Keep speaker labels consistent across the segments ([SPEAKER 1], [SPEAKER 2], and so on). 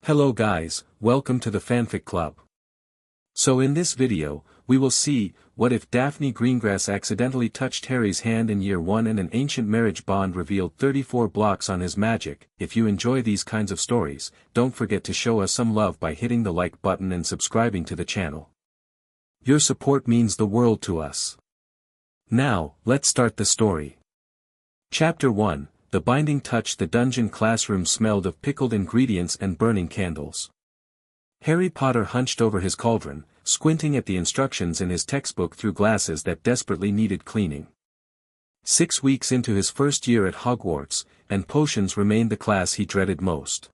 [SPEAKER 1] Hello guys, welcome to the Fanfic Club. So in this video, we will see, what if Daphne Greengrass accidentally touched Harry's hand in year 1 and an ancient marriage bond revealed 34 blocks on his magic. If you enjoy these kinds of stories, don't forget to show us some love by hitting the like button and subscribing to the channel. Your support means the world to us. Now, let's start the story. Chapter 1. The binding touch. The dungeon classroom smelled of pickled ingredients and burning candles. Harry Potter hunched over his cauldron, squinting at the instructions in his textbook through glasses that desperately needed cleaning. 6 weeks into his first year at Hogwarts, and potions remained the class he dreaded most.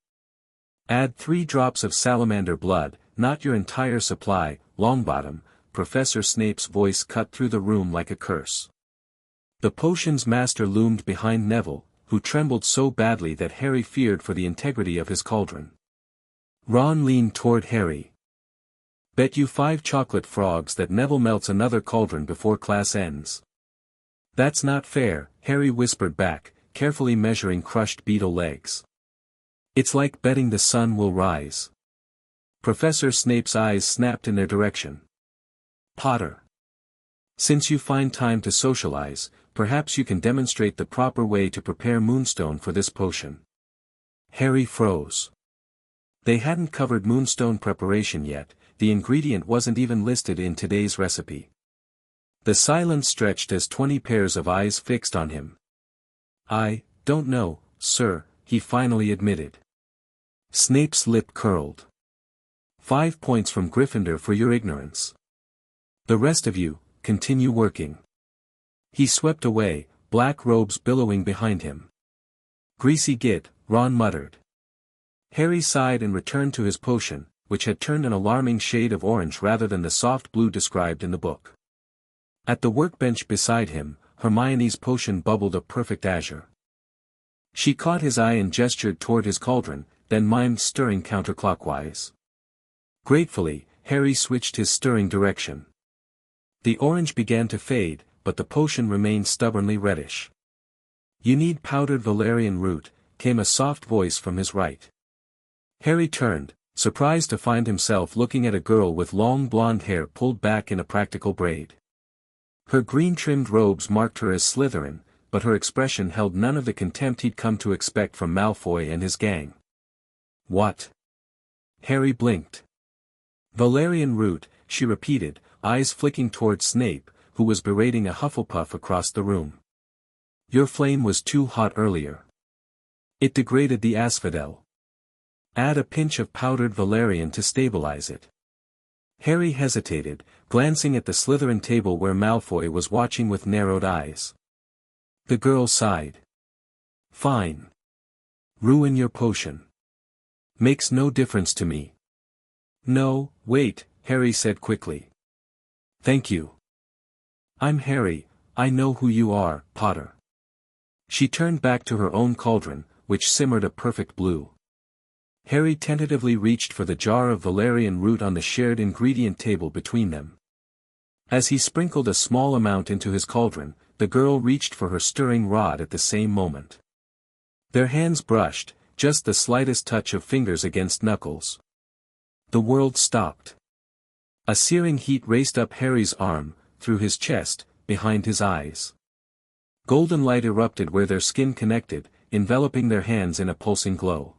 [SPEAKER 1] Add 3 drops of salamander blood, not your entire supply, Longbottom. Professor Snape's voice cut through the room like a curse. The potions master loomed behind Neville, who trembled so badly that Harry feared for the integrity of his cauldron. Ron leaned toward Harry. Bet you 5 chocolate frogs that Neville melts another cauldron before class ends. That's not fair, Harry whispered back, carefully measuring crushed beetle legs. It's like betting the sun will rise. Professor Snape's eyes snapped in their direction. Potter. Since you find time to socialize, perhaps you can demonstrate the proper way to prepare moonstone for this potion. Harry froze. They hadn't covered moonstone preparation yet, the ingredient wasn't even listed in today's recipe. The silence stretched as 20 pairs of eyes fixed on him. I don't know, sir, he finally admitted. Snape's lip curled. 5 points from Gryffindor for your ignorance. The rest of you, continue working. He swept away, black robes billowing behind him. Greasy git, Ron muttered. Harry sighed and returned to his potion, which had turned an alarming shade of orange rather than the soft blue described in the book. At the workbench beside him, Hermione's potion bubbled a perfect azure. She caught his eye and gestured toward his cauldron, then mimed stirring counterclockwise. Gratefully, Harry switched his stirring direction. The orange began to fade, but the potion remained stubbornly reddish. You need powdered valerian root, came a soft voice from his right. Harry turned, surprised to find himself looking at a girl with long blonde hair pulled back in a practical braid. Her green-trimmed robes marked her as Slytherin, but her expression held none of the contempt he'd come to expect from Malfoy and his gang. What? Harry blinked. Valerian root, she repeated, eyes flicking toward Snape, who was berating a Hufflepuff across the room. Your flame was too hot earlier. It degraded the asphodel. Add a pinch of powdered valerian to stabilize it. Harry hesitated, glancing at the Slytherin table where Malfoy was watching with narrowed eyes. The girl sighed. Fine. Ruin your potion. Makes no difference to me. No, wait, Harry said quickly. Thank you. I'm Harry, I know who you are, Potter. She turned back to her own cauldron, which simmered a perfect blue. Harry tentatively reached for the jar of valerian root on the shared ingredient table between them. As he sprinkled a small amount into his cauldron, the girl reached for her stirring rod at the same moment. Their hands brushed, just the slightest touch of fingers against knuckles. The world stopped. A searing heat raced up Harry's arm, through his chest, behind his eyes. Golden light erupted where their skin connected, enveloping their hands in a pulsing glow.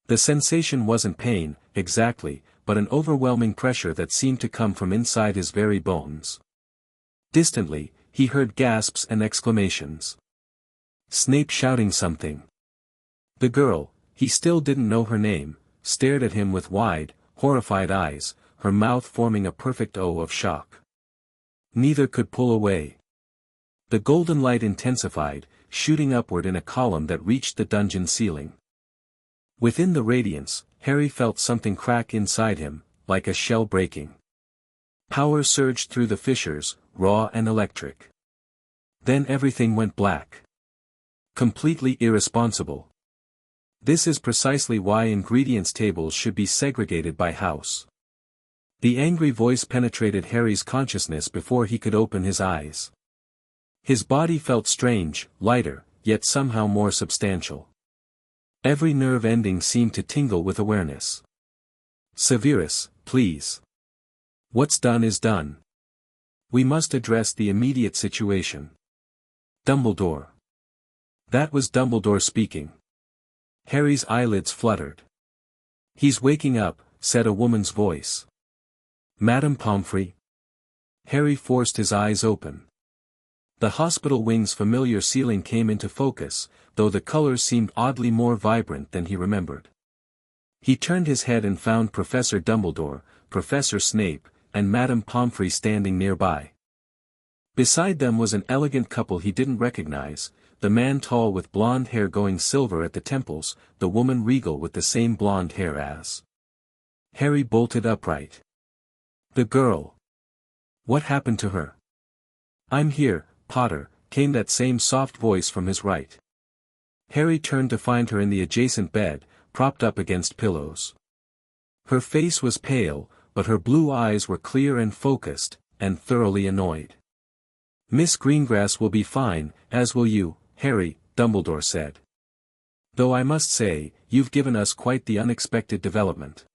[SPEAKER 1] The sensation wasn't pain, exactly, but an overwhelming pressure that seemed to come from inside his very bones. Distantly, he heard gasps and exclamations. Snape shouting something. The girl, he still didn't know her name, stared at him with wide, horrified eyes, her mouth forming a perfect O of shock. Neither could pull away. The golden light intensified, shooting upward in a column that reached the dungeon ceiling. Within the radiance, Harry felt something crack inside him, like a shell breaking. Power surged through the fissures, raw and electric. Then everything went black. Completely irresponsible. This is precisely why ingredients tables should be segregated by house. The angry voice penetrated Harry's consciousness before he could open his eyes. His body felt strange, lighter, yet somehow more substantial. Every nerve ending seemed to tingle with awareness. Severus, please. What's done is done. We must address the immediate situation. Dumbledore. That was Dumbledore speaking. Harry's eyelids fluttered. He's waking up, said a woman's voice. Madame Pomfrey. Harry forced his eyes open. The hospital wing's familiar ceiling came into focus, though the colors seemed oddly more vibrant than he remembered. He turned his head and found Professor Dumbledore, Professor Snape, and Madame Pomfrey standing nearby. Beside them was an elegant couple he didn't recognize, the man tall with blonde hair going silver at the temples, the woman regal with the same blonde hair as. Harry bolted upright. The girl. What happened to her? I'm here, Potter, came that same soft voice from his right. Harry turned to find her in the adjacent bed, propped up against pillows. Her face was pale, but her blue eyes were clear and focused, and thoroughly annoyed. Miss Greengrass will be fine, as will you, Harry, Dumbledore said. Though I must say, you've given us quite the unexpected development.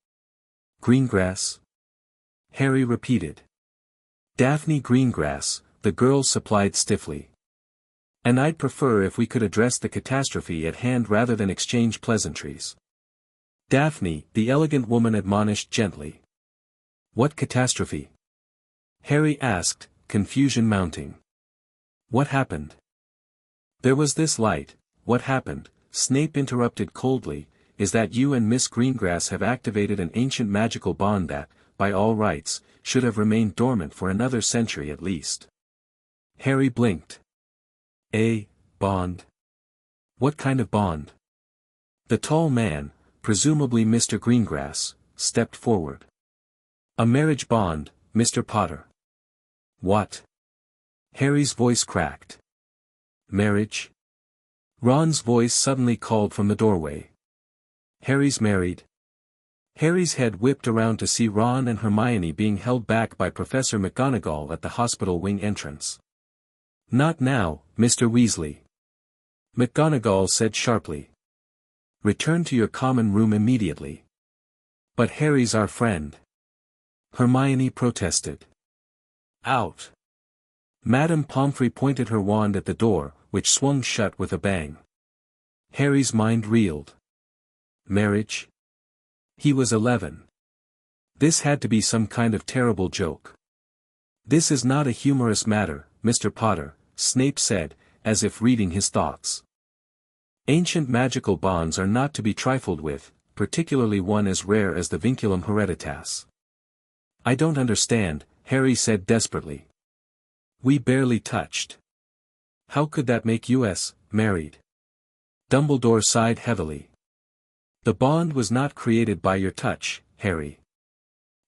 [SPEAKER 1] Greengrass? Harry repeated. Daphne Greengrass, the girl supplied stiffly. And I'd prefer if we could address the catastrophe at hand rather than exchange pleasantries. Daphne, the elegant woman admonished gently. What catastrophe? Harry asked, confusion mounting. What happened? There was this light. What happened? Snape interrupted coldly, is that you and Miss Greengrass have activated an ancient magical bond that, by all rights, should have remained dormant for another century at least. Harry blinked. A bond? What kind of bond? The tall man, presumably Mr. Greengrass, stepped forward. A marriage bond, Mr. Potter. What? Harry's voice cracked. Marriage? Ron's voice suddenly called from the doorway. Harry's married. Harry's head whipped around to see Ron and Hermione being held back by Professor McGonagall at the hospital wing entrance. Not now, Mr. Weasley. McGonagall said sharply. Return to your common room immediately. But Harry's our friend. Hermione protested. Out. Madame Pomfrey pointed her wand at the door, which swung shut with a bang. Harry's mind reeled. Marriage? He was 11. This had to be some kind of terrible joke. This is not a humorous matter, Mr. Potter, Snape said, as if reading his thoughts. Ancient magical bonds are not to be trifled with, particularly one as rare as the vinculum hereditas. I don't understand, Harry said desperately. We barely touched. How could that make us married? Dumbledore sighed heavily. The bond was not created by your touch, Harry.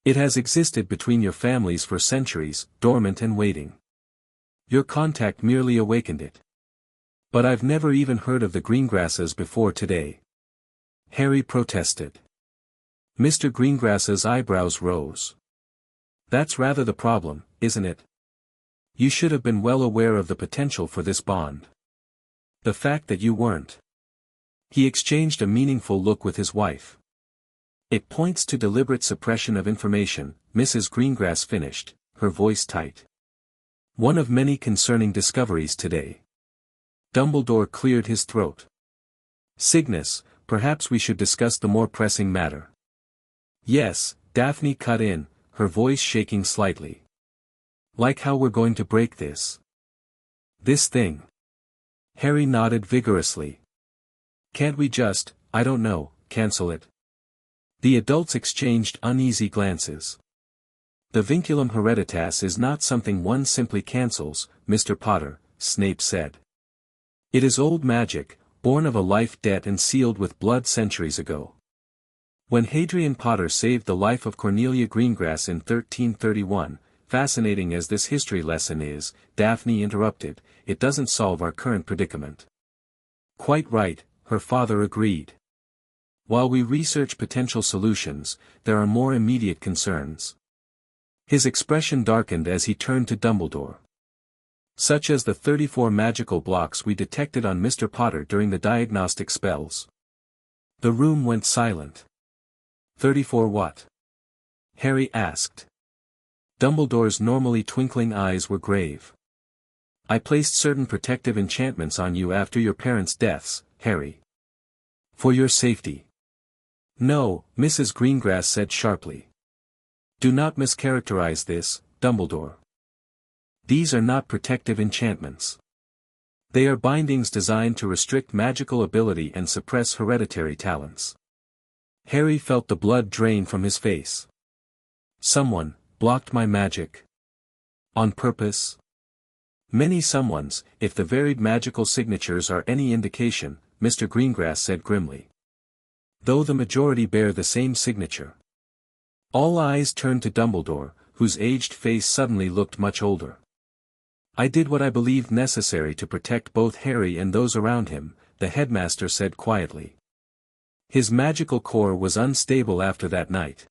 [SPEAKER 1] It has existed between your families for centuries, dormant and waiting. Your contact merely awakened it. But I've never even heard of the Greengrasses before today. Harry protested. Mr. Greengrass's eyebrows rose. That's rather the problem, isn't it? You should have been well aware of the potential for this bond. The fact that you weren't. He exchanged a meaningful look with his wife. It points to deliberate suppression of information, Mrs. Greengrass finished, her voice tight. One of many concerning discoveries today. Dumbledore cleared his throat. Cygnus, perhaps we should discuss the more pressing matter. Yes, Daphne cut in, her voice shaking slightly. Like how we're going to break this. This thing. Harry nodded vigorously. Can't we just, I don't know, cancel it? The adults exchanged uneasy glances. The vinculum hereditas is not something one simply cancels, Mr. Potter, Snape said. It is old magic, born of a life debt and sealed with blood centuries ago. When Hadrian Potter saved the life of Cornelia Greengrass in 1331, fascinating as this history lesson is, Daphne interrupted, it doesn't solve our current predicament. Quite right, her father agreed. While we research potential solutions, there are more immediate concerns. His expression darkened as he turned to Dumbledore. Such as the 34 magical blocks we detected on Mr. Potter during the diagnostic spells. The room went silent. 34 what? Harry asked. Dumbledore's normally twinkling eyes were grave. I placed certain protective enchantments on you after your parents' deaths, Harry. For your safety. No, Mrs. Greengrass said sharply. Do not mischaracterize this, Dumbledore. These are not protective enchantments. They are bindings designed to restrict magical ability and suppress hereditary talents. Harry felt the blood drain from his face. Someone blocked my magic. On purpose? Many someones, if the varied magical signatures are any indication, Mr. Greengrass said grimly. Though the majority bear the same signature. All eyes turned to Dumbledore, whose aged face suddenly looked much older. I did what I believed necessary to protect both Harry and those around him, the headmaster said quietly. His magical core was unstable after that night.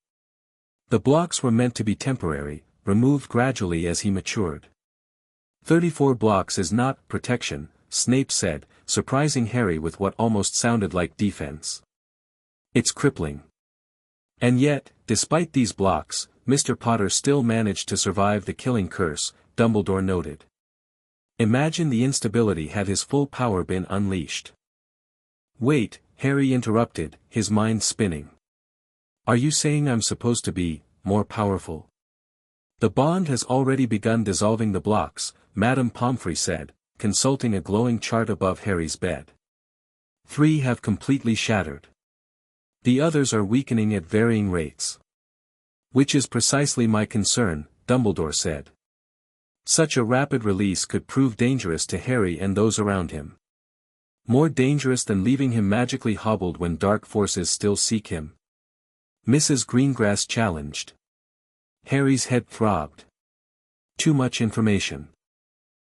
[SPEAKER 1] The blocks were meant to be temporary, removed gradually as he matured. 34 blocks is not protection, Snape said, surprising Harry with what almost sounded like defense. It's crippling. And yet, despite these blocks, Mr. Potter still managed to survive the killing curse, Dumbledore noted. Imagine the instability had his full power been unleashed. Wait, Harry interrupted, his mind spinning. Are you saying I'm supposed to be more powerful? The bond has already begun dissolving the blocks, Madame Pomfrey said, consulting a glowing chart above Harry's bed. 3 have completely shattered. The others are weakening at varying rates. Which is precisely my concern, Dumbledore said. Such a rapid release could prove dangerous to Harry and those around him. More dangerous than leaving him magically hobbled when dark forces still seek him. Mrs. Greengrass challenged. Harry's head throbbed. Too much information.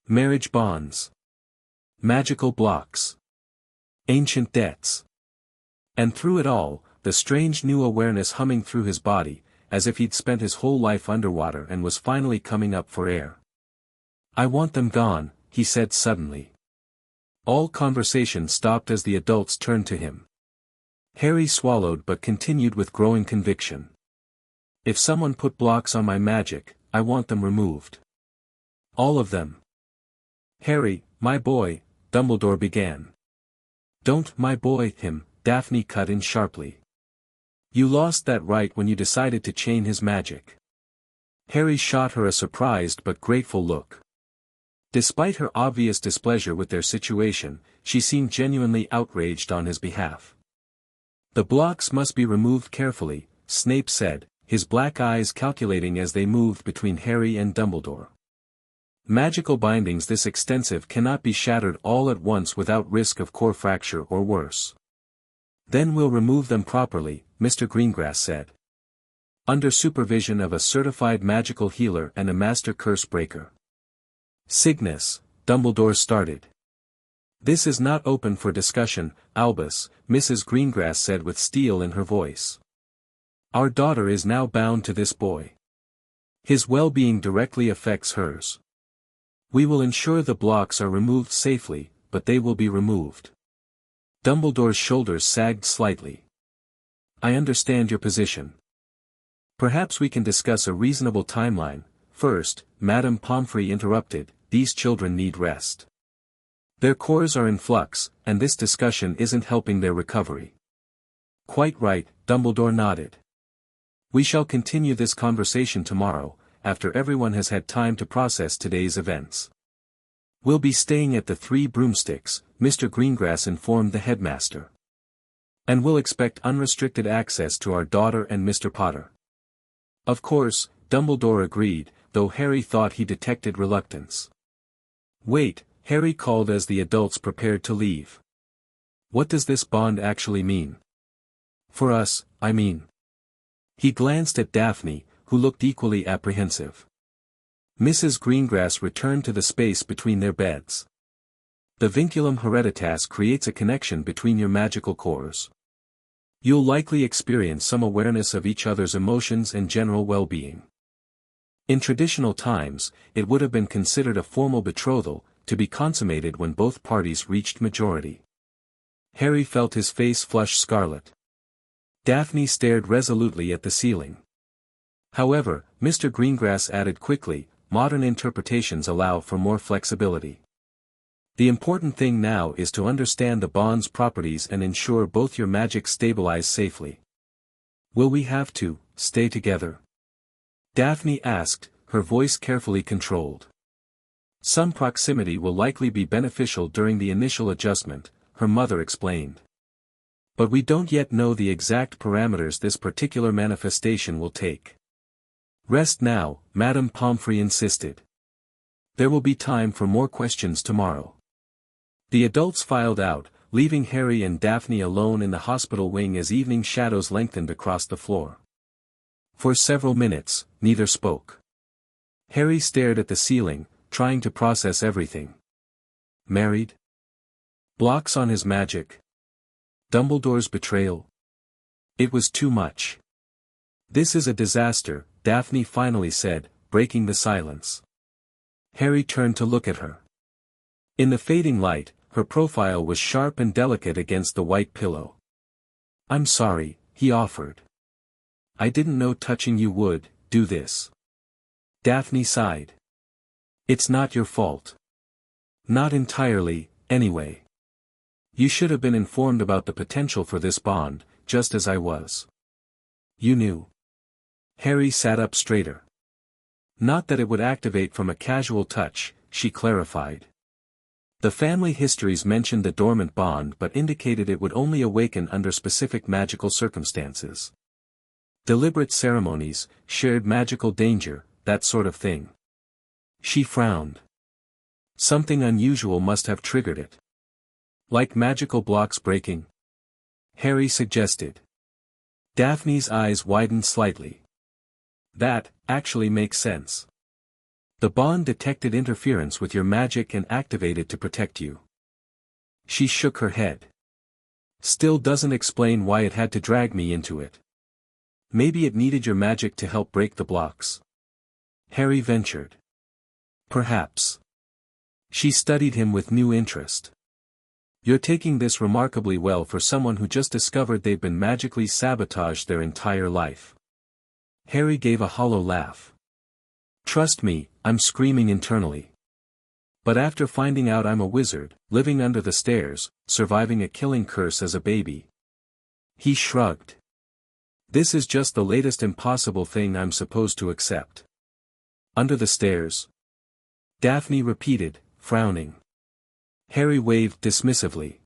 [SPEAKER 1] Marriage bonds. Magical blocks. Ancient debts. And through it all, the strange new awareness humming through his body, as if he'd spent his whole life underwater and was finally coming up for air. I want them gone, he said suddenly. All conversation stopped as the adults turned to him. Harry swallowed but continued with growing conviction. If someone put blocks on my magic, I want them removed. All of them. Harry, my boy, Dumbledore began. Don't my boy him, Daphne cut in sharply. You lost that right when you decided to chain his magic. Harry shot her a surprised but grateful look. Despite her obvious displeasure with their situation, she seemed genuinely outraged on his behalf. The blocks must be removed carefully, Snape said, his black eyes calculating as they moved between Harry and Dumbledore. Magical bindings this extensive cannot be shattered all at once without risk of core fracture or worse. Then we'll remove them properly, Mr. Greengrass said. Under supervision of a certified magical healer and a master curse breaker. Cygnus, Dumbledore started. This is not open for discussion, Albus, Mrs. Greengrass said with steel in her voice. Our daughter is now bound to this boy. His well-being directly affects hers. We will ensure the blocks are removed safely, but they will be removed. Dumbledore's shoulders sagged slightly. I understand your position. Perhaps we can discuss a reasonable timeline. First, Madame Pomfrey interrupted, these children need rest. Their cores are in flux, and this discussion isn't helping their recovery. Quite right, Dumbledore nodded. We shall continue this conversation tomorrow, after everyone has had time to process today's events. We'll be staying at the Three Broomsticks, Mr. Greengrass informed the headmaster. And we'll expect unrestricted access to our daughter and Mr. Potter. Of course, Dumbledore agreed, though Harry thought he detected reluctance. Wait, Harry called as the adults prepared to leave. What does this bond actually mean? For us, I mean. He glanced at Daphne, who looked equally apprehensive. Mrs. Greengrass returned to the space between their beds. The vinculum hereditas creates a connection between your magical cores. You'll likely experience some awareness of each other's emotions and general well-being. In traditional times, it would have been considered a formal betrothal, to be consummated when both parties reached majority. Harry felt his face flush scarlet. Daphne stared resolutely at the ceiling. However, Mr. Greengrass added quickly, modern interpretations allow for more flexibility. The important thing now is to understand the bond's properties and ensure both your magic stabilize safely. Will we have to stay together? Daphne asked, her voice carefully controlled. Some proximity will likely be beneficial during the initial adjustment, her mother explained. But we don't yet know the exact parameters this particular manifestation will take. Rest now, Madame Pomfrey insisted. There will be time for more questions tomorrow. The adults filed out, leaving Harry and Daphne alone in the hospital wing as evening shadows lengthened across the floor. For several minutes, neither spoke. Harry stared at the ceiling, trying to process everything. Married? Blocks on his magic. Dumbledore's betrayal. It was too much. This is a disaster, Daphne finally said, breaking the silence. Harry turned to look at her. In the fading light, her profile was sharp and delicate against the white pillow. I'm sorry, he offered. I didn't know touching you would do this. Daphne sighed. It's not your fault. Not entirely, anyway. You should have been informed about the potential for this bond, just as I was. You knew. Harry sat up straighter. Not that it would activate from a casual touch, she clarified. The family histories mentioned the dormant bond but indicated it would only awaken under specific magical circumstances. Deliberate ceremonies, shared magical danger, that sort of thing. She frowned. Something unusual must have triggered it. Like magical blocks breaking? Harry suggested. Daphne's eyes widened slightly. That, actually makes sense. The bond detected interference with your magic and activated to protect you. She shook her head. Still doesn't explain why it had to drag me into it. Maybe it needed your magic to help break the blocks. Harry ventured. Perhaps. She studied him with new interest. You're taking this remarkably well for someone who just discovered they've been magically sabotaged their entire life. Harry gave a hollow laugh. Trust me, I'm screaming internally. But after finding out I'm a wizard, living under the stairs, surviving a killing curse as a baby. He shrugged. This is just the latest impossible thing I'm supposed to accept. Under the stairs? Daphne repeated, frowning. Harry waved dismissively.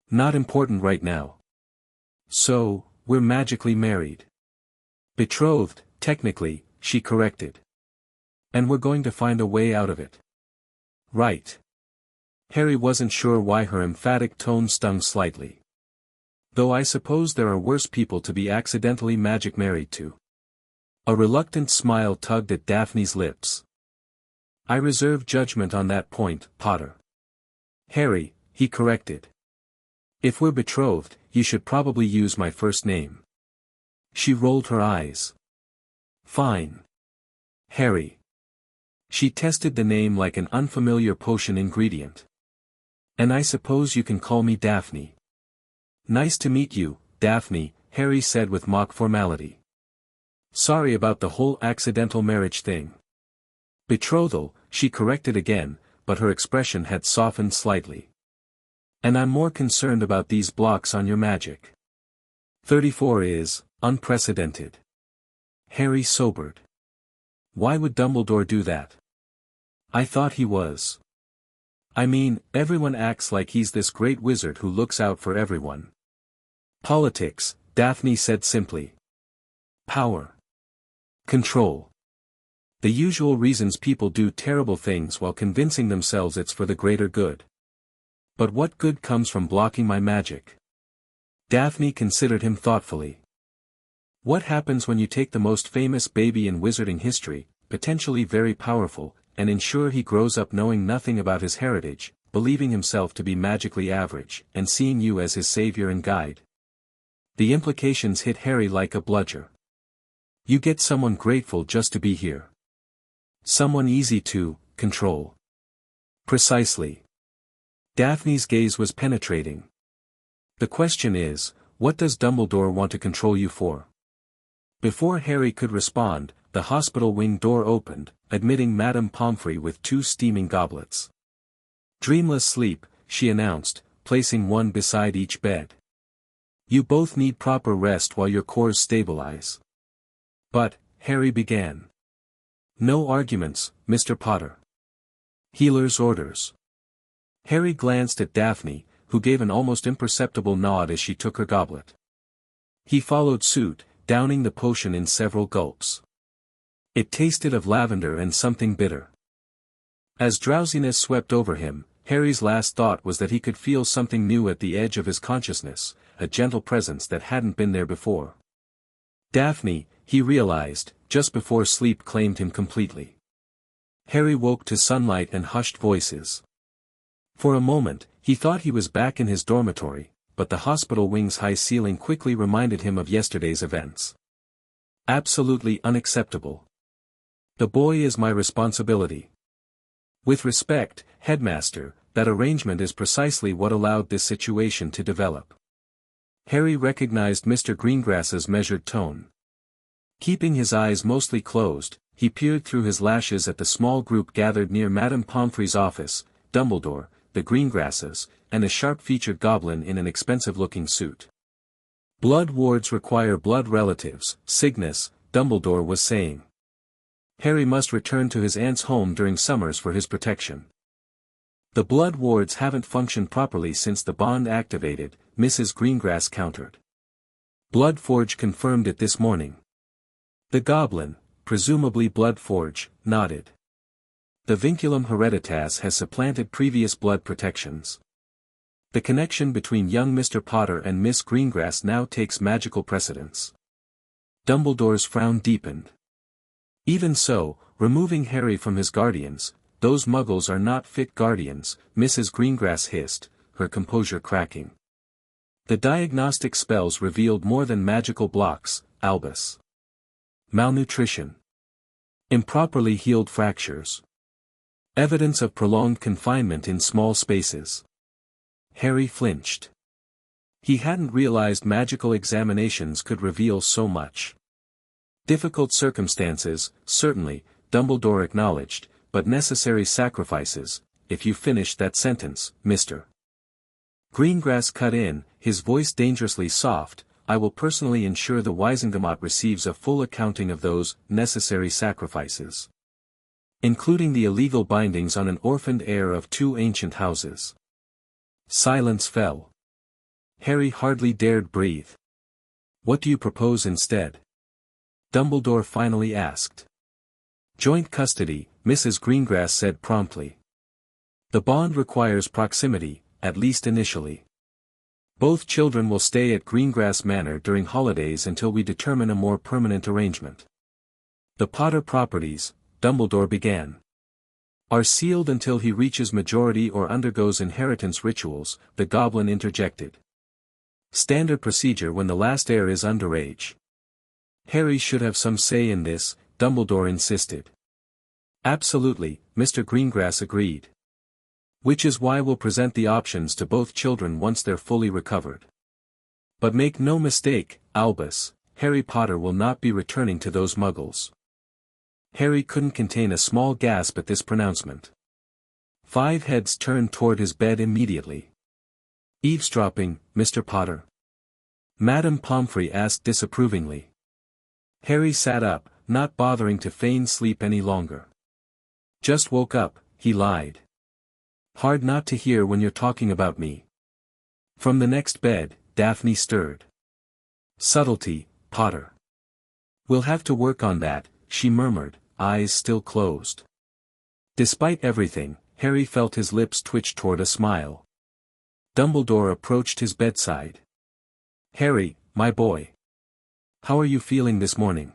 [SPEAKER 1] Not important right now. So, we're magically married. Betrothed, technically, she corrected. And we're going to find a way out of it. Right. Harry wasn't sure why her emphatic tone stung slightly. Though I suppose there are worse people to be accidentally magic married to. A reluctant smile tugged at Daphne's lips. I reserve judgment on that point, Potter. Harry, he corrected. If we're betrothed, you should probably use my first name. She rolled her eyes. Fine. Harry. She tested the name like an unfamiliar potion ingredient. And I suppose you can call me Daphne. Nice to meet you, Daphne, Harry said with mock formality. Sorry about the whole accidental marriage thing. Betrothal, she corrected again, but her expression had softened slightly. And I'm more concerned about these blocks on your magic. 34 is unprecedented. Harry sobered. Why would Dumbledore do that? I thought he was. I mean, everyone acts like he's this great wizard who looks out for everyone. Politics, Daphne said simply. Power. Control. The usual reasons people do terrible things while convincing themselves it's for the greater good. But what good comes from blocking my magic? Daphne considered him thoughtfully. What happens when you take the most famous baby in wizarding history, potentially very powerful, and ensure he grows up knowing nothing about his heritage, believing himself to be magically average, and seeing you as his savior and guide? The implications hit Harry like a bludger. You get someone grateful just to be here. Someone easy to control. Precisely. Daphne's gaze was penetrating. The question is, what does Dumbledore want to control you for? Before Harry could respond, the hospital wing door opened, admitting Madame Pomfrey with 2 steaming goblets. "Dreamless sleep," she announced, placing one beside each bed. "You both need proper rest while your cores stabilize." "But," Harry began. "No arguments, Mr. Potter. Healer's orders." Harry glanced at Daphne, who gave an almost imperceptible nod as she took her goblet. He followed suit, downing the potion in several gulps. It tasted of lavender and something bitter. As drowsiness swept over him, Harry's last thought was that he could feel something new at the edge of his consciousness, a gentle presence that hadn't been there before. Daphne, he realized, just before sleep claimed him completely. Harry woke to sunlight and hushed voices. For a moment, he thought he was back in his dormitory, but the hospital wing's high ceiling quickly reminded him of yesterday's events. Absolutely unacceptable. The boy is my responsibility. With respect, Headmaster, that arrangement is precisely what allowed this situation to develop. Harry recognized Mr. Greengrass's measured tone. Keeping his eyes mostly closed, he peered through his lashes at the small group gathered near Madame Pomfrey's office, Dumbledore, the Greengrasses, and a sharp-featured goblin in an expensive-looking suit. "Blood wards require blood relatives, Cygnus," Dumbledore was saying. "Harry must return to his aunt's home during summers for his protection." "The blood wards haven't functioned properly since the bond activated," Mrs. Greengrass countered. "Bloodforge confirmed it this morning." The goblin, presumably Bloodforge, nodded. "The vinculum hereditas has supplanted previous blood protections. The connection between young Mr. Potter and Miss Greengrass now takes magical precedence." Dumbledore's frown deepened. "Even so, removing Harry from his guardians, those muggles are not fit guardians," Mrs. Greengrass hissed, her composure cracking. "The diagnostic spells revealed more than magical blocks, Albus. Malnutrition. Improperly healed fractures. Evidence of prolonged confinement in small spaces." Harry flinched. He hadn't realized magical examinations could reveal so much. Difficult circumstances, certainly, Dumbledore acknowledged, but necessary sacrifices. "If you finish that sentence, Mr. Greengrass cut in, his voice dangerously soft, "I will personally ensure the Wizengamot receives a full accounting of those necessary sacrifices. Including the illegal bindings on an orphaned heir of 2 ancient houses." Silence fell. Harry hardly dared breathe. "What do you propose instead?" Dumbledore finally asked. "Joint custody," Mrs. Greengrass said promptly. "The bond requires proximity, at least initially. Both children will stay at Greengrass Manor during holidays until we determine a more permanent arrangement. The Potter properties," Dumbledore began, "are sealed until he reaches majority or undergoes inheritance rituals," the goblin interjected. "Standard procedure when the last heir is underage." "Harry should have some say in this," Dumbledore insisted. "Absolutely," Mr. Greengrass agreed. "Which is why we'll present the options to both children once they're fully recovered. But make no mistake, Albus, Harry Potter will not be returning to those muggles." Harry couldn't contain a small gasp at this pronouncement. 5 heads turned toward his bed immediately. "Eavesdropping, Mr. Potter?" Madame Pomfrey asked disapprovingly. Harry sat up, not bothering to feign sleep any longer. "Just woke up," he lied. "Hard not to hear when you're talking about me." From the next bed, Daphne stirred. "Subtlety, Potter. We'll have to work on that," she murmured, eyes still closed. Despite everything, Harry felt his lips twitch toward a smile. Dumbledore approached his bedside. "Harry, my boy. How are you feeling this morning?"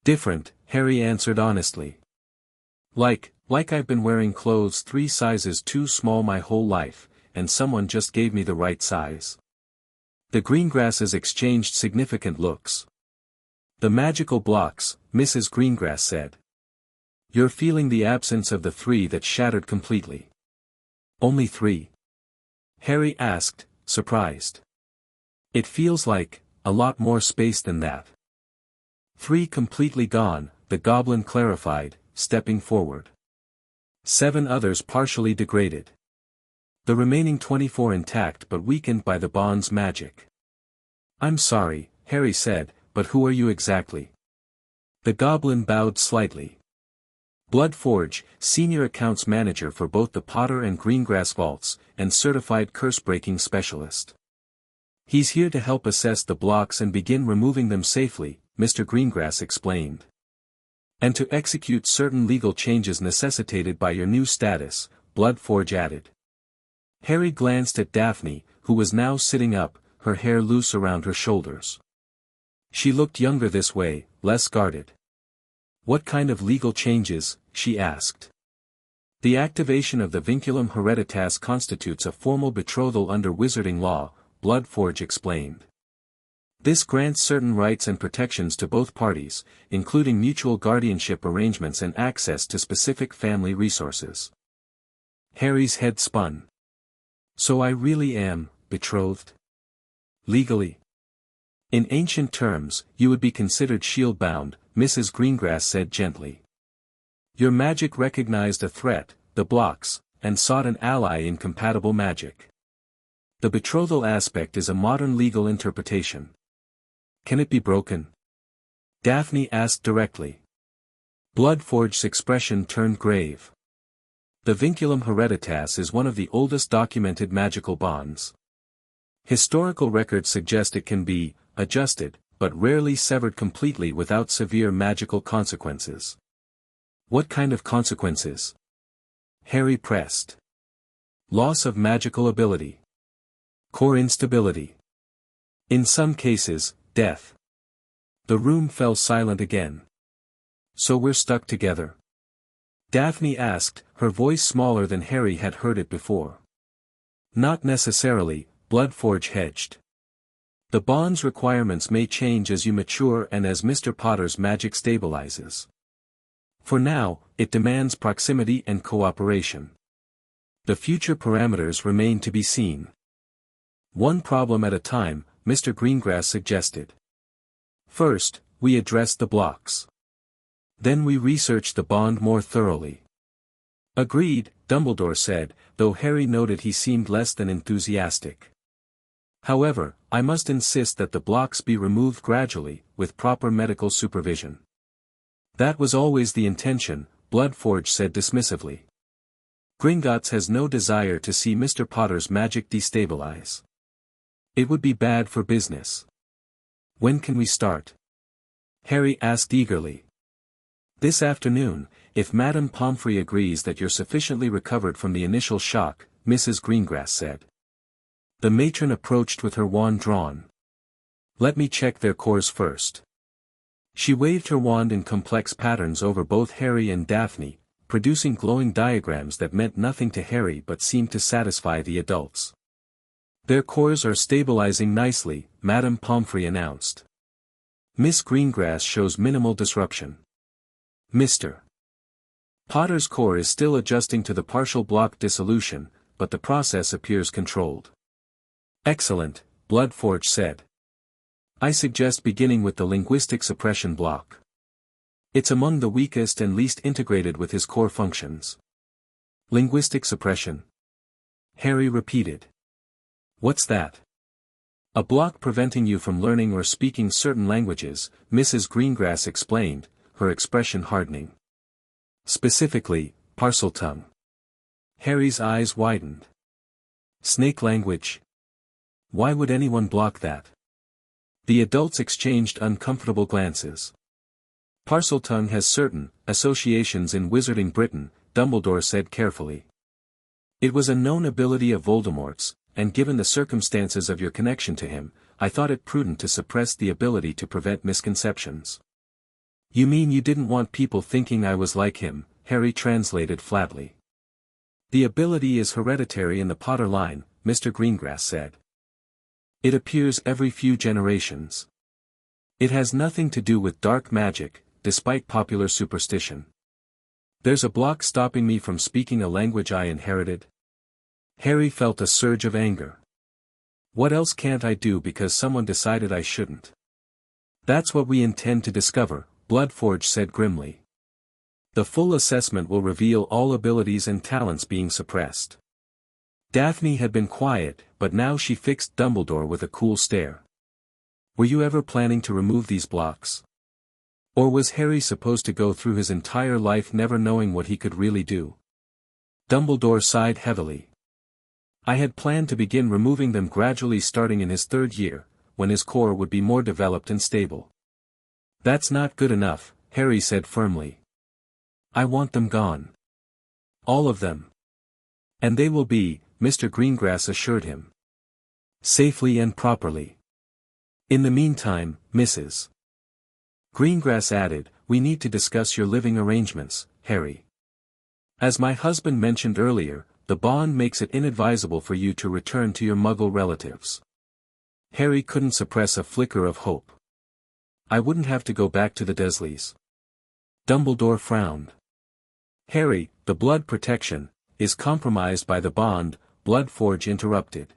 [SPEAKER 1] "Different," Harry answered honestly. Like I've been wearing clothes 3 sizes too small my whole life, and someone just gave me the right size." The Greengrasses exchanged significant looks. "The magical blocks," Mrs. Greengrass said. "You're feeling the absence of the 3 that shattered completely." "Only 3?" Harry asked, surprised. It feels like, a lot more space than that. 3 completely gone, the goblin clarified, stepping forward. 7 others partially degraded. The remaining 24 intact but weakened by the bond's magic. I'm sorry, Harry said, but who are you exactly? The goblin bowed slightly. Bloodforge, senior accounts manager for both the Potter and Greengrass vaults, and certified curse-breaking specialist. He's here to help assess the blocks and begin removing them safely, Mr. Greengrass explained. And to execute certain legal changes necessitated by your new status, Bloodforge added. Harry glanced at Daphne, who was now sitting up, her hair loose around her shoulders. She looked younger this way, less guarded. What kind of legal changes? She asked. The activation of the vinculum hereditas constitutes a formal betrothal under wizarding law, Bloodforge explained. This grants certain rights and protections to both parties, including mutual guardianship arrangements and access to specific family resources. Harry's head spun. So I really am, betrothed? Legally? In ancient terms, you would be considered shield-bound, Mrs. Greengrass said gently. Your magic recognized a threat, the blocks, and sought an ally in compatible magic. The betrothal aspect is a modern legal interpretation. Can it be broken? Daphne asked directly. Bloodforge's expression turned grave. The vinculum hereditas is one of the oldest documented magical bonds. Historical records suggest it can be adjusted, but rarely severed completely without severe magical consequences. What kind of consequences? Harry pressed. Loss of magical ability. Core instability. In some cases, death. The room fell silent again. So we're stuck together? Daphne asked, her voice smaller than Harry had heard it before. Not necessarily, Bloodforge hedged. The bond's requirements may change as you mature and as Mr. Potter's magic stabilizes. For now, it demands proximity and cooperation. The future parameters remain to be seen. One problem at a time, Mr. Greengrass suggested. First, we address the blocks. Then we research the bond more thoroughly. Agreed, Dumbledore said, though Harry noted he seemed less than enthusiastic. However, I must insist that the blocks be removed gradually, with proper medical supervision. That was always the intention, Bloodforge said dismissively. Gringotts has no desire to see Mr. Potter's magic destabilize. It would be bad for business. When can we start? Harry asked eagerly. This afternoon, if Madame Pomfrey agrees that you're sufficiently recovered from the initial shock, Mrs. Greengrass said. The matron approached with her wand drawn. Let me check their cores first. She waved her wand in complex patterns over both Harry and Daphne, producing glowing diagrams that meant nothing to Harry but seemed to satisfy the adults. Their cores are stabilizing nicely, Madame Pomfrey announced. Miss Greengrass shows minimal disruption. Mr. Potter's core is still adjusting to the partial block dissolution, but the process appears controlled. Excellent, Bloodforge said. I suggest beginning with the linguistic suppression block. It's among the weakest and least integrated with his core functions. Linguistic suppression. Harry repeated. What's that? A block preventing you from learning or speaking certain languages, Mrs. Greengrass explained, her expression hardening. Specifically, Parseltongue. Harry's eyes widened. Snake language. Why would anyone block that? The adults exchanged uncomfortable glances. Parseltongue has certain associations in Wizarding Britain, Dumbledore said carefully. It was a known ability of Voldemort's, and given the circumstances of your connection to him, I thought it prudent to suppress the ability to prevent misconceptions. You mean you didn't want people thinking I was like him, Harry translated flatly. The ability is hereditary in the Potter line, Mr. Greengrass said. It appears every few generations. It has nothing to do with dark magic, despite popular superstition. There's a block stopping me from speaking a language I inherited. Harry felt a surge of anger. What else can't I do because someone decided I shouldn't? That's what we intend to discover, Bloodforge said grimly. The full assessment will reveal all abilities and talents being suppressed. Daphne had been quiet, but now she fixed Dumbledore with a cool stare. Were you ever planning to remove these blocks? Or was Harry supposed to go through his entire life never knowing what he could really do? Dumbledore sighed heavily. I had planned to begin removing them gradually starting in his 3rd year, when his core would be more developed and stable. That's not good enough, Harry said firmly. I want them gone. All of them. And they will be, Mr. Greengrass assured him. Safely and properly. In the meantime, Mrs. Greengrass added, we need to discuss your living arrangements, Harry. As my husband mentioned earlier, the bond makes it inadvisable for you to return to your Muggle relatives. Harry couldn't suppress a flicker of hope. I wouldn't have to go back to the Dursleys. Dumbledore frowned. Harry, the blood protection, is compromised by the bond, Bloodforge interrupted.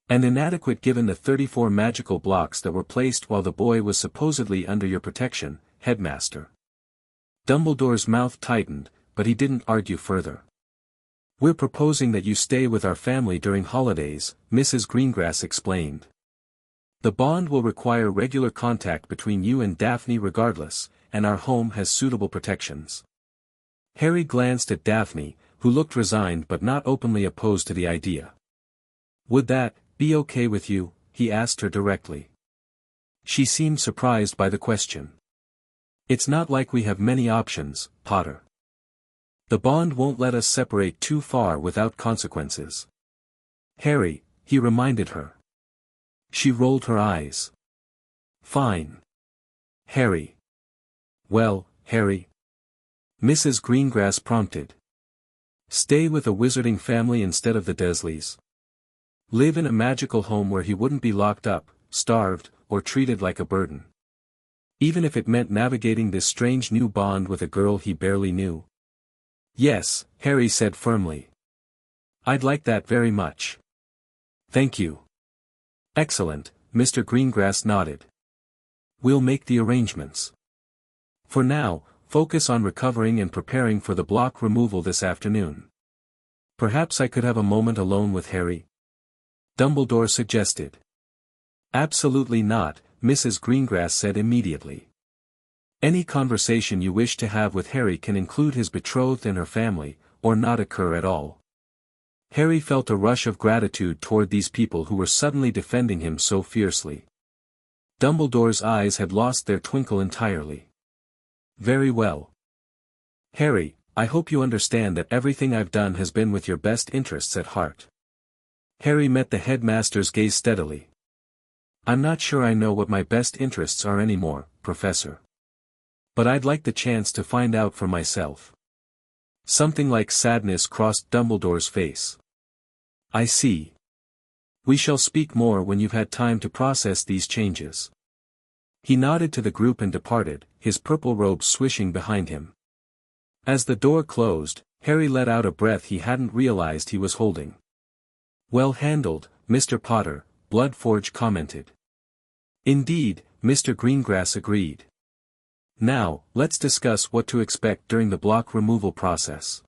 [SPEAKER 1] And inadequate given the 34 magical blocks that were placed while the boy was supposedly under your protection, headmaster. Dumbledore's mouth tightened, but he didn't argue further. We're proposing that you stay with our family during holidays, Mrs. Greengrass explained. The bond will require regular contact between you and Daphne regardless, and our home has suitable protections. Harry glanced at Daphne, who looked resigned but not openly opposed to the idea. Would that be okay with you? He asked her directly. She seemed surprised by the question. It's not like we have many options, Potter. The bond won't let us separate too far without consequences. Harry, he reminded her. She rolled her eyes. Fine. Harry. Well, Harry. Mrs. Greengrass prompted. Stay with a wizarding family instead of the Dursleys. Live in a magical home where he wouldn't be locked up, starved, or treated like a burden. Even if it meant navigating this strange new bond with a girl he barely knew. Yes, Harry said firmly. I'd like that very much. Thank you. Excellent, Mr. Greengrass nodded. We'll make the arrangements. For now, focus on recovering and preparing for the block removal this afternoon. Perhaps I could have a moment alone with Harry? Dumbledore suggested. Absolutely not, Mrs. Greengrass said immediately. Any conversation you wish to have with Harry can include his betrothed and her family, or not occur at all. Harry felt a rush of gratitude toward these people who were suddenly defending him so fiercely. Dumbledore's eyes had lost their twinkle entirely. Very well. Harry, I hope you understand that everything I've done has been with your best interests at heart. Harry met the headmaster's gaze steadily. I'm not sure I know what my best interests are anymore, Professor. But I'd like the chance to find out for myself. Something like sadness crossed Dumbledore's face. I see. We shall speak more when you've had time to process these changes. He nodded to the group and departed, his purple robe swishing behind him. As the door closed, Harry let out a breath he hadn't realized he was holding. Well handled, Mr. Potter, Bloodforge commented. Indeed, Mr. Greengrass agreed. Now, let's discuss what to expect during the block removal process.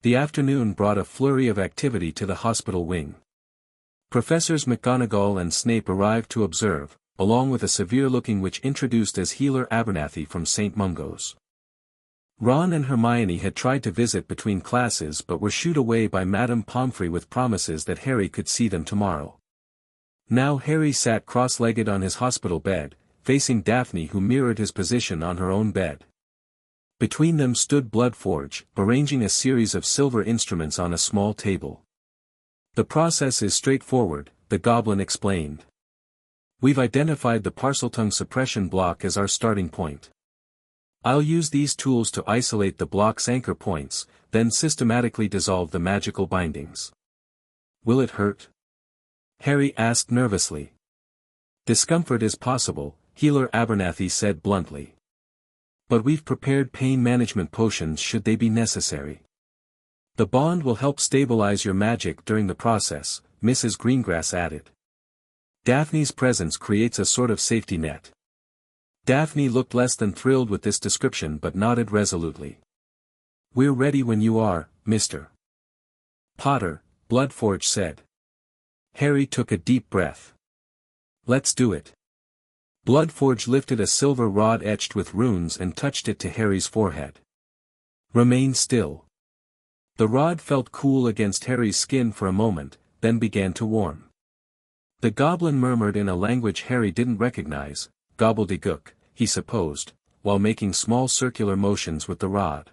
[SPEAKER 1] The afternoon brought a flurry of activity to the hospital wing. Professors McGonagall and Snape arrived to observe, along with a severe-looking witch introduced as Healer Abernathy from St. Mungo's. Ron and Hermione had tried to visit between classes but were shooed away by Madame Pomfrey with promises that Harry could see them tomorrow. Now Harry sat cross-legged on his hospital bed, facing Daphne who mirrored his position on her own bed. Between them stood Bloodforge, arranging a series of silver instruments on a small table. The process is straightforward, the goblin explained. We've identified the Parseltongue suppression block as our starting point. I'll use these tools to isolate the block's anchor points, then systematically dissolve the magical bindings. Will it hurt? Harry asked nervously. Discomfort is possible, Healer Abernathy said bluntly. But we've prepared pain management potions should they be necessary. The bond will help stabilize your magic during the process, Mrs. Greengrass added. Daphne's presence creates a sort of safety net. Daphne looked less than thrilled with this description but nodded resolutely. We're ready when you are, Mr. Potter, Bloodforge said. Harry took a deep breath. Let's do it. Bloodforge lifted a silver rod etched with runes and touched it to Harry's forehead. Remain still. The rod felt cool against Harry's skin for a moment, then began to warm. The goblin murmured in a language Harry didn't recognize, gobbledygook, he supposed, while making small circular motions with the rod.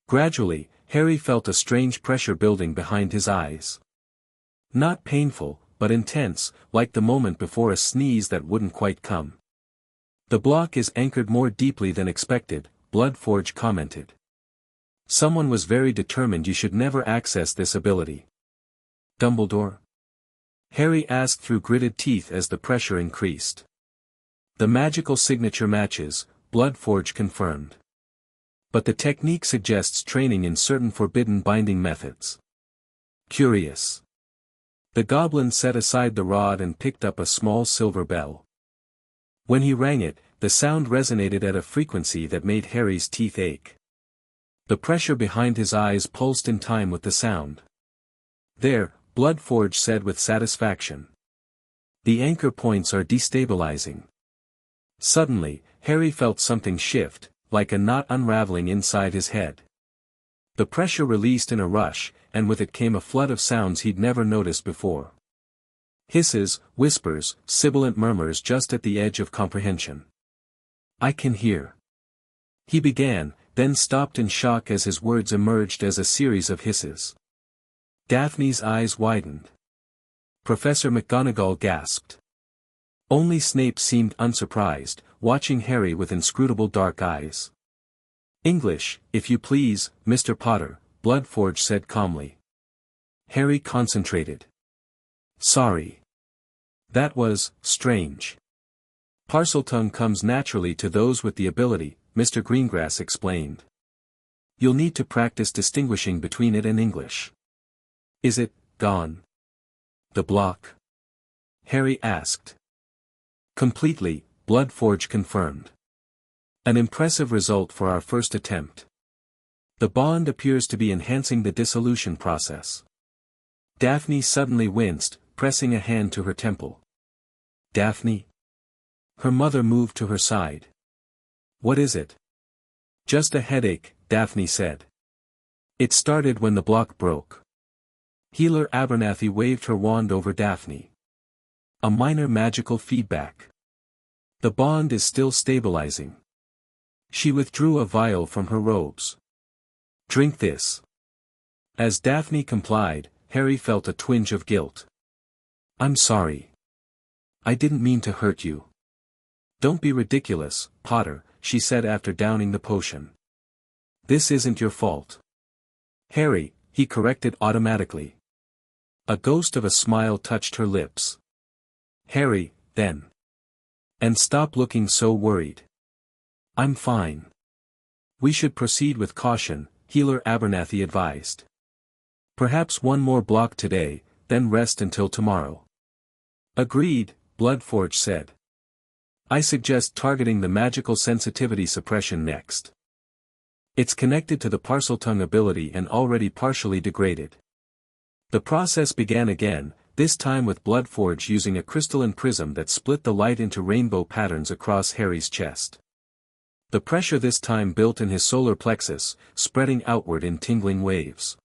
[SPEAKER 1] Gradually, Harry felt a strange pressure building behind his eyes. Not painful, but intense, like the moment before a sneeze that wouldn't quite come. The block is anchored more deeply than expected, Bloodforge commented. Someone was very determined you should never access this ability. Dumbledore? Harry asked through gritted teeth as the pressure increased. The magical signature matches, Bloodforge confirmed. But the technique suggests training in certain forbidden binding methods. Curious. The goblin set aside the rod and picked up a small silver bell. When he rang it, the sound resonated at a frequency that made Harry's teeth ache. The pressure behind his eyes pulsed in time with the sound. There, Bloodforge said with satisfaction. The anchor points are destabilizing. Suddenly, Harry felt something shift, like a knot unraveling inside his head. The pressure released in a rush, and with it came a flood of sounds he'd never noticed before. Hisses, whispers, sibilant murmurs just at the edge of comprehension. I can hear. He began, then stopped in shock as his words emerged as a series of hisses. Daphne's eyes widened. Professor McGonagall gasped. Only Snape seemed unsurprised, watching Harry with inscrutable dark eyes. English, if you please, Mr. Potter, Bloodforge said calmly. Harry concentrated. Sorry. That was strange. Parseltongue comes naturally to those with the ability, Mr. Greengrass explained. You'll need to practice distinguishing between it and English. Is it gone? The block? Harry asked. Completely, Bloodforge confirmed. An impressive result for our first attempt. The bond appears to be enhancing the dissolution process. Daphne suddenly winced, pressing a hand to her temple. Daphne? Her mother moved to her side. What is it? Just a headache, Daphne said. It started when the block broke. Healer Abernathy waved her wand over Daphne. A minor magical feedback. The bond is still stabilizing. She withdrew a vial from her robes. Drink this. As Daphne complied, Harry felt a twinge of guilt. I'm sorry. I didn't mean to hurt you. Don't be ridiculous, Potter, she said after downing the potion. This isn't your fault. Harry, he corrected automatically. A ghost of a smile touched her lips. Harry, then. And stop looking so worried. I'm fine. We should proceed with caution, Healer Abernathy advised. Perhaps one more block today, then rest until tomorrow. Agreed, Bloodforge said. I suggest targeting the magical sensitivity suppression next. It's connected to the Parseltongue ability and already partially degraded. The process began again, this time with Bloodforge using a crystalline prism that split the light into rainbow patterns across Harry's chest. The pressure this time built in his solar plexus, spreading outward in tingling waves.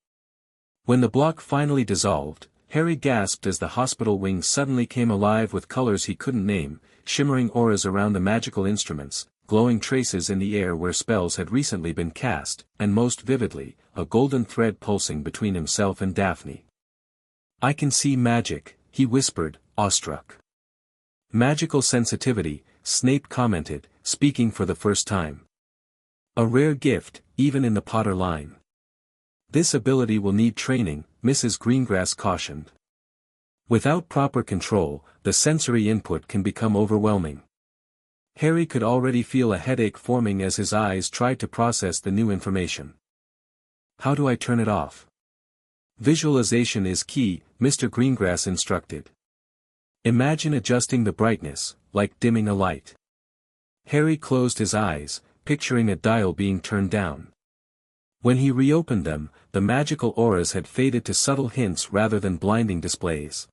[SPEAKER 1] When the block finally dissolved, Harry gasped as the hospital wing suddenly came alive with colors he couldn't name, shimmering auras around the magical instruments, glowing traces in the air where spells had recently been cast, and most vividly, a golden thread pulsing between himself and Daphne. I can see magic, he whispered, awestruck. Magical sensitivity, Snape commented, speaking for the first time. A rare gift, even in the Potter line. This ability will need training, Mrs. Greengrass cautioned. Without proper control, the sensory input can become overwhelming. Harry could already feel a headache forming as his eyes tried to process the new information. How do I turn it off? Visualization is key, Mr. Greengrass instructed. Imagine adjusting the brightness, like dimming a light. Harry closed his eyes, picturing a dial being turned down. When he reopened them, the magical auras had faded to subtle hints rather than blinding displays.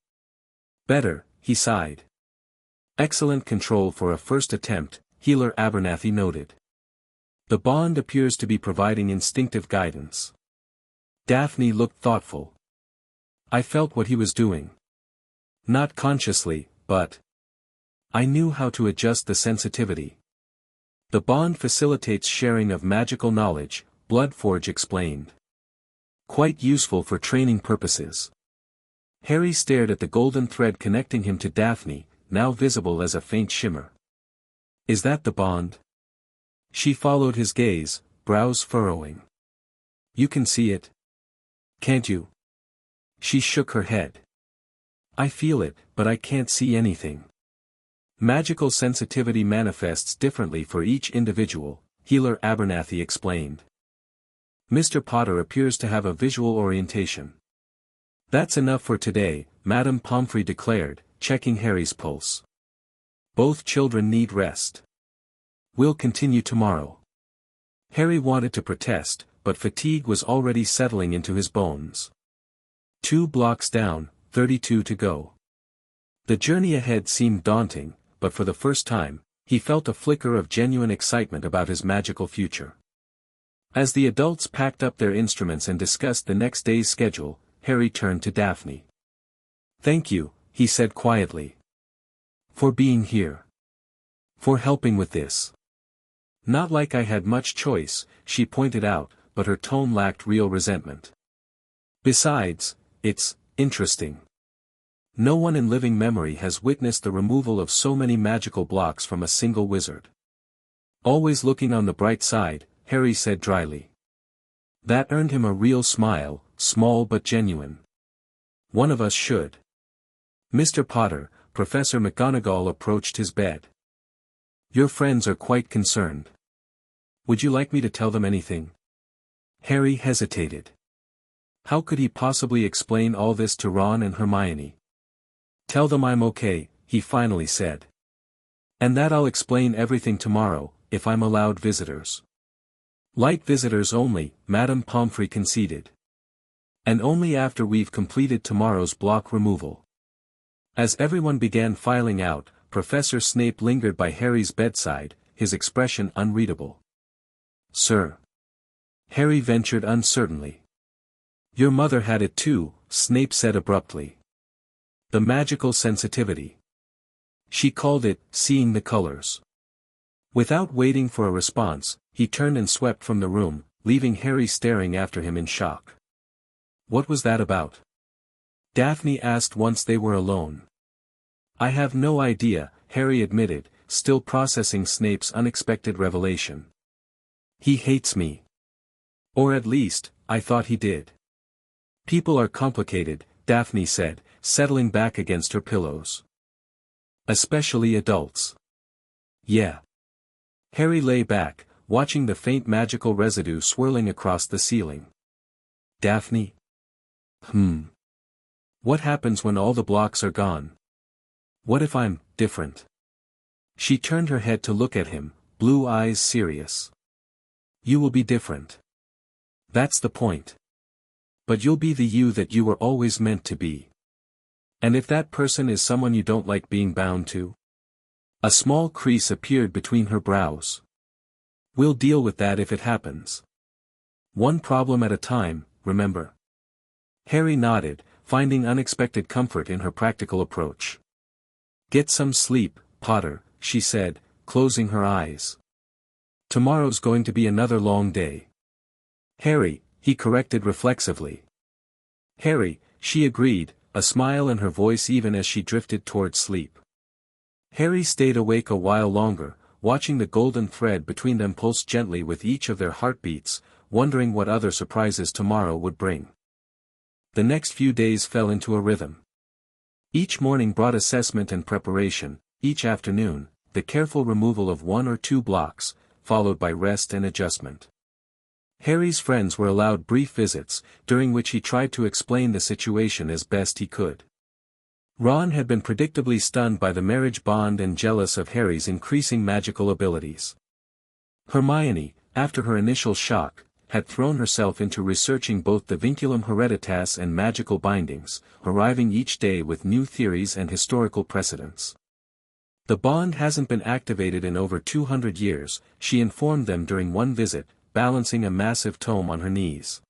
[SPEAKER 1] Better, he sighed. Excellent control for a first attempt, Healer Abernathy noted. The bond appears to be providing instinctive guidance. Daphne looked thoughtful. I felt what he was doing. Not consciously, but I knew how to adjust the sensitivity. The bond facilitates sharing of magical knowledge, Bloodforge explained. Quite useful for training purposes. Harry stared at the golden thread connecting him to Daphne, now visible as a faint shimmer. Is that the bond? She followed his gaze, brows furrowing. You can see it? Can't you? She shook her head. I feel it, but I can't see anything. Magical sensitivity manifests differently for each individual, Healer Abernathy explained. Mr. Potter appears to have a visual orientation. That's enough for today, Madame Pomfrey declared, checking Harry's pulse. Both children need rest. We'll continue tomorrow. Harry wanted to protest, but fatigue was already settling into his bones. 2 blocks down, 32 to go. The journey ahead seemed daunting, but for the first time, he felt a flicker of genuine excitement about his magical future. As the adults packed up their instruments and discussed the next day's schedule, Harry turned to Daphne. Thank you, he said quietly. For being here. For helping with this. Not like I had much choice, she pointed out, but her tone lacked real resentment. Besides, it's interesting. No one in living memory has witnessed the removal of so many magical blocks from a single wizard. Always looking on the bright side, Harry said dryly. That earned him a real smile, small but genuine. One of us should. Mr. Potter, Professor McGonagall approached his bed. Your friends are quite concerned. Would you like me to tell them anything? Harry hesitated. How could he possibly explain all this to Ron and Hermione? Tell them I'm okay, he finally said. And that I'll explain everything tomorrow, if I'm allowed visitors. Light visitors only, Madame Pomfrey conceded. And only after we've completed tomorrow's block removal. As everyone began filing out, Professor Snape lingered by Harry's bedside, his expression unreadable. Sir. Harry ventured uncertainly. Your mother had it too, Snape said abruptly. The magical sensitivity. She called it, seeing the colors. Without waiting for a response, he turned and swept from the room, leaving Harry staring after him in shock. What was that about? Daphne asked once they were alone. I have no idea, Harry admitted, still processing Snape's unexpected revelation. He hates me. Or at least, I thought he did. People are complicated, Daphne said, settling back against her pillows. Especially adults. Yeah. Harry lay back, watching the faint magical residue swirling across the ceiling. Daphne? What happens when all the blocks are gone? What if I'm different? She turned her head to look at him, blue eyes serious. You will be different. That's the point. But you'll be the you that you were always meant to be. And if that person is someone you don't like being bound to? A small crease appeared between her brows. We'll deal with that if it happens. One problem at a time, remember. Harry nodded, finding unexpected comfort in her practical approach. Get some sleep, Potter, she said, closing her eyes. Tomorrow's going to be another long day. Harry, he corrected reflexively. Harry, she agreed, a smile in her voice even as she drifted toward sleep. Harry stayed awake a while longer, watching the golden thread between them pulse gently with each of their heartbeats, wondering what other surprises tomorrow would bring. The next few days fell into a rhythm. Each morning brought assessment and preparation, each afternoon, the careful removal of 1 or 2 blocks, followed by rest and adjustment. Harry's friends were allowed brief visits, during which he tried to explain the situation as best he could. Ron had been predictably stunned by the marriage bond and jealous of Harry's increasing magical abilities. Hermione, after her initial shock, had thrown herself into researching both the vinculum hereditas and magical bindings, arriving each day with new theories and historical precedents. The bond hasn't been activated in over 200 years, she informed them during one visit, balancing a massive tome on her knees.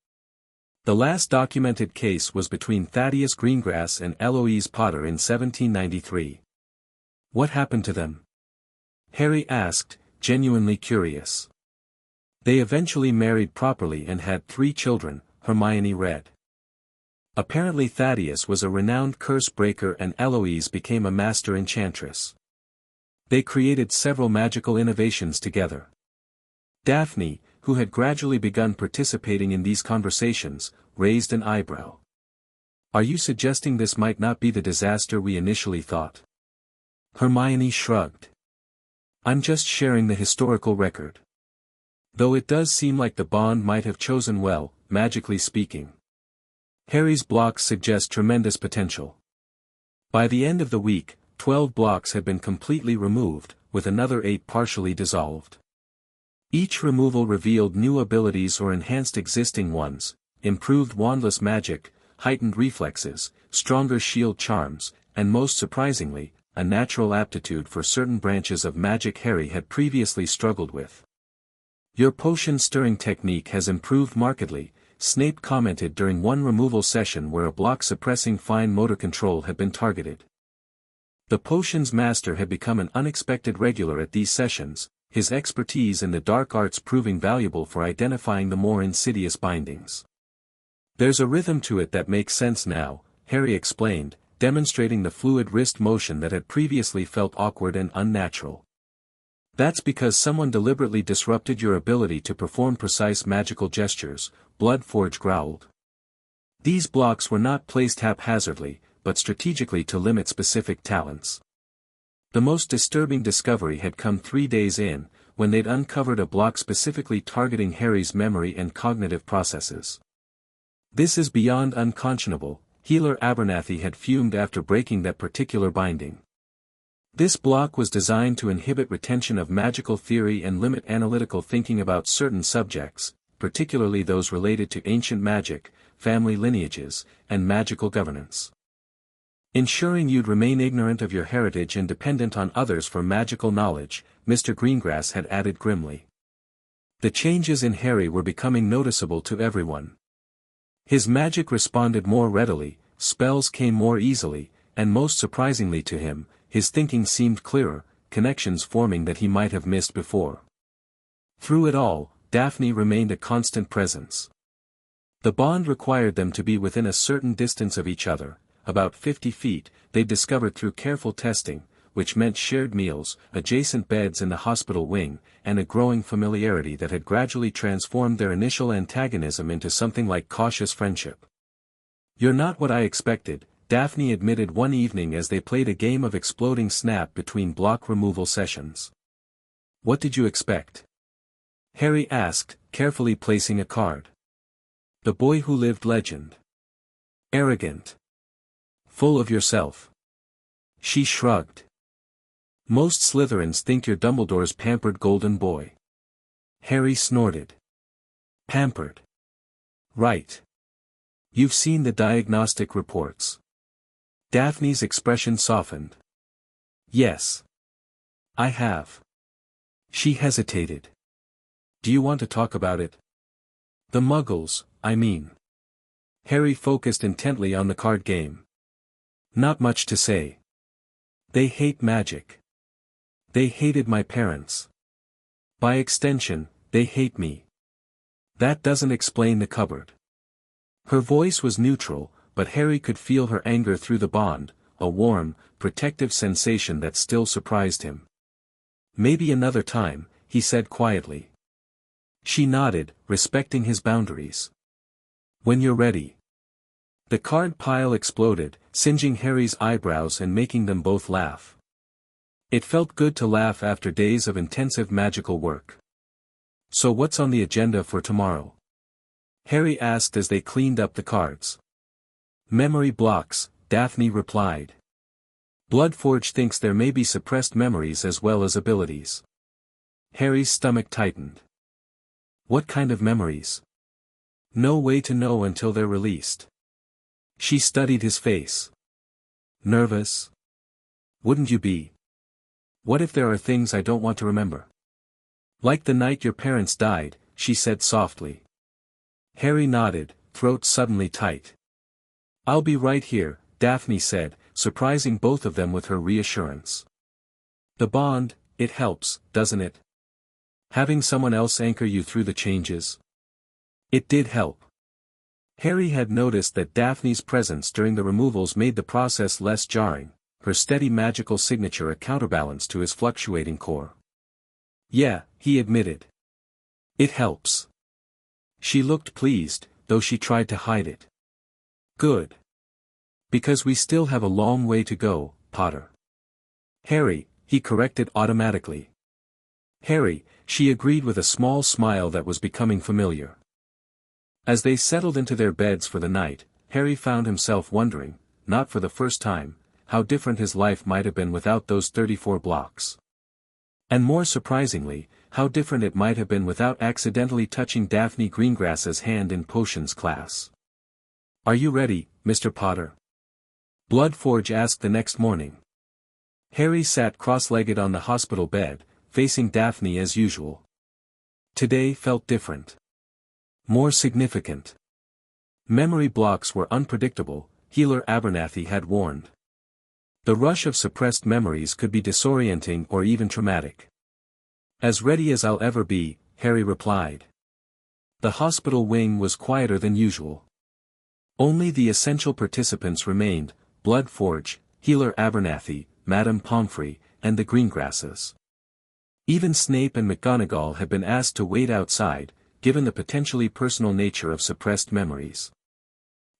[SPEAKER 1] The last documented case was between Thaddeus Greengrass and Eloise Potter in 1793. What happened to them? Harry asked, genuinely curious. They eventually married properly and had 3 children, Hermione read. Apparently Thaddeus was a renowned curse breaker and Eloise became a master enchantress. They created several magical innovations together. Daphne, who had gradually begun participating in these conversations, raised an eyebrow. Are you suggesting this might not be the disaster we initially thought? Hermione shrugged. I'm just sharing the historical record. Though it does seem like the bond might have chosen well, magically speaking. Harry's blocks suggest tremendous potential. By the end of the week, 12 blocks had been completely removed, with another 8 partially dissolved. Each removal revealed new abilities or enhanced existing ones, improved wandless magic, heightened reflexes, stronger shield charms, and most surprisingly, a natural aptitude for certain branches of magic Harry had previously struggled with. Your potion stirring technique has improved markedly, Snape commented during one removal session where a block suppressing fine motor control had been targeted. The potion's master had become an unexpected regular at these sessions, his expertise in the dark arts proving valuable for identifying the more insidious bindings. There's a rhythm to it that makes sense now, Harry explained, demonstrating the fluid wrist motion that had previously felt awkward and unnatural. That's because someone deliberately disrupted your ability to perform precise magical gestures, Bloodforge growled. These blocks were not placed haphazardly, but strategically to limit specific talents. The most disturbing discovery had come 3 days in, when they'd uncovered a block specifically targeting Harry's memory and cognitive processes. This is beyond unconscionable, Healer Abernathy had fumed after breaking that particular binding. This block was designed to inhibit retention of magical theory and limit analytical thinking about certain subjects, particularly those related to ancient magic, family lineages, and magical governance. Ensuring you'd remain ignorant of your heritage and dependent on others for magical knowledge, Mr. Greengrass had added grimly. The changes in Harry were becoming noticeable to everyone. His magic responded more readily, spells came more easily, and most surprisingly to him, his thinking seemed clearer, connections forming that he might have missed before. Through it all, Daphne remained a constant presence. The bond required them to be within a certain distance of each other, about 50 feet, they discovered through careful testing, which meant shared meals, adjacent beds in the hospital wing, and a growing familiarity that had gradually transformed their initial antagonism into something like cautious friendship. You're not what I expected, Daphne admitted one evening as they played a game of exploding snap between block removal sessions. What did you expect? Harry asked, carefully placing a card. The boy who lived legend. Arrogant. Full of yourself. She shrugged. Most Slytherins think you're Dumbledore's pampered golden boy. Harry snorted. Pampered. Right. You've seen the diagnostic reports. Daphne's expression softened. Yes. I have. She hesitated. Do you want to talk about it? The Muggles, I mean. Harry focused intently on the card game. Not much to say. They hate magic. They hated my parents. By extension, they hate me. That doesn't explain the cupboard. Her voice was neutral, but Harry could feel her anger through the bond, a warm, protective sensation that still surprised him. Maybe another time, he said quietly. She nodded, respecting his boundaries. When you're ready. The card pile exploded, singeing Harry's eyebrows and making them both laugh. It felt good to laugh after days of intensive magical work. So what's on the agenda for tomorrow? Harry asked as they cleaned up the cards. Memory blocks, Daphne replied. Bloodforge thinks there may be suppressed memories as well as abilities. Harry's stomach tightened. What kind of memories? No way to know until they're released. She studied his face. Nervous? Wouldn't you be? What if there are things I don't want to remember? Like the night your parents died, she said softly. Harry nodded, throat suddenly tight. I'll be right here, Daphne said, surprising both of them with her reassurance. The bond, it helps, doesn't it? Having someone else anchor you through the changes. It did help. Harry had noticed that Daphne's presence during the removals made the process less jarring, her steady magical signature a counterbalance to his fluctuating core. Yeah, he admitted. It helps. She looked pleased, though she tried to hide it. Good. Because we still have a long way to go, Potter. Harry, he corrected automatically. Harry, she agreed with a small smile that was becoming familiar. As they settled into their beds for the night, Harry found himself wondering, not for the first time, how different his life might have been without those 34 blocks. And more surprisingly, how different it might have been without accidentally touching Daphne Greengrass's hand in potions class. Are you ready, Mr. Potter? Bloodforge asked the next morning. Harry sat cross-legged on the hospital bed, facing Daphne as usual. Today felt different. More significant. Memory blocks were unpredictable, Healer Abernathy had warned. The rush of suppressed memories could be disorienting or even traumatic. As ready as I'll ever be, Harry replied. The hospital wing was quieter than usual. Only the essential participants remained, Bloodforge, Healer Abernathy, Madame Pomfrey, and the Greengrasses. Even Snape and McGonagall had been asked to wait outside, given the potentially personal nature of suppressed memories.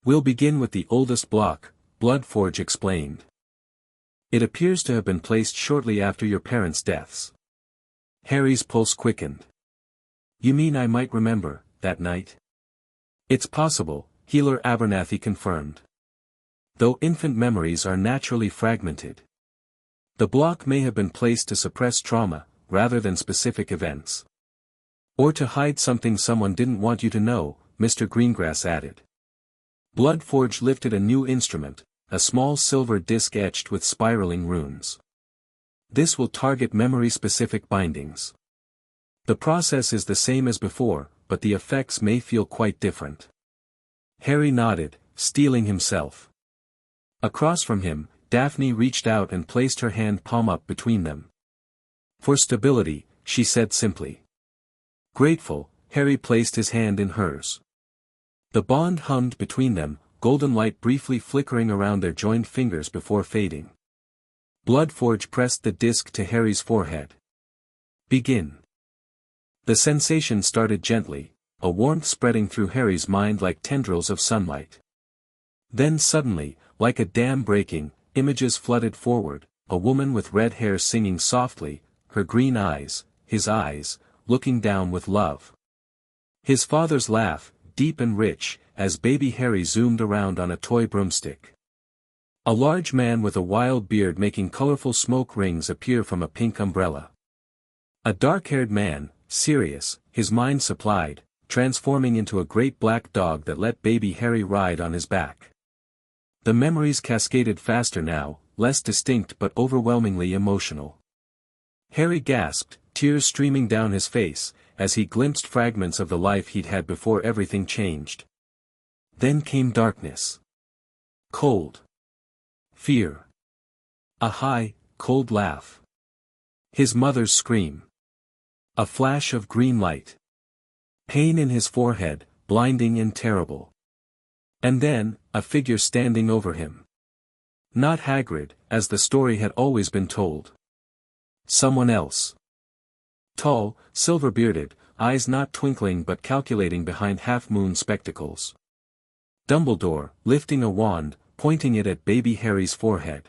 [SPEAKER 1] We'll begin with the oldest block, Bloodforge explained. It appears to have been placed shortly after your parents' deaths. Harry's pulse quickened. You mean I might remember, that night? It's possible, Healer Abernathy confirmed. Though infant memories are naturally fragmented. The block may have been placed to suppress trauma, rather than specific events. Or to hide something someone didn't want you to know, Mr. Greengrass added. Bloodforge lifted a new instrument, a small silver disc etched with spiraling runes. This will target memory-specific bindings. The process is the same as before, but the effects may feel quite different. Harry nodded, steeling himself. Across from him, Daphne reached out and placed her hand palm up between them. For stability, she said simply. Grateful, Harry placed his hand in hers. The bond hummed between them, golden light briefly flickering around their joined fingers before fading. Bloodforge pressed the disc to Harry's forehead. Begin. The sensation started gently, a warmth spreading through Harry's mind like tendrils of sunlight. Then suddenly, like a dam breaking, images flooded forward, a woman with red hair singing softly, her green eyes, his eyes, looking down with love. His father's laugh, deep and rich, as baby Harry zoomed around on a toy broomstick. A large man with a wild beard making colorful smoke rings appear from a pink umbrella. A dark-haired man, serious, his mind supplied, transforming into a great black dog that let baby Harry ride on his back. The memories cascaded faster now, less distinct but overwhelmingly emotional. Harry gasped, tears streaming down his face, as he glimpsed fragments of the life he'd had before everything changed. Then came darkness. Cold. Fear. A high, cold laugh. His mother's scream. A flash of green light. Pain in his forehead, blinding and terrible. And then, a figure standing over him. Not Hagrid, as the story had always been told. Someone else. Tall, silver-bearded, eyes not twinkling but calculating behind half-moon spectacles. Dumbledore, lifting a wand, pointing it at baby Harry's forehead.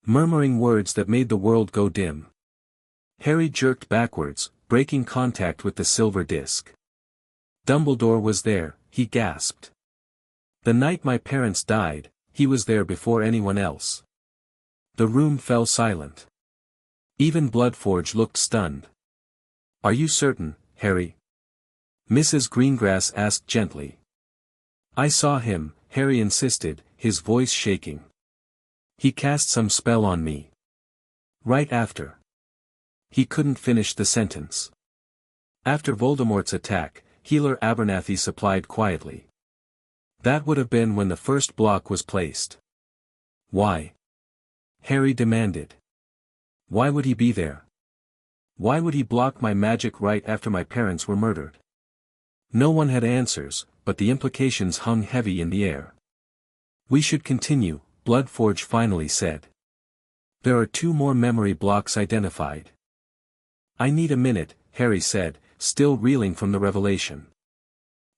[SPEAKER 1] Murmuring words that made the world go dim. Harry jerked backwards, breaking contact with the silver disc. Dumbledore was there, he gasped. The night my parents died, he was there before anyone else. The room fell silent. Even Bloodforge looked stunned. Are you certain, Harry? Mrs. Greengrass asked gently. I saw him, Harry insisted, his voice shaking. He cast some spell on me. Right after. He couldn't finish the sentence. After Voldemort's attack, Healer Abernathy supplied quietly. That would have been when the first block was placed. Why? Harry demanded. Why would he be there? Why would he block my magic right after my parents were murdered? No one had answers, but the implications hung heavy in the air. We should continue, Bloodforge finally said. There are 2 more memory blocks identified. I need a minute, Harry said, still reeling from the revelation.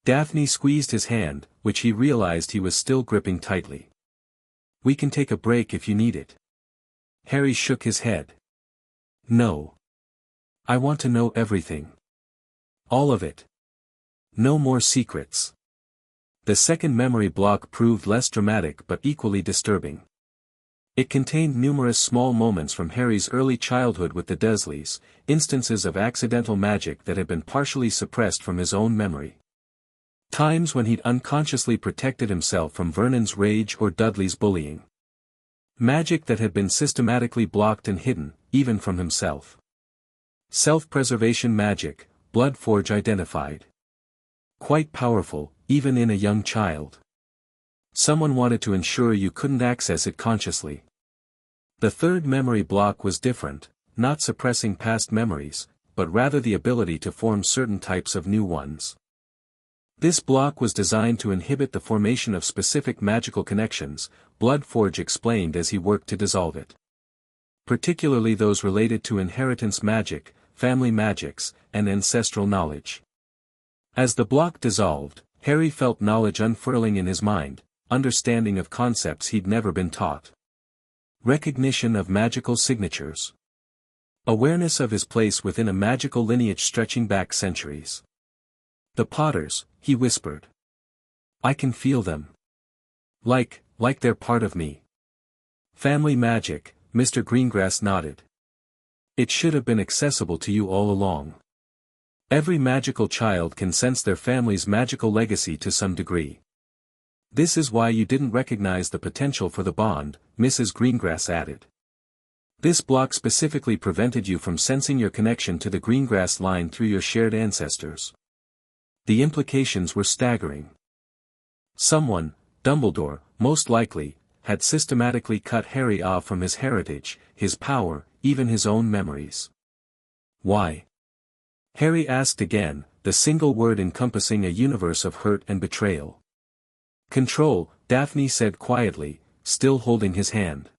[SPEAKER 1] Daphne squeezed his hand, which he realized he was still gripping tightly. We can take a break if you need it. Harry shook his head. No. I want to know everything. All of it. No more secrets. The second memory block proved less dramatic but equally disturbing. It contained numerous small moments from Harry's early childhood with the Dursleys, instances of accidental magic that had been partially suppressed from his own memory. Times when he'd unconsciously protected himself from Vernon's rage or Dudley's bullying. Magic that had been systematically blocked and hidden, even from himself. Self-preservation magic, Bloodforge identified. Quite powerful, even in a young child. Someone wanted to ensure you couldn't access it consciously. The third memory block was different, not suppressing past memories, but rather the ability to form certain types of new ones. This block was designed to inhibit the formation of specific magical connections, Bloodforge explained as he worked to dissolve it. Particularly those related to inheritance magic, family magics, and ancestral knowledge. As the block dissolved, Harry felt knowledge unfurling in his mind, understanding of concepts he'd never been taught. Recognition of magical signatures. Awareness of his place within a magical lineage stretching back centuries. The Potters, he whispered. I can feel them. Like they're part of me. Family magic, Mr. Greengrass nodded. It should have been accessible to you all along. Every magical child can sense their family's magical legacy to some degree. This is why you didn't recognize the potential for the bond, Mrs. Greengrass added. This block specifically prevented you from sensing your connection to the Greengrass line through your shared ancestors. The implications were staggering. Someone, Dumbledore, most likely, had systematically cut Harry off from his heritage, his power, even his own memories. Why? Harry asked again, the single word encompassing a universe of hurt and betrayal. Control, Daphne said quietly, still holding his hand.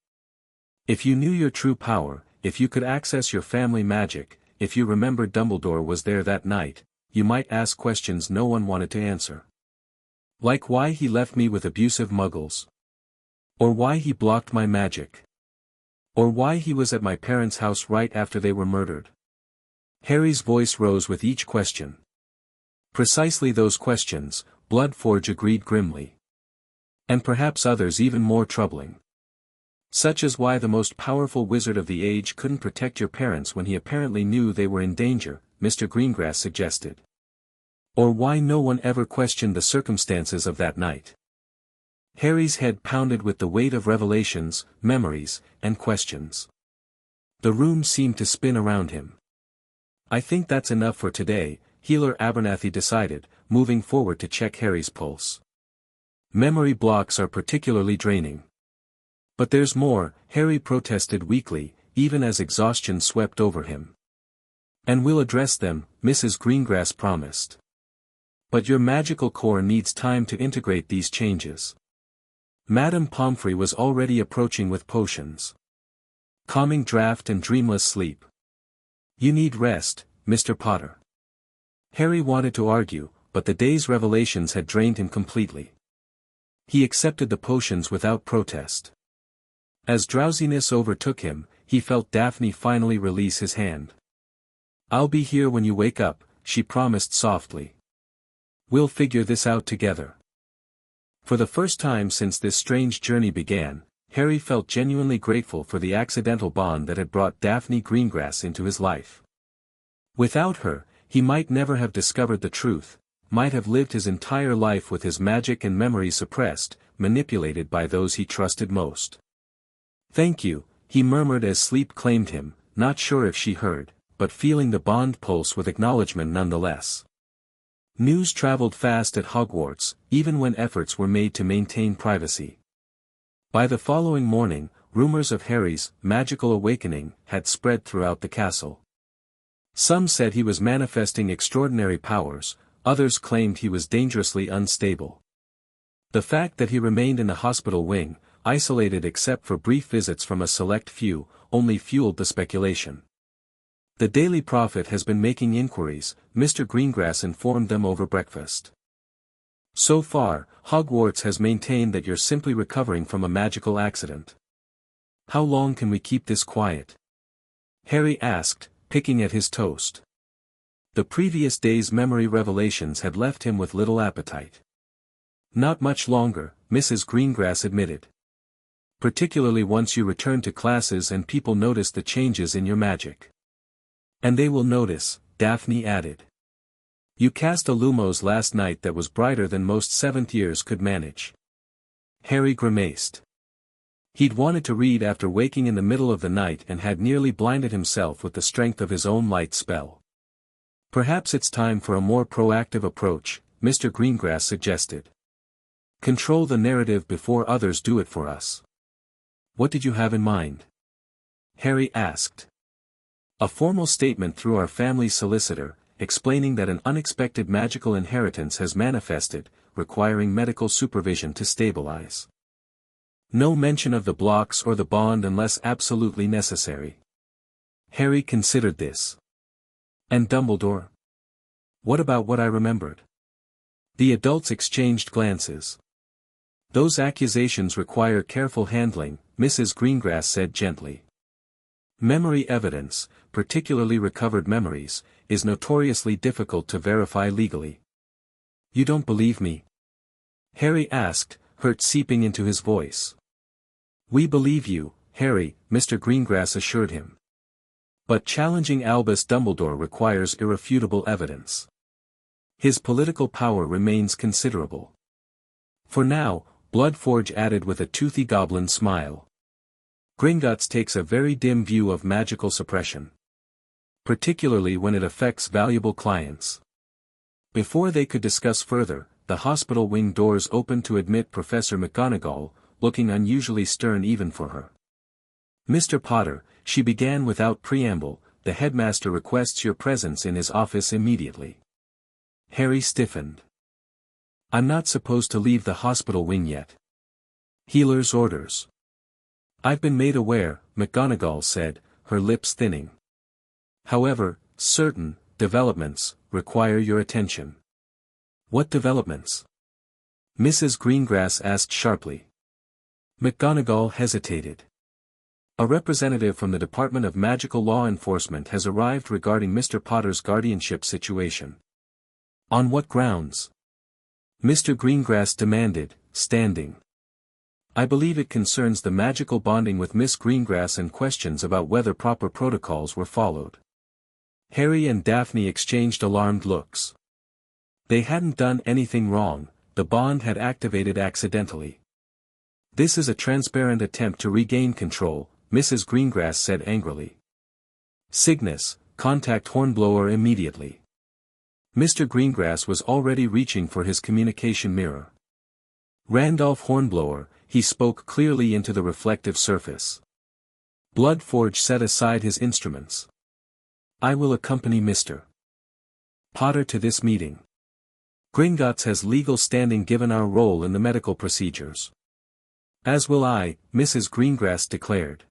[SPEAKER 1] If you knew your true power, if you could access your family magic, if you remembered Dumbledore was there that night, you might ask questions no one wanted to answer. Like why he left me with abusive muggles. Or why he blocked my magic. Or why he was at my parents' house right after they were murdered. Harry's voice rose with each question. Precisely those questions, Bloodforge agreed grimly. And perhaps others even more troubling. Such as why the most powerful wizard of the age couldn't protect your parents when he apparently knew they were in danger, Mr. Greengrass suggested. Or why no one ever questioned the circumstances of that night. Harry's head pounded with the weight of revelations, memories, and questions. The room seemed to spin around him. I think that's enough for today, Healer Abernathy decided, moving forward to check Harry's pulse. Memory blocks are particularly draining. But there's more, Harry protested weakly, even as exhaustion swept over him. And we'll address them, Mrs. Greengrass promised. But your magical core needs time to integrate these changes. Madame Pomfrey was already approaching with potions. Calming draught and dreamless sleep. You need rest, Mr. Potter. Harry wanted to argue, but the day's revelations had drained him completely. He accepted the potions without protest. As drowsiness overtook him, he felt Daphne finally release his hand. I'll be here when you wake up, she promised softly. We'll figure this out together. For the first time since this strange journey began, Harry felt genuinely grateful for the accidental bond that had brought Daphne Greengrass into his life. Without her, he might never have discovered the truth, might have lived his entire life with his magic and memory suppressed, manipulated by those he trusted most. "Thank you," he murmured as sleep claimed him, not sure if she heard, but feeling the bond pulse with acknowledgement nonetheless. News traveled fast at Hogwarts, even when efforts were made to maintain privacy. By the following morning, rumors of Harry's magical awakening had spread throughout the castle. Some said he was manifesting extraordinary powers, others claimed he was dangerously unstable. The fact that he remained in the hospital wing, isolated except for brief visits from a select few, only fueled the speculation. "The Daily Prophet has been making inquiries," Mr. Greengrass informed them over breakfast. "So far, Hogwarts has maintained that you're simply recovering from a magical accident. How long can we keep this quiet?" Harry asked, picking at his toast. The previous day's memory revelations had left him with little appetite. "Not much longer," Mrs. Greengrass admitted. "Particularly once you return to classes and people notice the changes in your magic." "And they will notice," Daphne added. "You cast a lumos last night that was brighter than most seventh years could manage." Harry grimaced. He'd wanted to read after waking in the middle of the night and had nearly blinded himself with the strength of his own light spell. "Perhaps it's time for a more proactive approach," Mr. Greengrass suggested. "Control the narrative before others do it for us." "What did you have in mind?" Harry asked. "A formal statement through our family solicitor, explaining that an unexpected magical inheritance has manifested, requiring medical supervision to stabilize. No mention of the blocks or the bond unless absolutely necessary." Harry considered this. "And Dumbledore? What about what I remembered?" The adults exchanged glances. "Those accusations require careful handling," Mrs. Greengrass said gently. "Memory evidence, particularly recovered memories, is notoriously difficult to verify legally." "You don't believe me?" Harry asked, hurt seeping into his voice. "We believe you, Harry," Mr. Greengrass assured him. "But challenging Albus Dumbledore requires irrefutable evidence. His political power remains considerable." "For now," Bloodforge added with a toothy goblin smile. "Gringotts takes a very dim view of magical suppression. Particularly when it affects valuable clients." Before they could discuss further, the hospital wing doors opened to admit Professor McGonagall, looking unusually stern even for her. "Mr. Potter," she began without preamble, "the headmaster requests your presence in his office immediately." Harry stiffened. "I'm not supposed to leave the hospital wing yet." "Healer's orders." "I've been made aware," McGonagall said, her lips thinning. "However, certain developments require your attention." "What developments?" Mrs. Greengrass asked sharply. McGonagall hesitated. "A representative from the Department of Magical Law Enforcement has arrived regarding Mr. Potter's guardianship situation." "On what grounds?" Mr. Greengrass demanded, standing. "I believe it concerns the magical bonding with Miss Greengrass and questions about whether proper protocols were followed." Harry and Daphne exchanged alarmed looks. They hadn't done anything wrong, the bond had activated accidentally. "This is a transparent attempt to regain control," Mrs. Greengrass said angrily. "Cygnus, contact Hornblower immediately." Mr. Greengrass was already reaching for his communication mirror. "Randolph Hornblower," he spoke clearly into the reflective surface. Bloodforge set aside his instruments. "I will accompany Mr. Potter to this meeting. Gringotts has legal standing given our role in the medical procedures." "As will I," Mrs. Greengrass declared.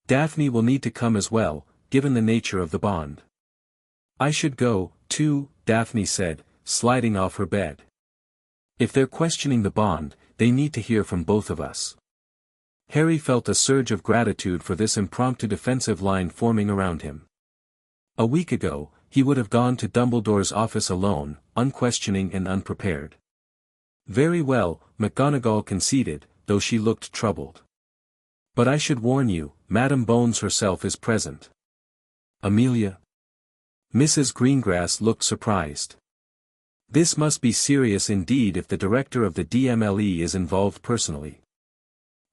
[SPEAKER 1] "Daphne will need to come as well, given the nature of the bond." "I should go, too," Daphne said, sliding off her bed. "If they're questioning the bond, they need to hear from both of us." Harry felt a surge of gratitude for this impromptu defensive line forming around him. A week ago, he would have gone to Dumbledore's office alone, unquestioning and unprepared. Very well, McGonagall conceded, though she looked troubled. But I should warn you, Madam Bones herself is present. Amelia? Mrs. Greengrass looked surprised. This must be serious indeed if the director of the DMLE is involved personally.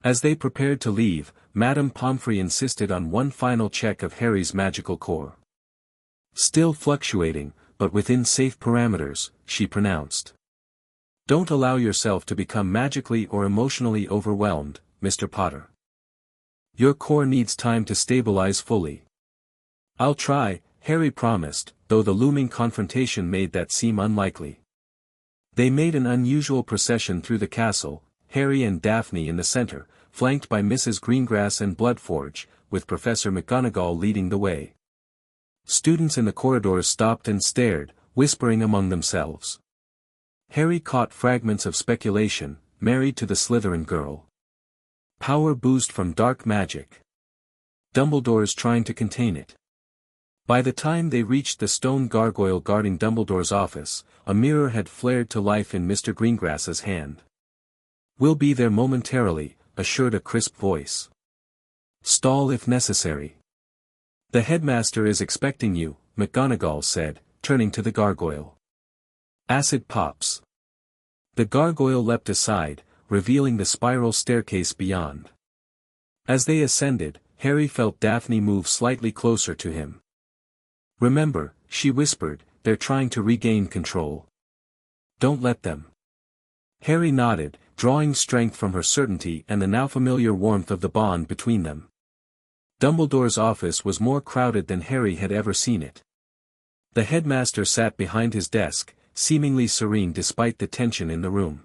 [SPEAKER 1] As they prepared to leave, Madame Pomfrey insisted on one final check of Harry's magical core. Still fluctuating, but within safe parameters, she pronounced. Don't allow yourself to become magically or emotionally overwhelmed, Mr. Potter. Your core needs time to stabilize fully. I'll try, Harry promised, though the looming confrontation made that seem unlikely. They made an unusual procession through the castle, Harry and Daphne in the center, flanked by Mrs. Greengrass and Bloodforge, with Professor McGonagall leading the way. Students in the corridors stopped and stared, whispering among themselves. Harry caught fragments of speculation, married to the Slytherin girl. Power boost from dark magic. Dumbledore's trying to contain it. By the time they reached the stone gargoyle guarding Dumbledore's office, a mirror had flared to life in Mr. Greengrass's hand. We'll be there momentarily, assured a crisp voice. Stall if necessary. The headmaster is expecting you, McGonagall said, turning to the gargoyle. Acid pops. The gargoyle leapt aside, revealing the spiral staircase beyond. As they ascended, Harry felt Daphne move slightly closer to him. Remember, she whispered, they're trying to regain control. Don't let them. Harry nodded, drawing strength from her certainty and the now familiar warmth of the bond between them. Dumbledore's office was more crowded than Harry had ever seen it. The headmaster sat behind his desk, seemingly serene despite the tension in the room.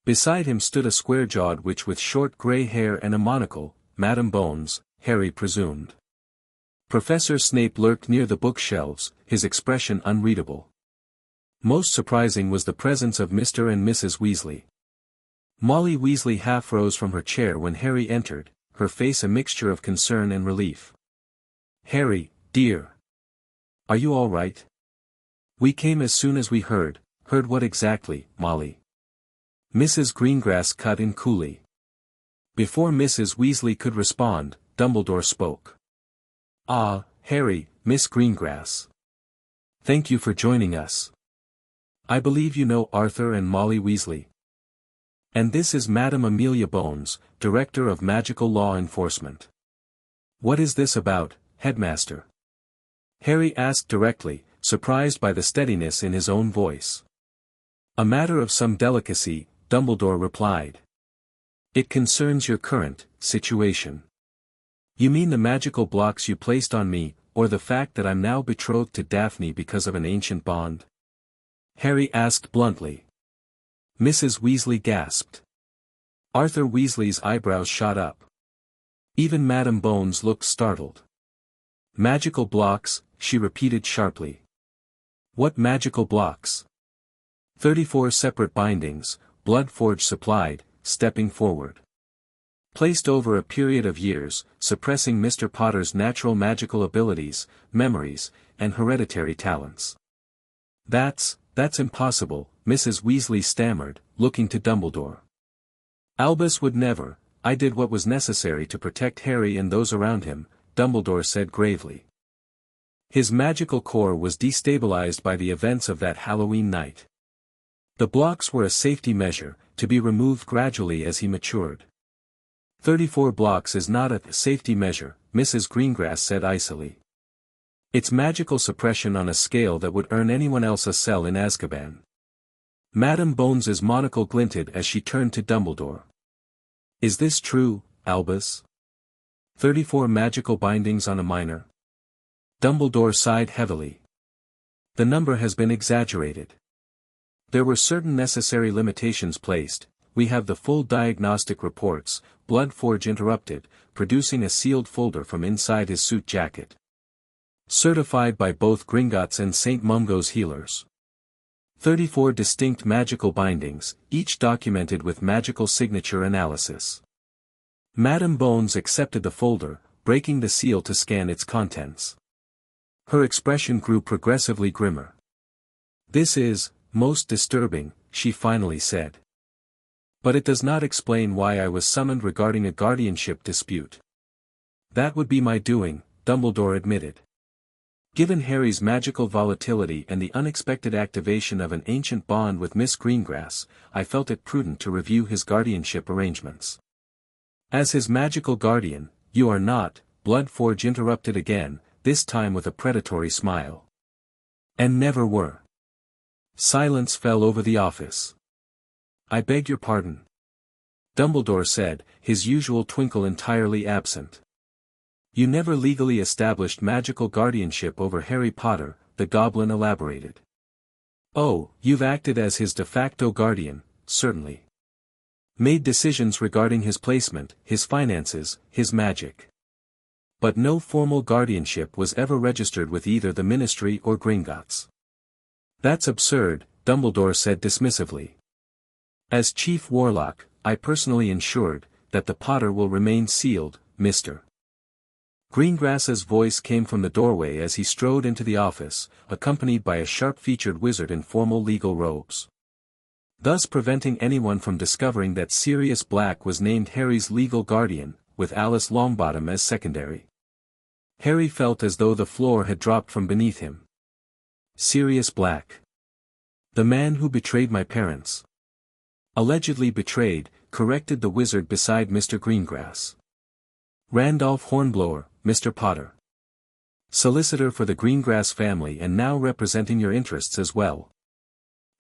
[SPEAKER 1] Beside him stood a square-jawed witch with short grey hair and a monocle, Madam Bones, Harry presumed. Professor Snape lurked near the bookshelves, his expression unreadable. Most surprising was the presence of Mr. and Mrs. Weasley. Molly Weasley half rose from her chair when Harry entered, her face a mixture of concern and relief. Harry, dear. Are you all right? We came as soon as we heard what exactly, Molly? Mrs. Greengrass cut in coolly. Before Mrs. Weasley could respond, Dumbledore spoke. Ah, Harry, Miss Greengrass. Thank you for joining us. I believe you know Arthur and Molly Weasley. And this is Madame Amelia Bones, Director of Magical Law Enforcement. What is this about, Headmaster? Harry asked directly, surprised by the steadiness in his own voice. A matter of some delicacy, Dumbledore replied. It concerns your current situation. You mean the magical blocks you placed on me, or the fact that I'm now betrothed to Daphne because of an ancient bond? Harry asked bluntly. Mrs. Weasley gasped. Arthur Weasley's eyebrows shot up. Even Madam Bones looked startled. Magical blocks, she repeated sharply. What magical blocks? 34 separate bindings, Bloodforge supplied, stepping forward. Placed over a period of years, suppressing Mr. Potter's natural magical abilities, memories, and hereditary talents. That's impossible, Mrs. Weasley stammered, looking to Dumbledore. Albus would never. I did what was necessary to protect Harry and those around him, Dumbledore said gravely. His magical core was destabilized by the events of that Halloween night. The blocks were a safety measure, to be removed gradually as he matured. 34 blocks is not a safety measure, Mrs. Greengrass said icily. It's magical suppression on a scale that would earn anyone else a cell in Azkaban. Madam Bones's monocle glinted as she turned to Dumbledore. Is this true, Albus? 34 magical bindings on a minor? Dumbledore sighed heavily. The number has been exaggerated. There were certain necessary limitations placed. We have the full diagnostic reports, Bloodforge interrupted, producing a sealed folder from inside his suit jacket. Certified by both Gringotts and St. Mungo's healers. 34 distinct magical bindings, each documented with magical signature analysis. Madam Bones accepted the folder, breaking the seal to scan its contents. Her expression grew progressively grimmer. "This is, most disturbing," she finally said. "But it does not explain why I was summoned regarding a guardianship dispute." "That would be my doing," Dumbledore admitted. "Given Harry's magical volatility and the unexpected activation of an ancient bond with Miss Greengrass, I felt it prudent to review his guardianship arrangements." "As his magical guardian, you are not," Bloodforge interrupted again, this time with a predatory smile. "And never were." Silence fell over the office. "I beg your pardon," Dumbledore said, his usual twinkle entirely absent. "You never legally established magical guardianship over Harry Potter," the goblin elaborated. "Oh, you've acted as his de facto guardian, certainly. Made decisions regarding his placement, his finances, his magic. But no formal guardianship was ever registered with either the Ministry or Gringotts." "That's absurd," Dumbledore said dismissively. "As Chief Warlock, I personally ensured that the Potter will remain sealed, Mr. Greengrass's voice came from the doorway as he strode into the office, accompanied by a sharp-featured wizard in formal legal robes. Thus preventing anyone from discovering that Sirius Black was named Harry's legal guardian, with Alice Longbottom as secondary. Harry felt as though the floor had dropped from beneath him. Sirius Black. The man who betrayed my parents. Allegedly betrayed, corrected the wizard beside Mr. Greengrass. Randolph Hornblower, Mr. Potter. Solicitor for the Greengrass family and now representing your interests as well."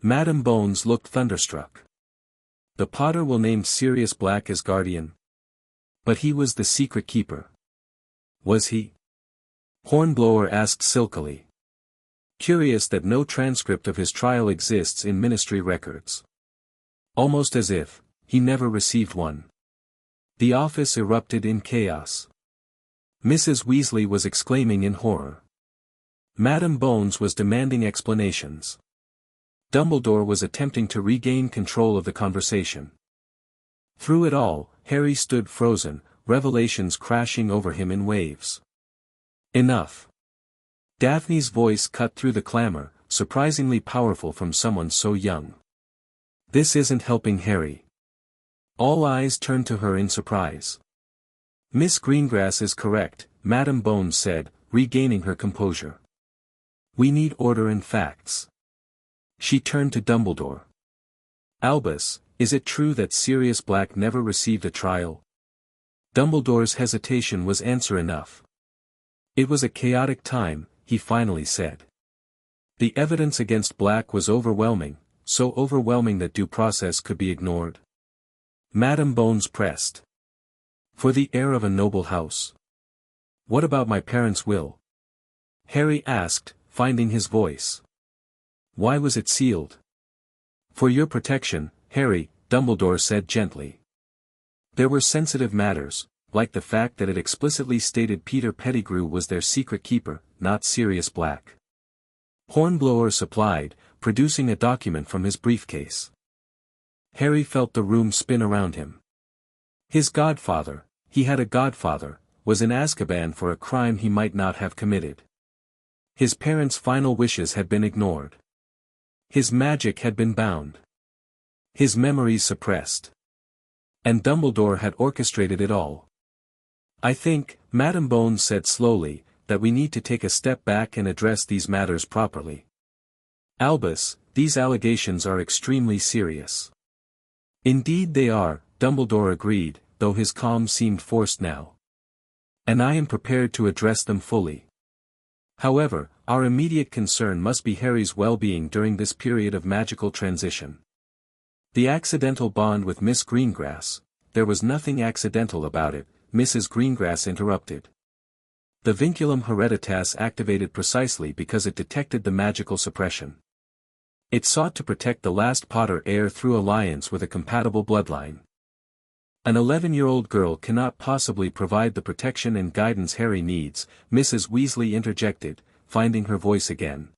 [SPEAKER 1] Madam Bones looked thunderstruck. "The Potter will name Sirius Black as guardian?" "But he was the secret keeper." "Was he?" Hornblower asked silkily. "Curious that no transcript of his trial exists in ministry records. Almost as if he never received one." The office erupted in chaos. Mrs. Weasley was exclaiming in horror. Madam Bones was demanding explanations. Dumbledore was attempting to regain control of the conversation. Through it all, Harry stood frozen, revelations crashing over him in waves. "Enough." Daphne's voice cut through the clamor, surprisingly powerful from someone so young. "This isn't helping Harry." All eyes turned to her in surprise. "Miss Greengrass is correct," Madam Bones said, regaining her composure. "We need order and facts." She turned to Dumbledore. "Albus, is it true that Sirius Black never received a trial?" Dumbledore's hesitation was answer enough. "It was a chaotic time," he finally said. "The evidence against Black was overwhelming, so overwhelming that due process could be ignored." Madam Bones pressed. "For the heir of a noble house." "What about my parents' will?" Harry asked, finding his voice. "Why was it sealed?" "For your protection, Harry," Dumbledore said gently. "There were sensitive matters, like the fact that it explicitly stated Peter Pettigrew was their secret keeper, not Sirius Black." Hornblower supplied, producing a document from his briefcase. Harry felt the room spin around him. His godfather, he had a godfather, was in Azkaban for a crime he might not have committed. His parents' final wishes had been ignored. His magic had been bound. His memories suppressed. And Dumbledore had orchestrated it all. "I think," Madam Bones said slowly, "that we need to take a step back and address these matters properly. Albus, these allegations are extremely serious." "Indeed they are," Dumbledore agreed, though his calm seemed forced now. "And I am prepared to address them fully. However, our immediate concern must be Harry's well-being during this period of magical transition. The accidental bond with Miss Greengrass, there was nothing accidental about it," Mrs. Greengrass interrupted. "The vinculum hereditas activated precisely because it detected the magical suppression. It sought to protect the last Potter heir through alliance with a compatible bloodline. An 11-year-old girl cannot possibly provide the protection and guidance Harry needs," Mrs. Weasley interjected, finding her voice again.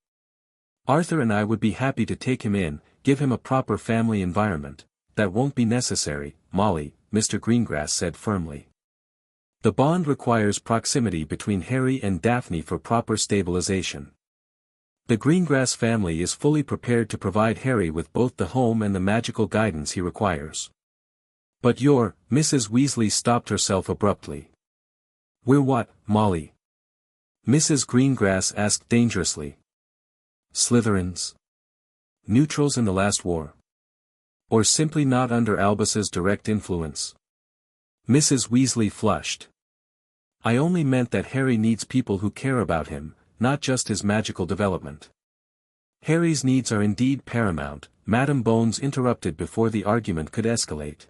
[SPEAKER 1] "Arthur and I would be happy to take him in, give him a proper family environment." "That won't be necessary, Molly," Mr. Greengrass said firmly. The bond requires proximity between Harry and Daphne for proper stabilization. The Greengrass family is fully prepared to provide Harry with both the home and the magical guidance he requires. But Mrs. Weasley stopped herself abruptly. We're what, Molly? Mrs. Greengrass asked dangerously. Slytherins? Neutrals in the last war? Or simply not under Albus's direct influence? Mrs. Weasley flushed. I only meant that Harry needs people who care about him, not just his magical development. Harry's needs are indeed paramount, Madame Bones interrupted before the argument could escalate.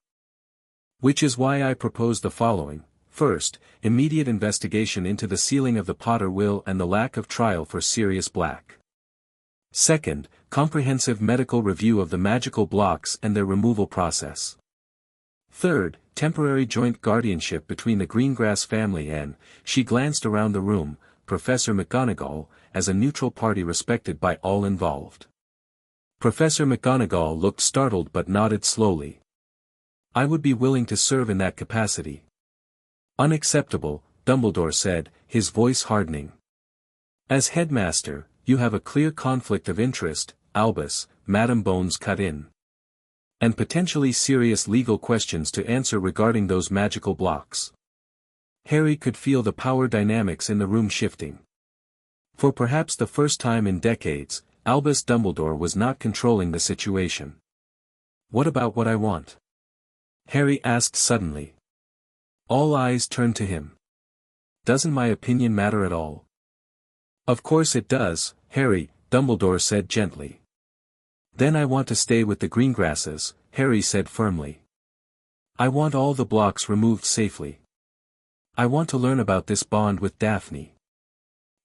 [SPEAKER 1] Which is why I propose the following. First, immediate investigation into the sealing of the Potter will and the lack of trial for Sirius Black. Second, comprehensive medical review of the magical blocks and their removal process. Third, temporary joint guardianship between the Greengrass family and, she glanced around the room, Professor McGonagall, as a neutral party respected by all involved. Professor McGonagall looked startled but nodded slowly. I would be willing to serve in that capacity. Unacceptable, Dumbledore said, his voice hardening. As headmaster, you have a clear conflict of interest, Albus, Madame Bones cut in. And potentially serious legal questions to answer regarding those magical blocks. Harry could feel the power dynamics in the room shifting. For perhaps the first time in decades, Albus Dumbledore was not controlling the situation. What about what I want? Harry asked suddenly. All eyes turned to him. Doesn't my opinion matter at all? Of course it does, Harry, Dumbledore said gently. Then I want to stay with the Greengrasses, Harry said firmly. I want all the blocks removed safely. I want to learn about this bond with Daphne.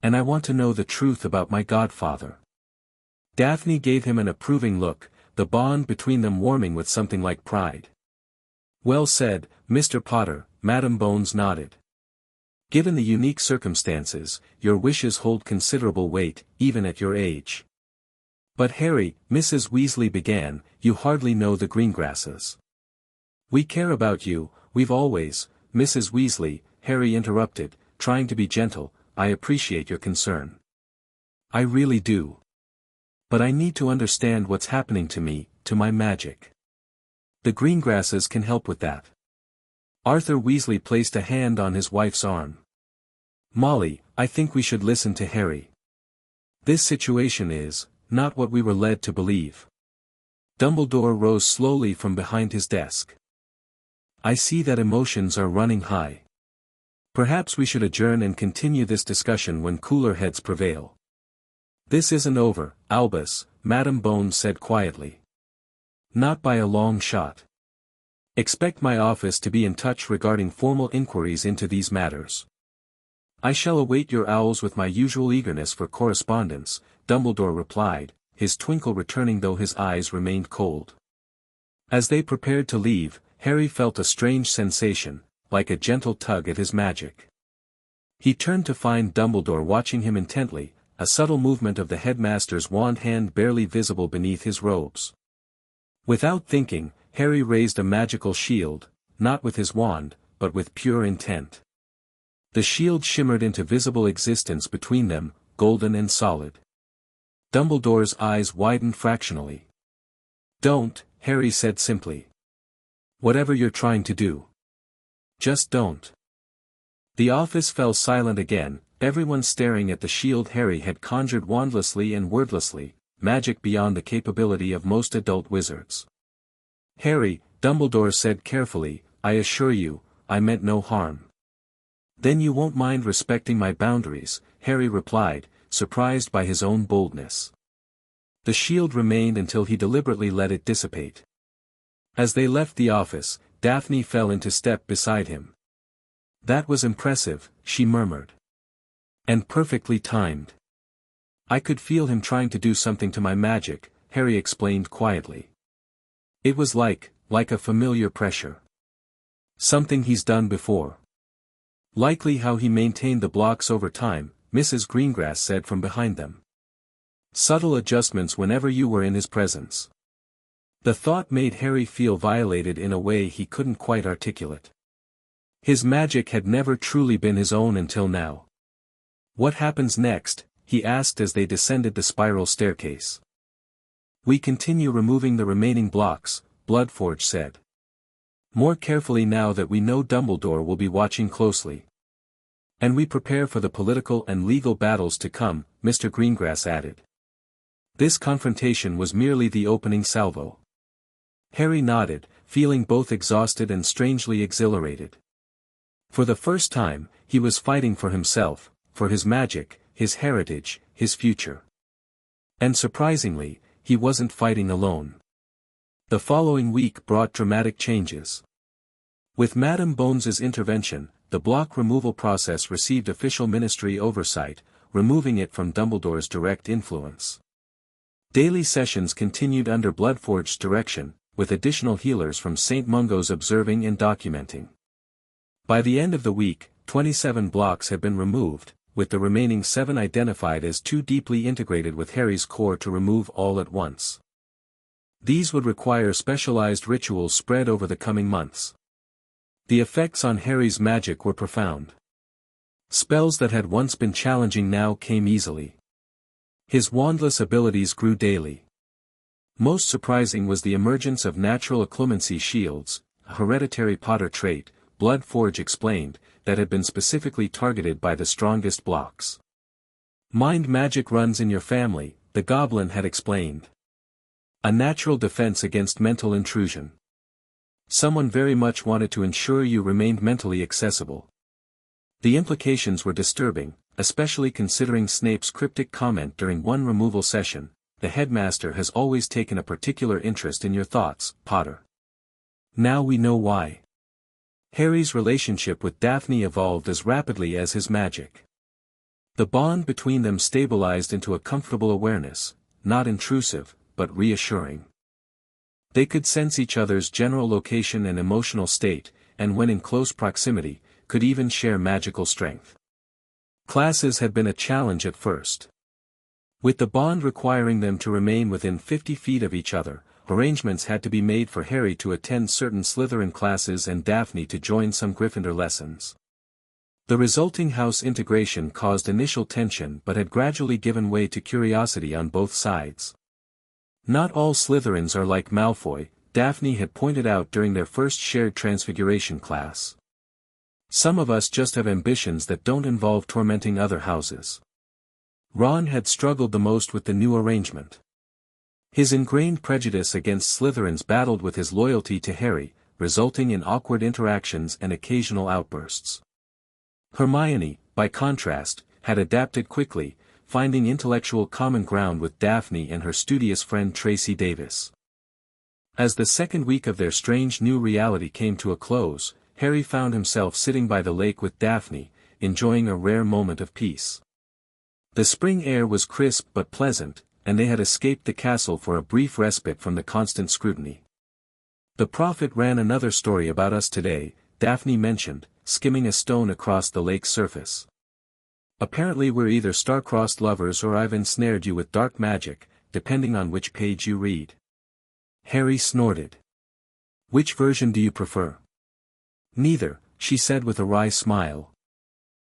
[SPEAKER 1] And I want to know the truth about my godfather. Daphne gave him an approving look, the bond between them warming with something like pride. Well said, Mr. Potter, Madame Bones nodded. Given the unique circumstances, your wishes hold considerable weight, even at your age. But Harry, Mrs. Weasley began, you hardly know the Greengrasses. We care about you, we've always, Mrs. Weasley, Harry interrupted, trying to be gentle, I appreciate your concern. I really do. But I need to understand what's happening to me, to my magic. The Greengrasses can help with that. Arthur Weasley placed a hand on his wife's arm. Molly, I think we should listen to Harry. This situation is, not what we were led to believe. Dumbledore rose slowly from behind his desk. I see that emotions are running high. Perhaps we should adjourn and continue this discussion when cooler heads prevail. This isn't over, Albus, Madame Bones said quietly. Not by a long shot. Expect my office to be in touch regarding formal inquiries into these matters. I shall await your owls with my usual eagerness for correspondence, Dumbledore replied, his twinkle returning though his eyes remained cold. As they prepared to leave, Harry felt a strange sensation, like a gentle tug at his magic. He turned to find Dumbledore watching him intently, a subtle movement of the headmaster's wand hand barely visible beneath his robes. Without thinking, Harry raised a magical shield, not with his wand, but with pure intent. The shield shimmered into visible existence between them, golden and solid. Dumbledore's eyes widened fractionally. Don't, Harry said simply. Whatever you're trying to do. Just don't. The office fell silent again, everyone staring at the shield Harry had conjured wandlessly and wordlessly, magic beyond the capability of most adult wizards. Harry, Dumbledore said carefully, I assure you, I meant no harm. Then you won't mind respecting my boundaries, Harry replied, surprised by his own boldness. The shield remained until he deliberately let it dissipate. As they left the office, Daphne fell into step beside him. That was impressive, she murmured. And perfectly timed. I could feel him trying to do something to my magic, Harry explained quietly. It was like a familiar pressure. Something he's done before. Likely how he maintained the blocks over time, Mrs. Greengrass said from behind them. Subtle adjustments whenever you were in his presence. The thought made Harry feel violated in a way he couldn't quite articulate. His magic had never truly been his own until now. "What happens next?" he asked as they descended the spiral staircase. "We continue removing the remaining blocks," Bloodforge said. "More carefully now that we know Dumbledore will be watching closely. And we prepare for the political and legal battles to come," Mr. Greengrass added. This confrontation was merely the opening salvo. Harry nodded, feeling both exhausted and strangely exhilarated. For the first time, he was fighting for himself, for his magic, his heritage, his future. And surprisingly, he wasn't fighting alone. The following week brought dramatic changes. With Madame Bones's intervention, the block removal process received official ministry oversight, removing it from Dumbledore's direct influence. Daily sessions continued under Bloodforge's direction, with additional healers from St. Mungo's observing and documenting. By the end of the week, 27 blocks had been removed, with the remaining 7 identified as too deeply integrated with Harry's core to remove all at once. These would require specialized rituals spread over the coming months. The effects on Harry's magic were profound. Spells that had once been challenging now came easily. His wandless abilities grew daily. Most surprising was the emergence of natural occlumency shields, a hereditary Potter trait, Bloodforge explained, that had been specifically targeted by the strongest blocks. "Mind magic runs in your family," the goblin had explained. "A natural defense against mental intrusion. Someone very much wanted to ensure you remained mentally accessible." The implications were disturbing, especially considering Snape's cryptic comment during one removal session, "The headmaster has always taken a particular interest in your thoughts, Potter." Now we know why. Harry's relationship with Daphne evolved as rapidly as his magic. The bond between them stabilized into a comfortable awareness, not intrusive, but reassuring. They could sense each other's general location and emotional state, and when in close proximity, could even share magical strength. Classes had been a challenge at first. With the bond requiring them to remain within 50 feet of each other, arrangements had to be made for Harry to attend certain Slytherin classes and Daphne to join some Gryffindor lessons. The resulting house integration caused initial tension but had gradually given way to curiosity on both sides. Not all Slytherins are like Malfoy, Daphne had pointed out during their first shared transfiguration class. "Some of us just have ambitions that don't involve tormenting other houses." Ron had struggled the most with the new arrangement. His ingrained prejudice against Slytherins battled with his loyalty to Harry, resulting in awkward interactions and occasional outbursts. Hermione, by contrast, had adapted quickly, finding intellectual common ground with Daphne and her studious friend Tracy Davis. As the second week of their strange new reality came to a close, Harry found himself sitting by the lake with Daphne, enjoying a rare moment of peace. The spring air was crisp but pleasant, and they had escaped the castle for a brief respite from the constant scrutiny. "The prophet ran another story about us today," Daphne mentioned, skimming a stone across the lake's surface. "Apparently we're either star-crossed lovers or I've ensnared you with dark magic, depending on which page you read." Harry snorted. "Which version do you prefer?" "Neither," she said with a wry smile.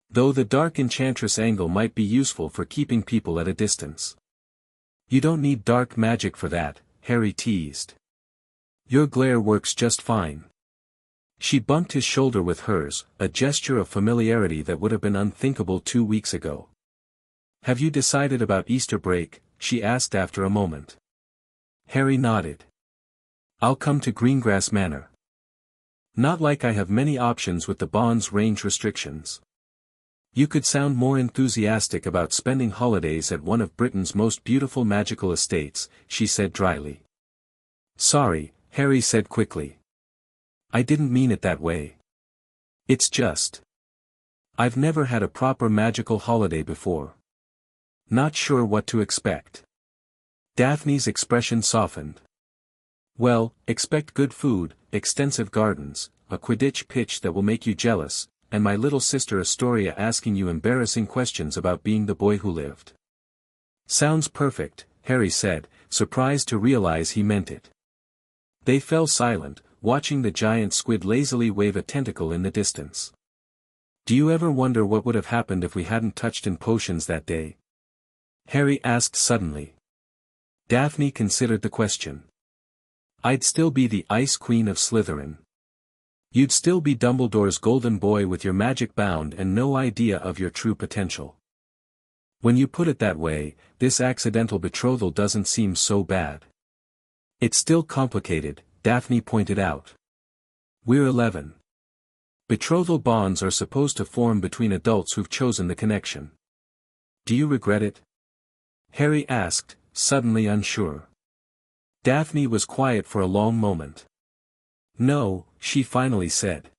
[SPEAKER 1] "Though the dark enchantress angle might be useful for keeping people at a distance." "You don't need dark magic for that," Harry teased. "Your glare works just fine." She bumped his shoulder with hers, a gesture of familiarity that would have been unthinkable 2 weeks ago. "Have you decided about Easter break?" she asked after a moment. Harry nodded. "I'll come to Greengrass Manor." "Not like I have many options with the bond's range restrictions." "You could sound more enthusiastic about spending holidays at one of Britain's most beautiful magical estates," she said dryly. "Sorry," Harry said quickly. "I didn't mean it that way. It's just, I've never had a proper magical holiday before. Not sure what to expect." Daphne's expression softened. "Well, expect good food, extensive gardens, a Quidditch pitch that will make you jealous, and my little sister Astoria asking you embarrassing questions about being the boy who lived." "Sounds perfect," Harry said, surprised to realize he meant it. They fell silent, watching the giant squid lazily wave a tentacle in the distance. "Do you ever wonder what would have happened if we hadn't touched in potions that day?" Harry asked suddenly. Daphne considered the question. "I'd still be the Ice Queen of Slytherin. You'd still be Dumbledore's golden boy with your magic bound and no idea of your true potential. When you put it that way, this accidental betrothal doesn't seem so bad." "It's still complicated," Daphne pointed out. "We're 11. Betrothal bonds are supposed to form between adults who've chosen the connection. Do you regret it?" Harry asked, suddenly unsure. Daphne was quiet for a long moment. "No," she finally said.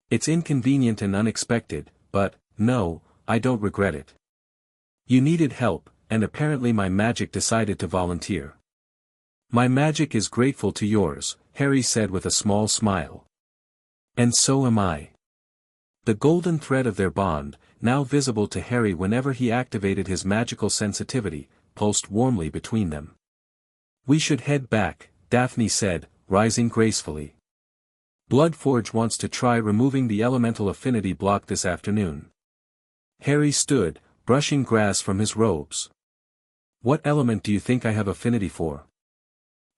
[SPEAKER 1] "It's inconvenient and unexpected, but, no, I don't regret it. You needed help, and apparently my magic decided to volunteer." "My magic is grateful to yours," Harry said with a small smile. "And so am I." The golden thread of their bond, now visible to Harry whenever he activated his magical sensitivity, pulsed warmly between them. "We should head back," Daphne said, rising gracefully. "Bloodforge wants to try removing the elemental affinity block this afternoon." Harry stood, brushing grass from his robes. "What element do you think I have affinity for?"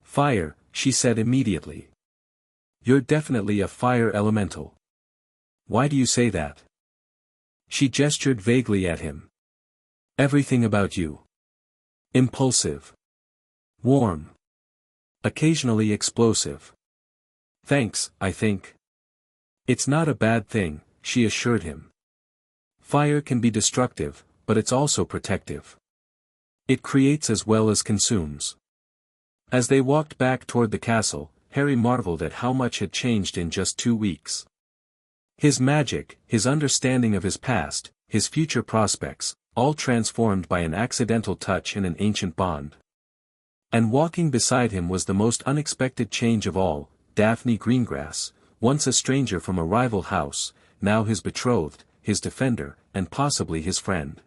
[SPEAKER 1] "Fire," she said immediately. "You're definitely a fire elemental." "Why do you say that?" She gestured vaguely at him. "Everything about you. Impulsive. Warm. Occasionally explosive." "Thanks, I think." "It's not a bad thing," she assured him. "Fire can be destructive, but it's also protective. It creates as well as consumes." As they walked back toward the castle, Harry marveled at how much had changed in just 2 weeks. His magic, his understanding of his past, his future prospects, all transformed by an accidental touch and an ancient bond. And walking beside him was the most unexpected change of all, Daphne Greengrass, once a stranger from a rival house, now his betrothed, his defender, and possibly his friend.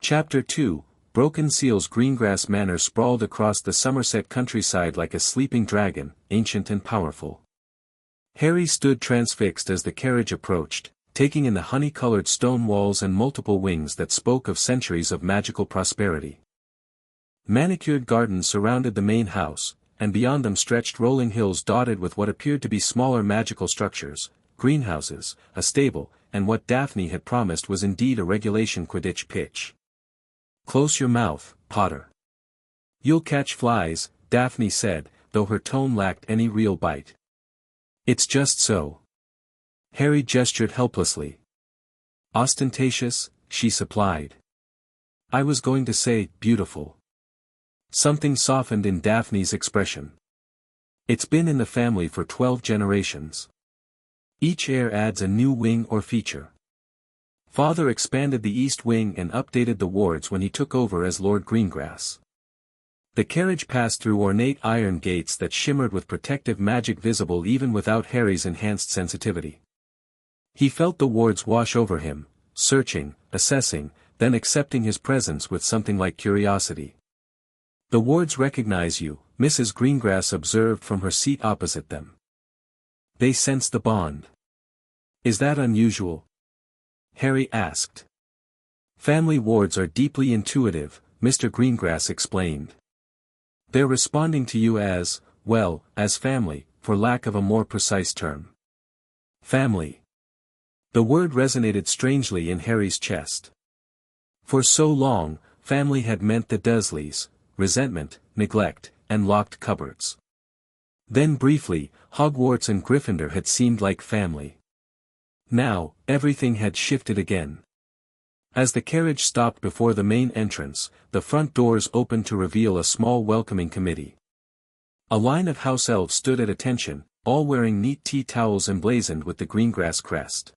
[SPEAKER 1] Chapter 2, Broken Seals. Greengrass Manor sprawled across the Somerset countryside like a sleeping dragon, ancient and powerful. Harry stood transfixed as the carriage approached, taking in the honey-colored stone walls and multiple wings that spoke of centuries of magical prosperity. Manicured gardens surrounded the main house, and beyond them stretched rolling hills dotted with what appeared to be smaller magical structures, greenhouses, a stable, and what Daphne had promised was indeed a regulation Quidditch pitch. "Close your mouth, Potter. You'll catch flies," Daphne said, though her tone lacked any real bite. "It's just so." Harry gestured helplessly. "Ostentatious," she supplied. "I was going to say, beautiful." Something softened in Daphne's expression. "It's been in the family for 12 generations. Each heir adds a new wing or feature. Father expanded the East Wing and updated the wards when he took over as Lord Greengrass." The carriage passed through ornate iron gates that shimmered with protective magic visible even without Harry's enhanced sensitivity. He felt the wards wash over him, searching, assessing, then accepting his presence with something like curiosity. "The wards recognize you," Mrs. Greengrass observed from her seat opposite them. "They sense the bond." "Is that unusual?" Harry asked. "Family wards are deeply intuitive," Mr. Greengrass explained. "They're responding to you as, well, as family, for lack of a more precise term." Family. The word resonated strangely in Harry's chest. For so long, family had meant the Dursleys, resentment, neglect, and locked cupboards. Then briefly, Hogwarts and Gryffindor had seemed like family. Now, everything had shifted again. As the carriage stopped before the main entrance, the front doors opened to reveal a small welcoming committee. A line of house elves stood at attention, all wearing neat tea towels emblazoned with the Greengrass crest.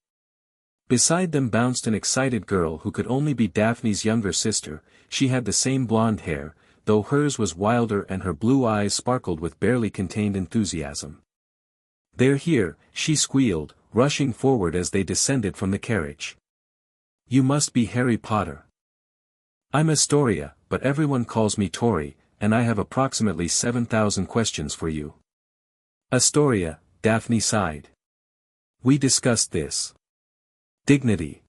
[SPEAKER 1] Beside them bounced an excited girl who could only be Daphne's younger sister. She had the same blonde hair, though hers was wilder and her blue eyes sparkled with barely contained enthusiasm. "They're here," she squealed, rushing forward as they descended from the carriage. "You must be Harry Potter." "I'm Astoria, but everyone calls me Tori, and I have approximately 7,000 questions for you." Astoria, Daphne sighed. We discussed this. Dignity.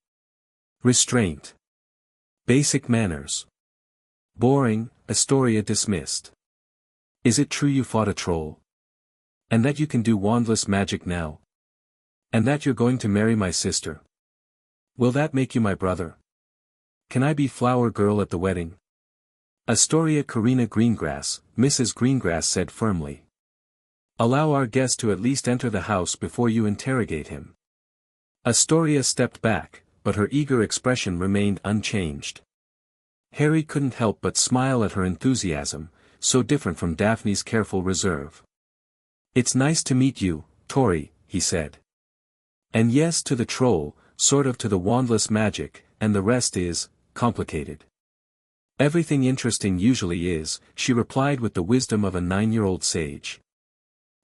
[SPEAKER 1] Restraint. Basic manners. Boring, Astoria dismissed. Is it true you fought a troll? And that you can do wandless magic now? And that you're going to marry my sister? Will that make you my brother? Can I be flower girl at the wedding? Astoria Karina Greengrass, Mrs. Greengrass said firmly. Allow our guest to at least enter the house before you interrogate him. Astoria stepped back, but her eager expression remained unchanged. Harry couldn't help but smile at her enthusiasm, so different from Daphne's careful reserve. It's nice to meet you, Tori, he said. And yes to the troll, sort of to the wandless magic, and the rest is complicated. Everything interesting usually is, she replied with the wisdom of a 9-year-old sage.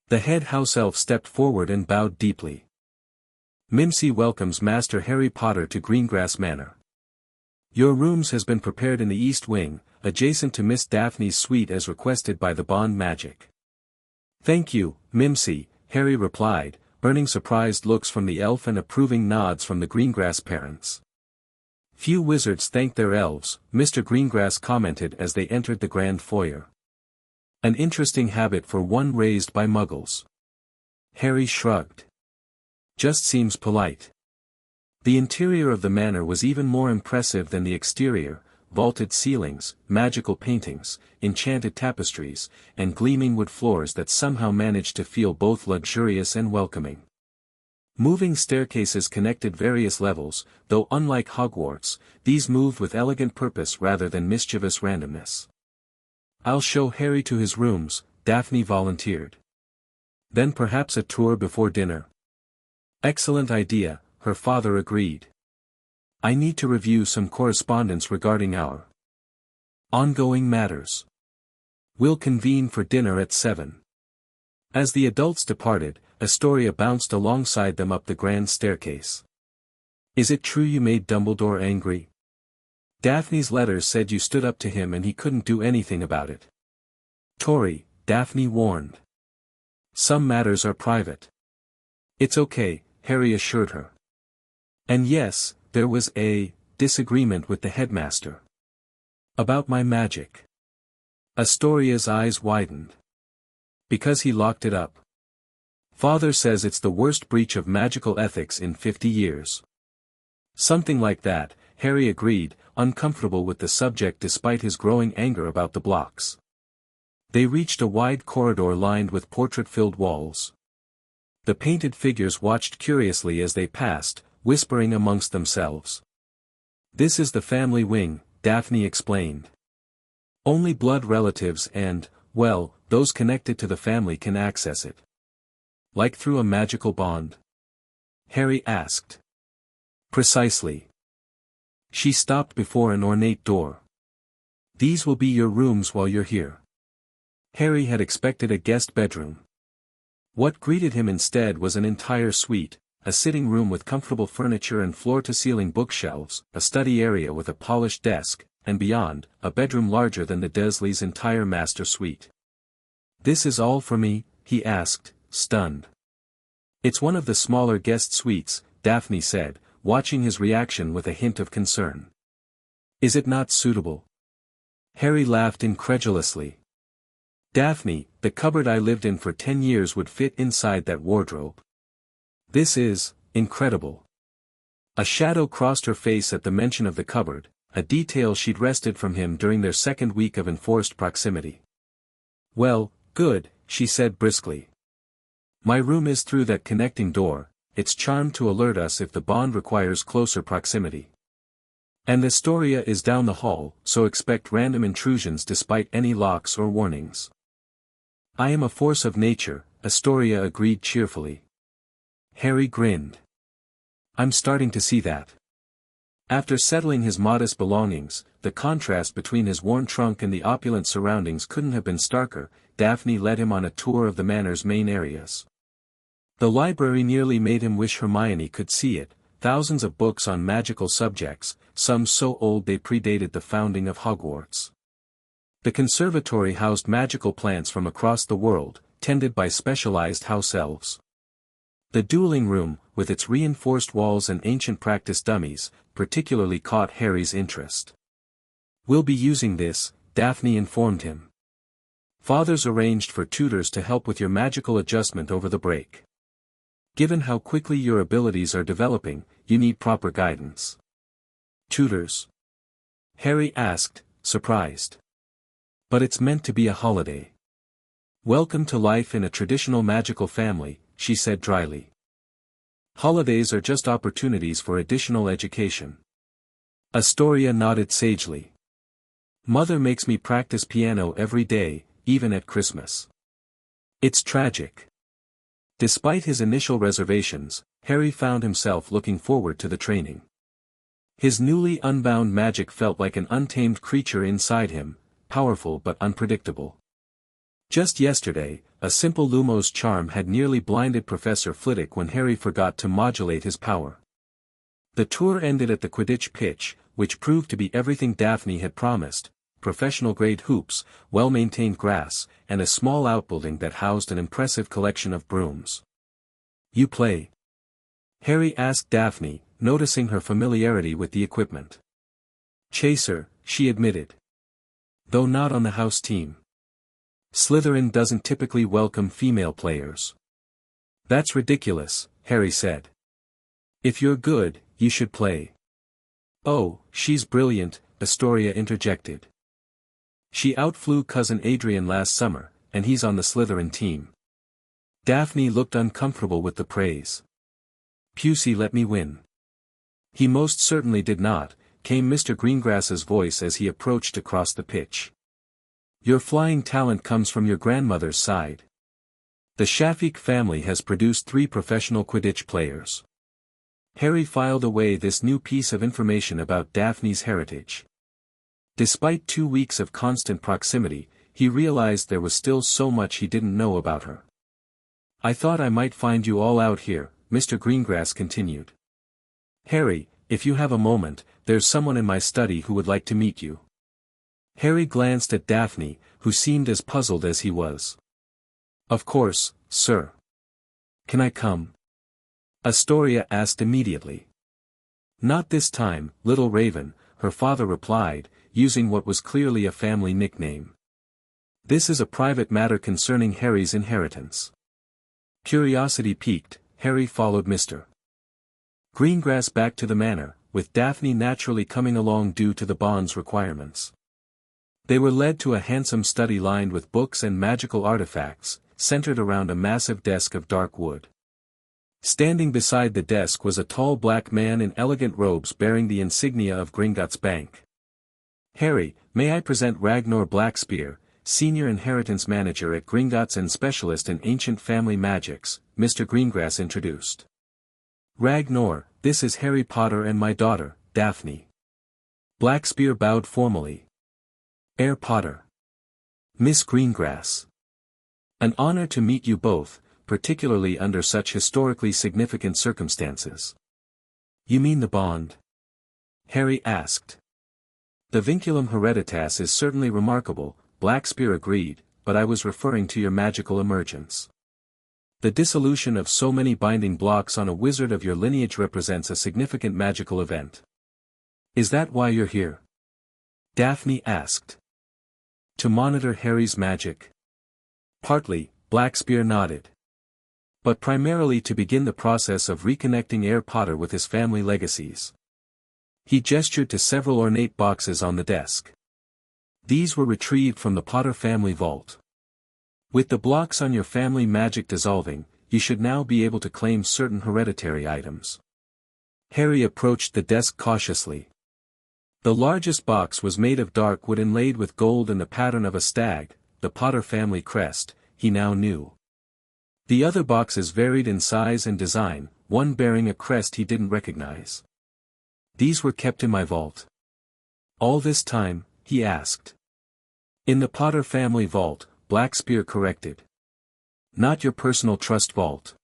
[SPEAKER 1] The head house elf stepped forward and bowed deeply. Mimsy welcomes Master Harry Potter to Greengrass Manor. Your rooms has been prepared in the East Wing, adjacent to Miss Daphne's suite as requested by the bond magic. Thank you, Mimsy, Harry replied, earning surprised looks from the elf and approving nods from the Greengrass parents. Few wizards thank their elves, Mr. Greengrass commented as they entered the grand foyer. An interesting habit for one raised by muggles. Harry shrugged. Just seems polite. The interior of the manor was even more impressive than the exterior, vaulted ceilings, magical paintings, enchanted tapestries, and gleaming wood floors that somehow managed to feel both luxurious and welcoming. Moving staircases connected various levels, though unlike Hogwarts, these moved with elegant purpose rather than mischievous randomness. I'll show Harry to his rooms, Daphne volunteered. Then perhaps a tour before dinner. Excellent idea, her father agreed. I need to review some correspondence regarding our ongoing matters. We'll convene for dinner at 7. As the adults departed, Astoria bounced alongside them up the grand staircase. Is it true you made Dumbledore angry? Daphne's letters said you stood up to him and he couldn't do anything about it. Tori, Daphne warned. Some matters are private. It's okay, Harry assured her. And yes, there was a disagreement with the headmaster. About my magic. Astoria's eyes widened. Because he locked it up. Father says it's the worst breach of magical ethics in 50 years. Something like that, Harry agreed, uncomfortable with the subject despite his growing anger about the blocks. They reached a wide corridor lined with portrait-filled walls. The painted figures watched curiously as they passed, whispering amongst themselves. This is the family wing, Daphne explained. Only blood relatives and, well, those connected to the family can access it. Like through a magical bond? Harry asked. Precisely. She stopped before an ornate door. These will be your rooms while you're here. Harry had expected a guest bedroom. What greeted him instead was an entire suite, a sitting room with comfortable furniture and floor-to-ceiling bookshelves, a study area with a polished desk, and beyond, a bedroom larger than the Dursleys' entire master suite. This is all for me? He asked, stunned. It's one of the smaller guest suites, Daphne said, watching his reaction with a hint of concern. Is it not suitable? Harry laughed incredulously. Daphne, the cupboard I lived in for 10 years would fit inside that wardrobe. This is incredible. A shadow crossed her face at the mention of the cupboard, a detail she'd wrested from him during their second week of enforced proximity. Well, good, she said briskly. My room is through that connecting door, it's charmed to alert us if the bond requires closer proximity. And Astoria is down the hall, so expect random intrusions despite any locks or warnings. I am a force of nature, Astoria agreed cheerfully. Harry grinned. I'm starting to see that. After settling his modest belongings, the contrast between his worn trunk and the opulent surroundings couldn't have been starker. Daphne led him on a tour of the manor's main areas. The library nearly made him wish Hermione could see it, thousands of books on magical subjects, some so old they predated the founding of Hogwarts. The conservatory housed magical plants from across the world, tended by specialized house elves. The dueling room, with its reinforced walls and ancient practice dummies, particularly caught Harry's interest. "We'll be using this," Daphne informed him. "Father's arranged for tutors to help with your magical adjustment over the break. Given how quickly your abilities are developing, you need proper guidance." "Tutors?" Harry asked, surprised. "But it's meant to be a holiday." "Welcome to life in a traditional magical family," she said dryly. "Holidays are just opportunities for additional education." Astoria nodded sagely. "Mother makes me practice piano every day, even at Christmas. It's tragic." Despite his initial reservations, Harry found himself looking forward to the training. His newly unbound magic felt like an untamed creature inside him, powerful but unpredictable. Just yesterday, a simple Lumos charm had nearly blinded Professor Flitwick when Harry forgot to modulate his power. The tour ended at the Quidditch pitch, which proved to be everything Daphne had promised: professional-grade hoops, well-maintained grass, and a small outbuilding that housed an impressive collection of brooms. "You play?" Harry asked Daphne, noticing her familiarity with the equipment. "Chaser," she admitted. "Though not on the house team. Slytherin doesn't typically welcome female players." "That's ridiculous," Harry said. "If you're good, you should play." "Oh, she's brilliant," Astoria interjected. "She outflew cousin Adrian last summer, and he's on the Slytherin team." Daphne looked uncomfortable with the praise. "Pusey let me win." "He most certainly did not," came Mr. Greengrass's voice as he approached across the pitch. "Your flying talent comes from your grandmother's side. The Shafik family has produced 3 professional Quidditch players." Harry filed away this new piece of information about Daphne's heritage. Despite 2 weeks of constant proximity, he realized there was still so much he didn't know about her. "I thought I might find you all out here," Mr. Greengrass continued. "Harry, if you have a moment, there's someone in my study who would like to meet you." Harry glanced at Daphne, who seemed as puzzled as he was. "Of course, sir. Can I come?" Astoria asked immediately. "Not this time, little Raven," her father replied, using what was clearly a family nickname. "This is a private matter concerning Harry's inheritance." Curiosity piqued, Harry followed Mr. Greengrass back to the manor, with Daphne naturally coming along due to the bond's requirements. They were led to a handsome study lined with books and magical artifacts, centered around a massive desk of dark wood. Standing beside the desk was a tall black man in elegant robes bearing the insignia of Gringotts Bank. "Harry, may I present Ragnar Blackspear, Senior Inheritance Manager at Gringotts and Specialist in Ancient Family Magics," Mr. Greengrass introduced. "Ragnar, this is Harry Potter and my daughter, Daphne." Blackspear bowed formally. "Heir Potter. Miss Greengrass. An honor to meet you both, particularly under such historically significant circumstances." "You mean the bond?" Harry asked. "The vinculum hereditas is certainly remarkable," Blackspear agreed, "but I was referring to your magical emergence. The dissolution of so many binding blocks on a wizard of your lineage represents a significant magical event." "Is that why you're here?" Daphne asked. "To monitor Harry's magic?" "Partly," Blackspear nodded. "But primarily to begin the process of reconnecting Heir Potter with his family legacies." He gestured to several ornate boxes on the desk. "These were retrieved from the Potter family vault. With the blocks on your family magic dissolving, you should now be able to claim certain hereditary items." Harry approached the desk cautiously. The largest box was made of dark wood inlaid with gold and the pattern of a stag, the Potter family crest, he now knew. The other boxes varied in size and design, one bearing a crest he didn't recognize. "These were kept in my vault." "All this time?" he asked. "In the Potter family vault," Blackspear corrected. "Not your personal trust vault.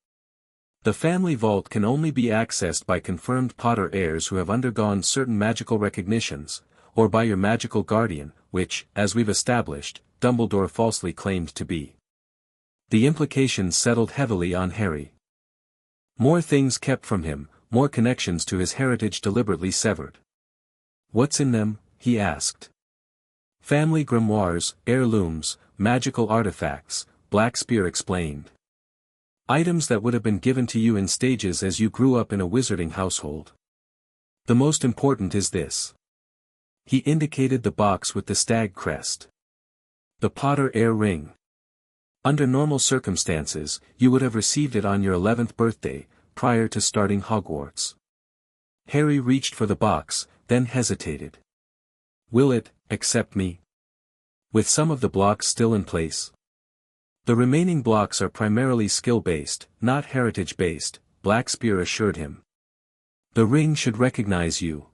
[SPEAKER 1] The family vault can only be accessed by confirmed Potter heirs who have undergone certain magical recognitions, or by your magical guardian, which, as we've established, Dumbledore falsely claimed to be." The implications settled heavily on Harry. More things kept from him, more connections to his heritage deliberately severed. "What's in them?" he asked. "Family grimoires, heirlooms, magical artifacts," Blackspear explained. "Items that would have been given to you in stages as you grew up in a wizarding household. The most important is this." He indicated the box with the stag crest. "The Potter heir ring. Under normal circumstances, you would have received it on your 11th birthday, prior to starting Hogwarts." Harry reached for the box, then hesitated. "Will it accept me? With some of the blocks still in place?" "The remaining blocks are primarily skill-based, not heritage-based," Blackspear assured him. "The ring should recognize you."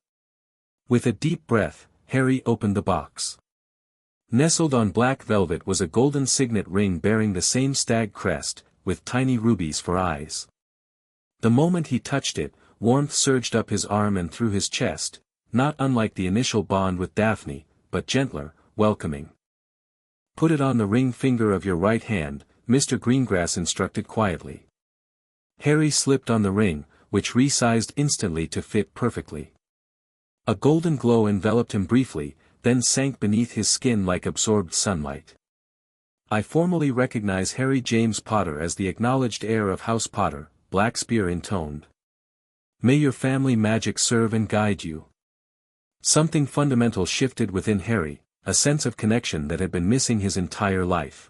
[SPEAKER 1] With a deep breath, Harry opened the box. Nestled on black velvet was a golden signet ring bearing the same stag crest, with tiny rubies for eyes. The moment he touched it, warmth surged up his arm and through his chest, not unlike the initial bond with Daphne, but gentler, welcoming. "Put it on the ring finger of your right hand," Mr. Greengrass instructed quietly. Harry slipped on the ring, which resized instantly to fit perfectly. A golden glow enveloped him briefly, then sank beneath his skin like absorbed sunlight. "I formally recognize Harry James Potter as the acknowledged heir of House Potter," Blackspear intoned. "May your family magic serve and guide you." Something fundamental shifted within Harry, a sense of connection that had been missing his entire life.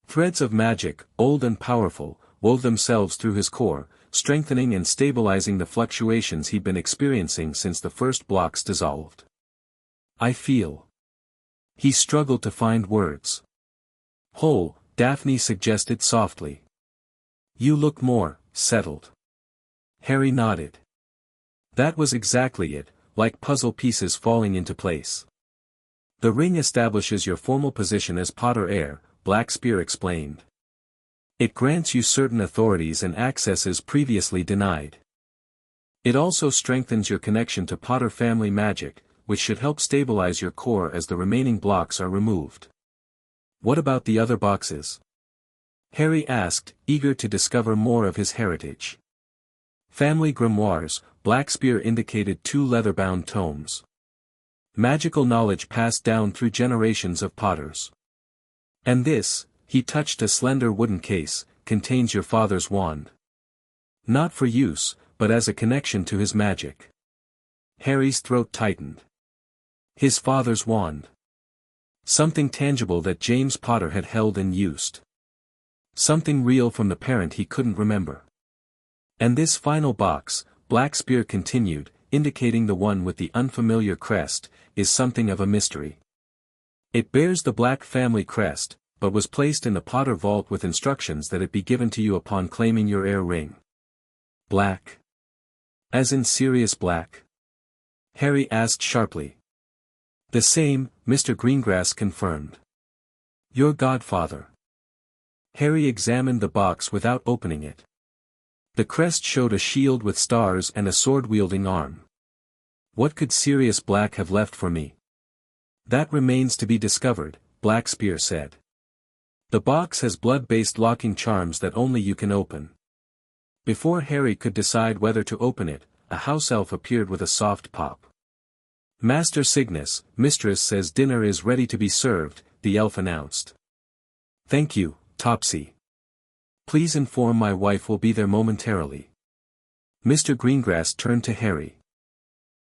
[SPEAKER 1] Threads of magic, old and powerful, wove themselves through his core, strengthening and stabilizing the fluctuations he'd been experiencing since the first blocks dissolved. "I feel." He struggled to find words. "Whole," Daphne suggested softly. "You look more settled." Harry nodded. That was exactly it, like puzzle pieces falling into place. "The ring establishes your formal position as Potter heir," Blackspear explained. "It grants you certain authorities and accesses previously denied. It also strengthens your connection to Potter family magic, which should help stabilize your core as the remaining blocks are removed." "What about the other boxes?" Harry asked, eager to discover more of his heritage. "Family grimoires," Blackspear indicated 2 leather-bound tomes. "Magical knowledge passed down through generations of Potters. And this," he touched a slender wooden case, "contains your father's wand. Not for use, but as a connection to his magic." Harry's throat tightened. His father's wand. Something tangible that James Potter had held and used. Something real from the parent he couldn't remember. "And this final box," Blackspear continued, indicating the one with the unfamiliar crest, "is something of a mystery. It bears the Black family crest, but was placed in the Potter vault with instructions that it be given to you upon claiming your heir ring." "Black? As in Sirius Black?" Harry asked sharply. "The same," Mr. Greengrass confirmed. "Your godfather." Harry examined the box without opening it. The crest showed a shield with stars and a sword-wielding arm. "What could Sirius Black have left for me?" "That remains to be discovered," Blackspear said. "The box has blood-based locking charms that only you can open." Before Harry could decide whether to open it, a house elf appeared with a soft pop. "Master Cygnus, Mistress says dinner is ready to be served," the elf announced. "Thank you, Topsy. Please inform my wife will be there momentarily." Mr. Greengrass turned to Harry.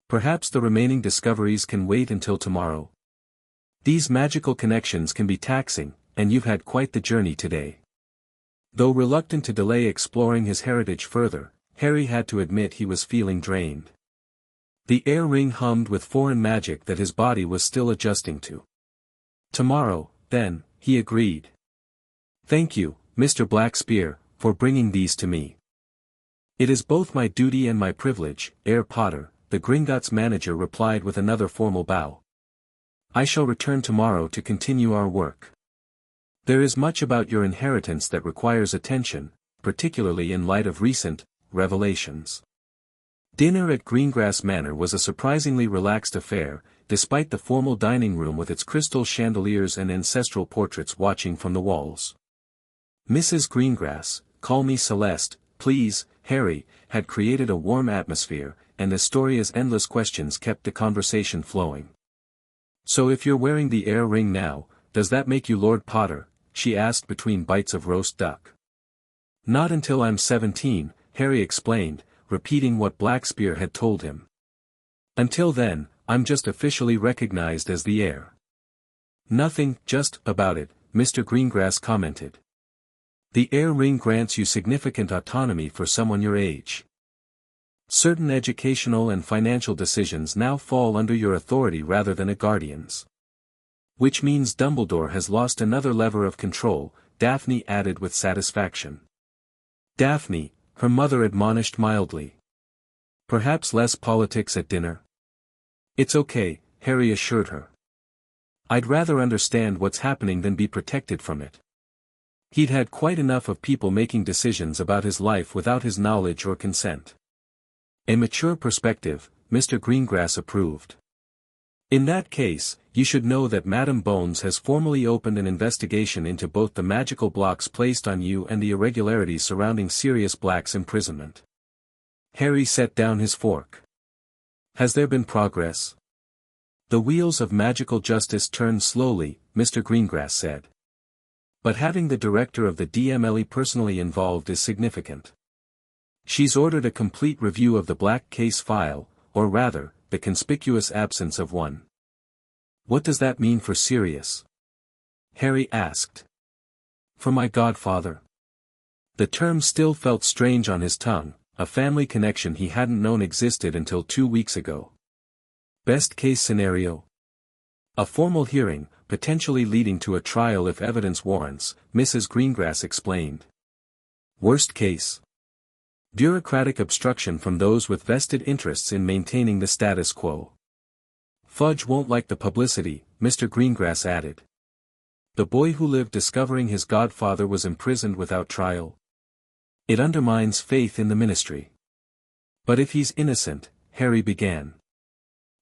[SPEAKER 1] "Perhaps the remaining discoveries can wait until tomorrow. These magical connections can be taxing, and you've had quite the journey today." Though reluctant to delay exploring his heritage further, Harry had to admit he was feeling drained. The heir ring hummed with foreign magic that his body was still adjusting to. "Tomorrow, then," he agreed. "Thank you, Mr. Blackspear, for bringing these to me. It is both my duty and my privilege, Heir Potter," the Gringotts manager replied with another formal bow. "I shall return tomorrow to continue our work. There is much about your inheritance that requires attention, particularly in light of recent revelations." Dinner at Greengrass Manor was a surprisingly relaxed affair, despite the formal dining room with its crystal chandeliers and ancestral portraits watching from the walls. Mrs. Greengrass, call me Celeste, please. Harry had created a warm atmosphere, and Astoria's endless questions kept the conversation flowing. So if you're wearing the heir ring now, does that make you Lord Potter? She asked between bites of roast duck. Not until I'm 17, Harry explained, repeating what Blackspear had told him. Until then, I'm just officially recognized as the heir. Nothing, just about it, Mr. Greengrass commented. The heir ring grants you significant autonomy for someone your age. Certain educational and financial decisions now fall under your authority rather than a guardian's. Which means Dumbledore has lost another lever of control, Daphne added with satisfaction. Daphne, her mother admonished mildly. Perhaps less politics at dinner? It's okay, Harry assured her. I'd rather understand what's happening than be protected from it. He'd had quite enough of people making decisions about his life without his knowledge or consent. A mature perspective, Mr. Greengrass approved. In that case, you should know that Madame Bones has formally opened an investigation into both the magical blocks placed on you and the irregularities surrounding Sirius Black's imprisonment. Harry set down his fork. Has there been progress? The wheels of magical justice turn slowly, Mr. Greengrass said. But having the director of the DMLE personally involved is significant. She's ordered a complete review of the Black case file, or rather, the conspicuous absence of one. What does that mean for Sirius? Harry asked. For my godfather. The term still felt strange on his tongue, a family connection he hadn't known existed until 2 weeks ago. Best case scenario? A formal hearing, potentially leading to a trial if evidence warrants, Mrs. Greengrass explained. Worst case? Bureaucratic obstruction from those with vested interests in maintaining the status quo. Fudge won't like the publicity, Mr. Greengrass added. The boy who lived discovering his godfather was imprisoned without trial. It undermines faith in the ministry. But if he's innocent, Harry began.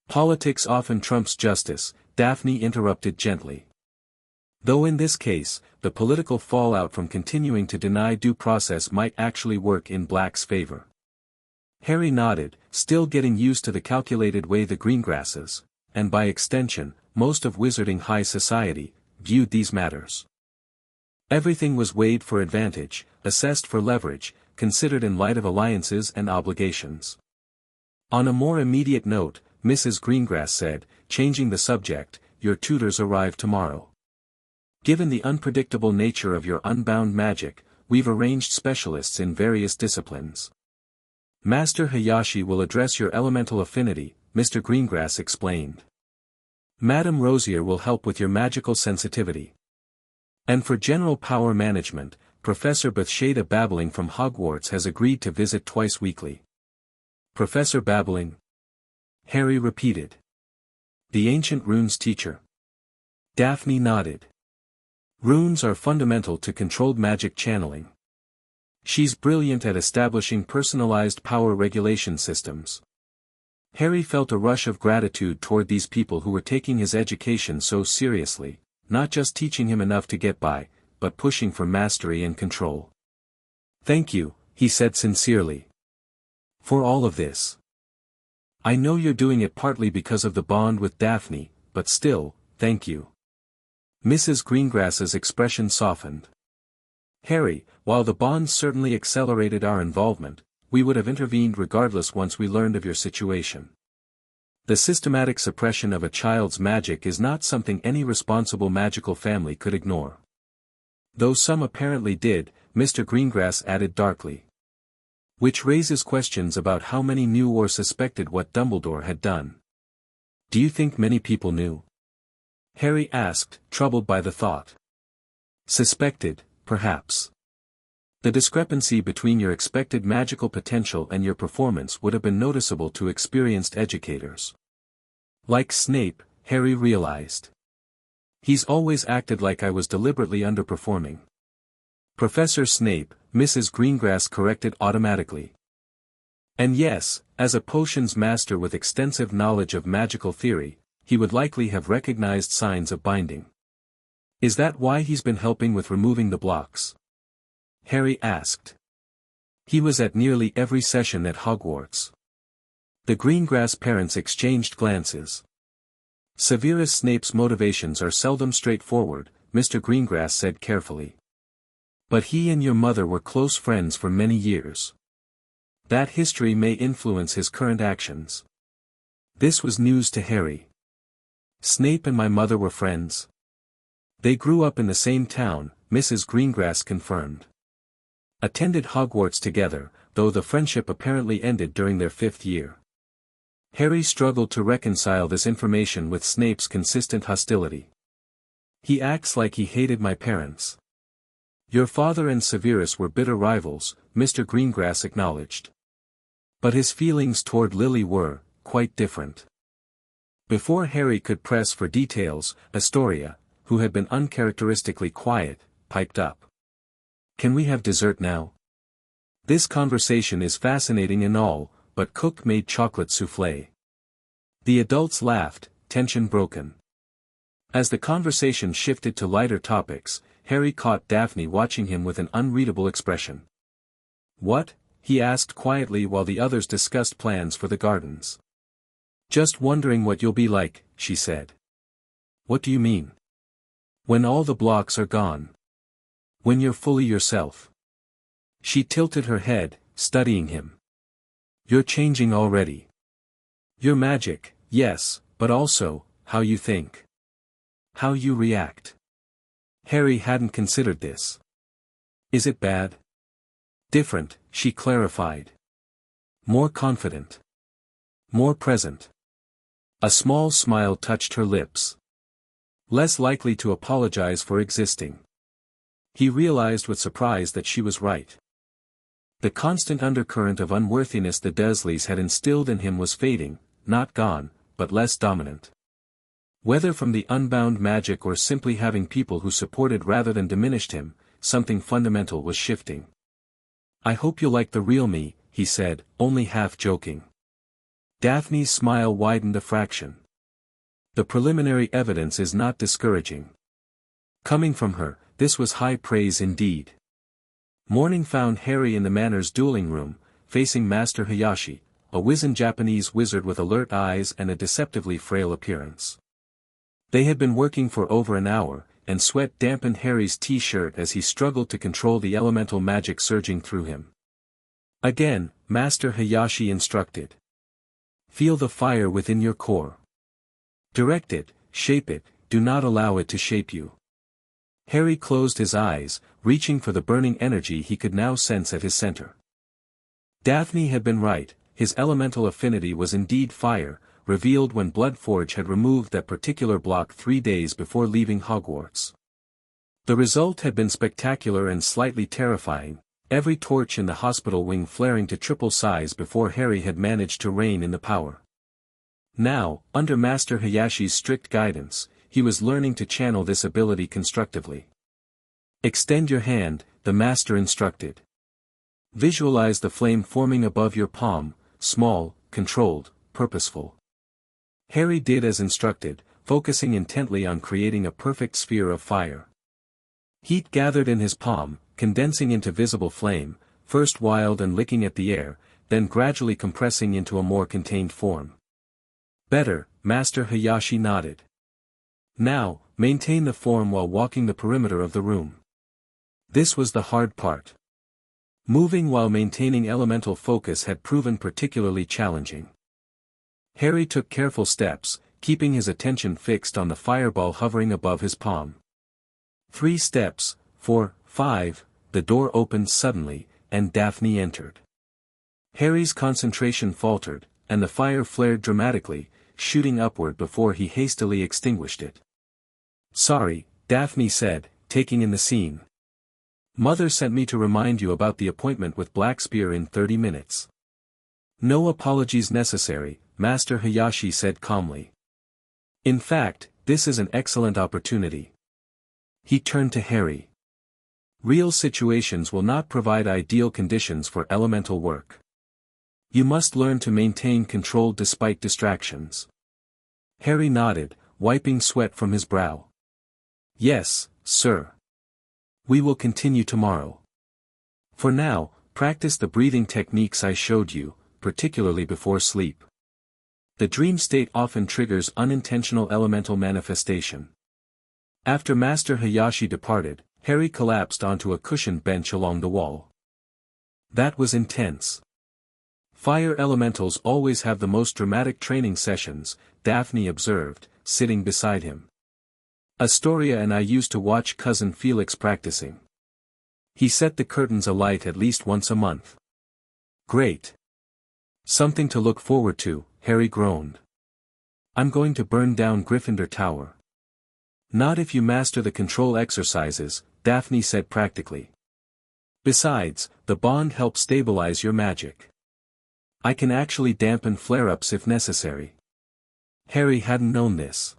[SPEAKER 1] Politics often trumps justice, Daphne interrupted gently. Though in this case, the political fallout from continuing to deny due process might actually work in Black's favor. Harry nodded, still getting used to the calculated way the Greengrasses, and by extension, most of Wizarding high society, viewed these matters. Everything was weighed for advantage, assessed for leverage, considered in light of alliances and obligations. On a more immediate note, Mrs. Greengrass said, changing the subject, your tutors arrive tomorrow. Given the unpredictable nature of your unbound magic, we've arranged specialists in various disciplines. Master Hayashi will address your elemental affinity, Mr. Greengrass explained. Madame Rosier will help with your magical sensitivity. And for general power management, Professor Bathsheba Babbling from Hogwarts has agreed to visit twice weekly. Professor Babbling? Harry repeated. The ancient runes teacher. Daphne nodded. Runes are fundamental to controlled magic channeling. She's brilliant at establishing personalized power regulation systems. Harry felt a rush of gratitude toward these people who were taking his education so seriously, not just teaching him enough to get by, but pushing for mastery and control. Thank you, he said sincerely. For all of this. I know you're doing it partly because of the bond with Daphne, but still, thank you. Mrs. Greengrass's expression softened. Harry, while the bond certainly accelerated our involvement, we would have intervened regardless once we learned of your situation. The systematic suppression of a child's magic is not something any responsible magical family could ignore. Though some apparently did, Mr. Greengrass added darkly. Which raises questions about how many knew or suspected what Dumbledore had done. Do you think many people knew? Harry asked, troubled by the thought. Suspected, perhaps. The discrepancy between your expected magical potential and your performance would have been noticeable to experienced educators. Like Snape, Harry realized. He's always acted like I was deliberately underperforming. Professor Snape, Mrs. Greengrass corrected automatically. And yes, as a potions master with extensive knowledge of magical theory, he would likely have recognized signs of binding. Is that why he's been helping with removing the blocks? Harry asked. He was at nearly every session at Hogwarts. The Greengrass parents exchanged glances. Severus Snape's motivations are seldom straightforward, Mr. Greengrass said carefully. But he and your mother were close friends for many years. That history may influence his current actions. This was news to Harry. Snape and my mother were friends. They grew up in the same town, Mrs. Greengrass confirmed. Attended Hogwarts together, though the friendship apparently ended during their 5th year. Harry struggled to reconcile this information with Snape's consistent hostility. He acts like he hated my parents. Your father and Severus were bitter rivals, Mr. Greengrass acknowledged. But his feelings toward Lily were, quite different. Before Harry could press for details, Astoria, who had been uncharacteristically quiet, piped up. Can we have dessert now? This conversation is fascinating and all, but Cook made chocolate soufflé. The adults laughed, tension broken. As the conversation shifted to lighter topics, Harry caught Daphne watching him with an unreadable expression. What? He asked quietly while the others discussed plans for the gardens. Just wondering what you'll be like, she said. What do you mean? When all the blocks are gone. When you're fully yourself. She tilted her head, studying him. You're changing already. Your magic, yes, but also, how you think. How you react. Harry hadn't considered this. Is it bad? Different, she clarified. More confident. More present. A small smile touched her lips. Less likely to apologize for existing. He realized with surprise that she was right. The constant undercurrent of unworthiness the Dursleys had instilled in him was fading, not gone, but less dominant. Whether from the unbound magic or simply having people who supported rather than diminished him, something fundamental was shifting. I hope you'll like the real me, he said, only half joking. Daphne's smile widened a fraction. The preliminary evidence is not discouraging. Coming from her, this was high praise indeed. Morning found Harry in the Manor's dueling room, facing Master Hayashi, a wizened Japanese wizard with alert eyes and a deceptively frail appearance. They had been working for over an hour, and sweat dampened Harry's t-shirt as he struggled to control the elemental magic surging through him. Again, Master Hayashi instructed. Feel the fire within your core. Direct it, shape it, do not allow it to shape you. Harry closed his eyes, reaching for the burning energy he could now sense at his center. Daphne had been right, his elemental affinity was indeed fire, revealed when Bloodforge had removed that particular block 3 days before leaving Hogwarts. The result had been spectacular and slightly terrifying, every torch in the hospital wing flaring to triple size before Harry had managed to rein in the power. Now, under Master Hayashi's strict guidance, he was learning to channel this ability constructively. Extend your hand, the Master instructed. Visualize the flame forming above your palm, small, controlled, purposeful. Harry did as instructed, focusing intently on creating a perfect sphere of fire. Heat gathered in his palm, condensing into visible flame, first wild and licking at the air, then gradually compressing into a more contained form. Better, Master Hayashi nodded. Now, maintain the form while walking the perimeter of the room. This was the hard part. Moving while maintaining elemental focus had proven particularly challenging. Harry took careful steps, keeping his attention fixed on the fireball hovering above his palm. 3 steps, 4, 5, the door opened suddenly, and Daphne entered. Harry's concentration faltered, and the fire flared dramatically, shooting upward before he hastily extinguished it. Sorry, Daphne said, taking in the scene. Mother sent me to remind you about the appointment with Blackspear in 30 minutes. No apologies necessary, Master Hayashi said calmly. In fact, this is an excellent opportunity. He turned to Harry. Real situations will not provide ideal conditions for elemental work. You must learn to maintain control despite distractions. Harry nodded, wiping sweat from his brow. Yes, sir. We will continue tomorrow. For now, practice the breathing techniques I showed you, particularly before sleep. The dream state often triggers unintentional elemental manifestation. After Master Hayashi departed, Harry collapsed onto a cushioned bench along the wall. That was intense. Fire elementals always have the most dramatic training sessions, Daphne observed, sitting beside him. Astoria and I used to watch cousin Felix practicing. He set the curtains alight at least once a month. Great. Something to look forward to, Harry groaned. I'm going to burn down Gryffindor Tower. Not if you master the control exercises, Daphne said practically. Besides, the bond helps stabilize your magic. I can actually dampen flare-ups if necessary. Harry hadn't known this.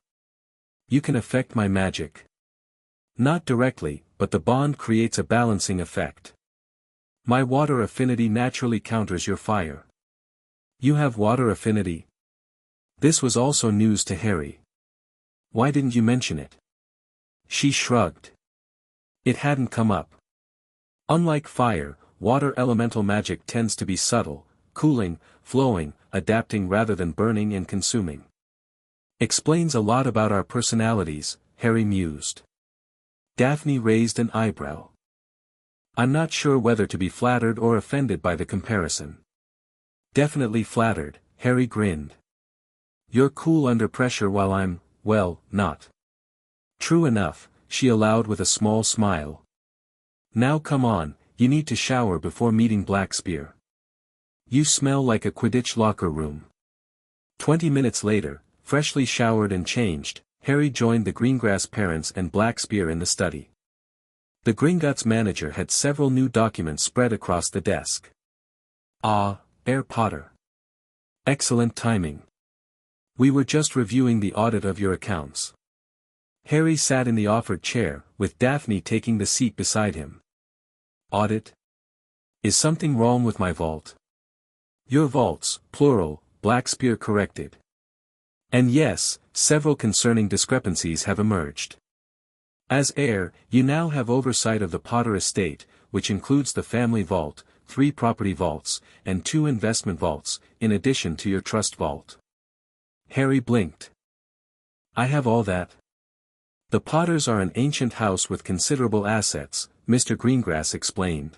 [SPEAKER 1] You can affect my magic. Not directly, but the bond creates a balancing effect. My water affinity naturally counters your fire. You have water affinity? This was also news to Harry. Why didn't you mention it? She shrugged. It hadn't come up. Unlike fire, water elemental magic tends to be subtle, cooling, flowing, adapting rather than burning and consuming. Explains a lot about our personalities, Harry mused. Daphne raised an eyebrow. I'm not sure whether to be flattered or offended by the comparison. Definitely flattered, Harry grinned. You're cool under pressure while I'm, well, not. True enough, she allowed with a small smile. Now come on, you need to shower before meeting Blackspear. You smell like a Quidditch locker room. 20 minutes later, freshly showered and changed, Harry joined the Greengrass parents and Blackspear in the study. The Gringotts manager had several new documents spread across the desk. Ah, Herr Potter. Excellent timing. We were just reviewing the audit of your accounts. Harry sat in the offered chair, with Daphne taking the seat beside him. Audit? Is something wrong with my vault? Your vaults, plural, Blackspear corrected. And yes, several concerning discrepancies have emerged. As heir, you now have oversight of the Potter estate, which includes the family vault, 3 property vaults, and 2 investment vaults, in addition to your trust vault. Harry blinked. I have all that. The Potters are an ancient house with considerable assets, Mr. Greengrass explained.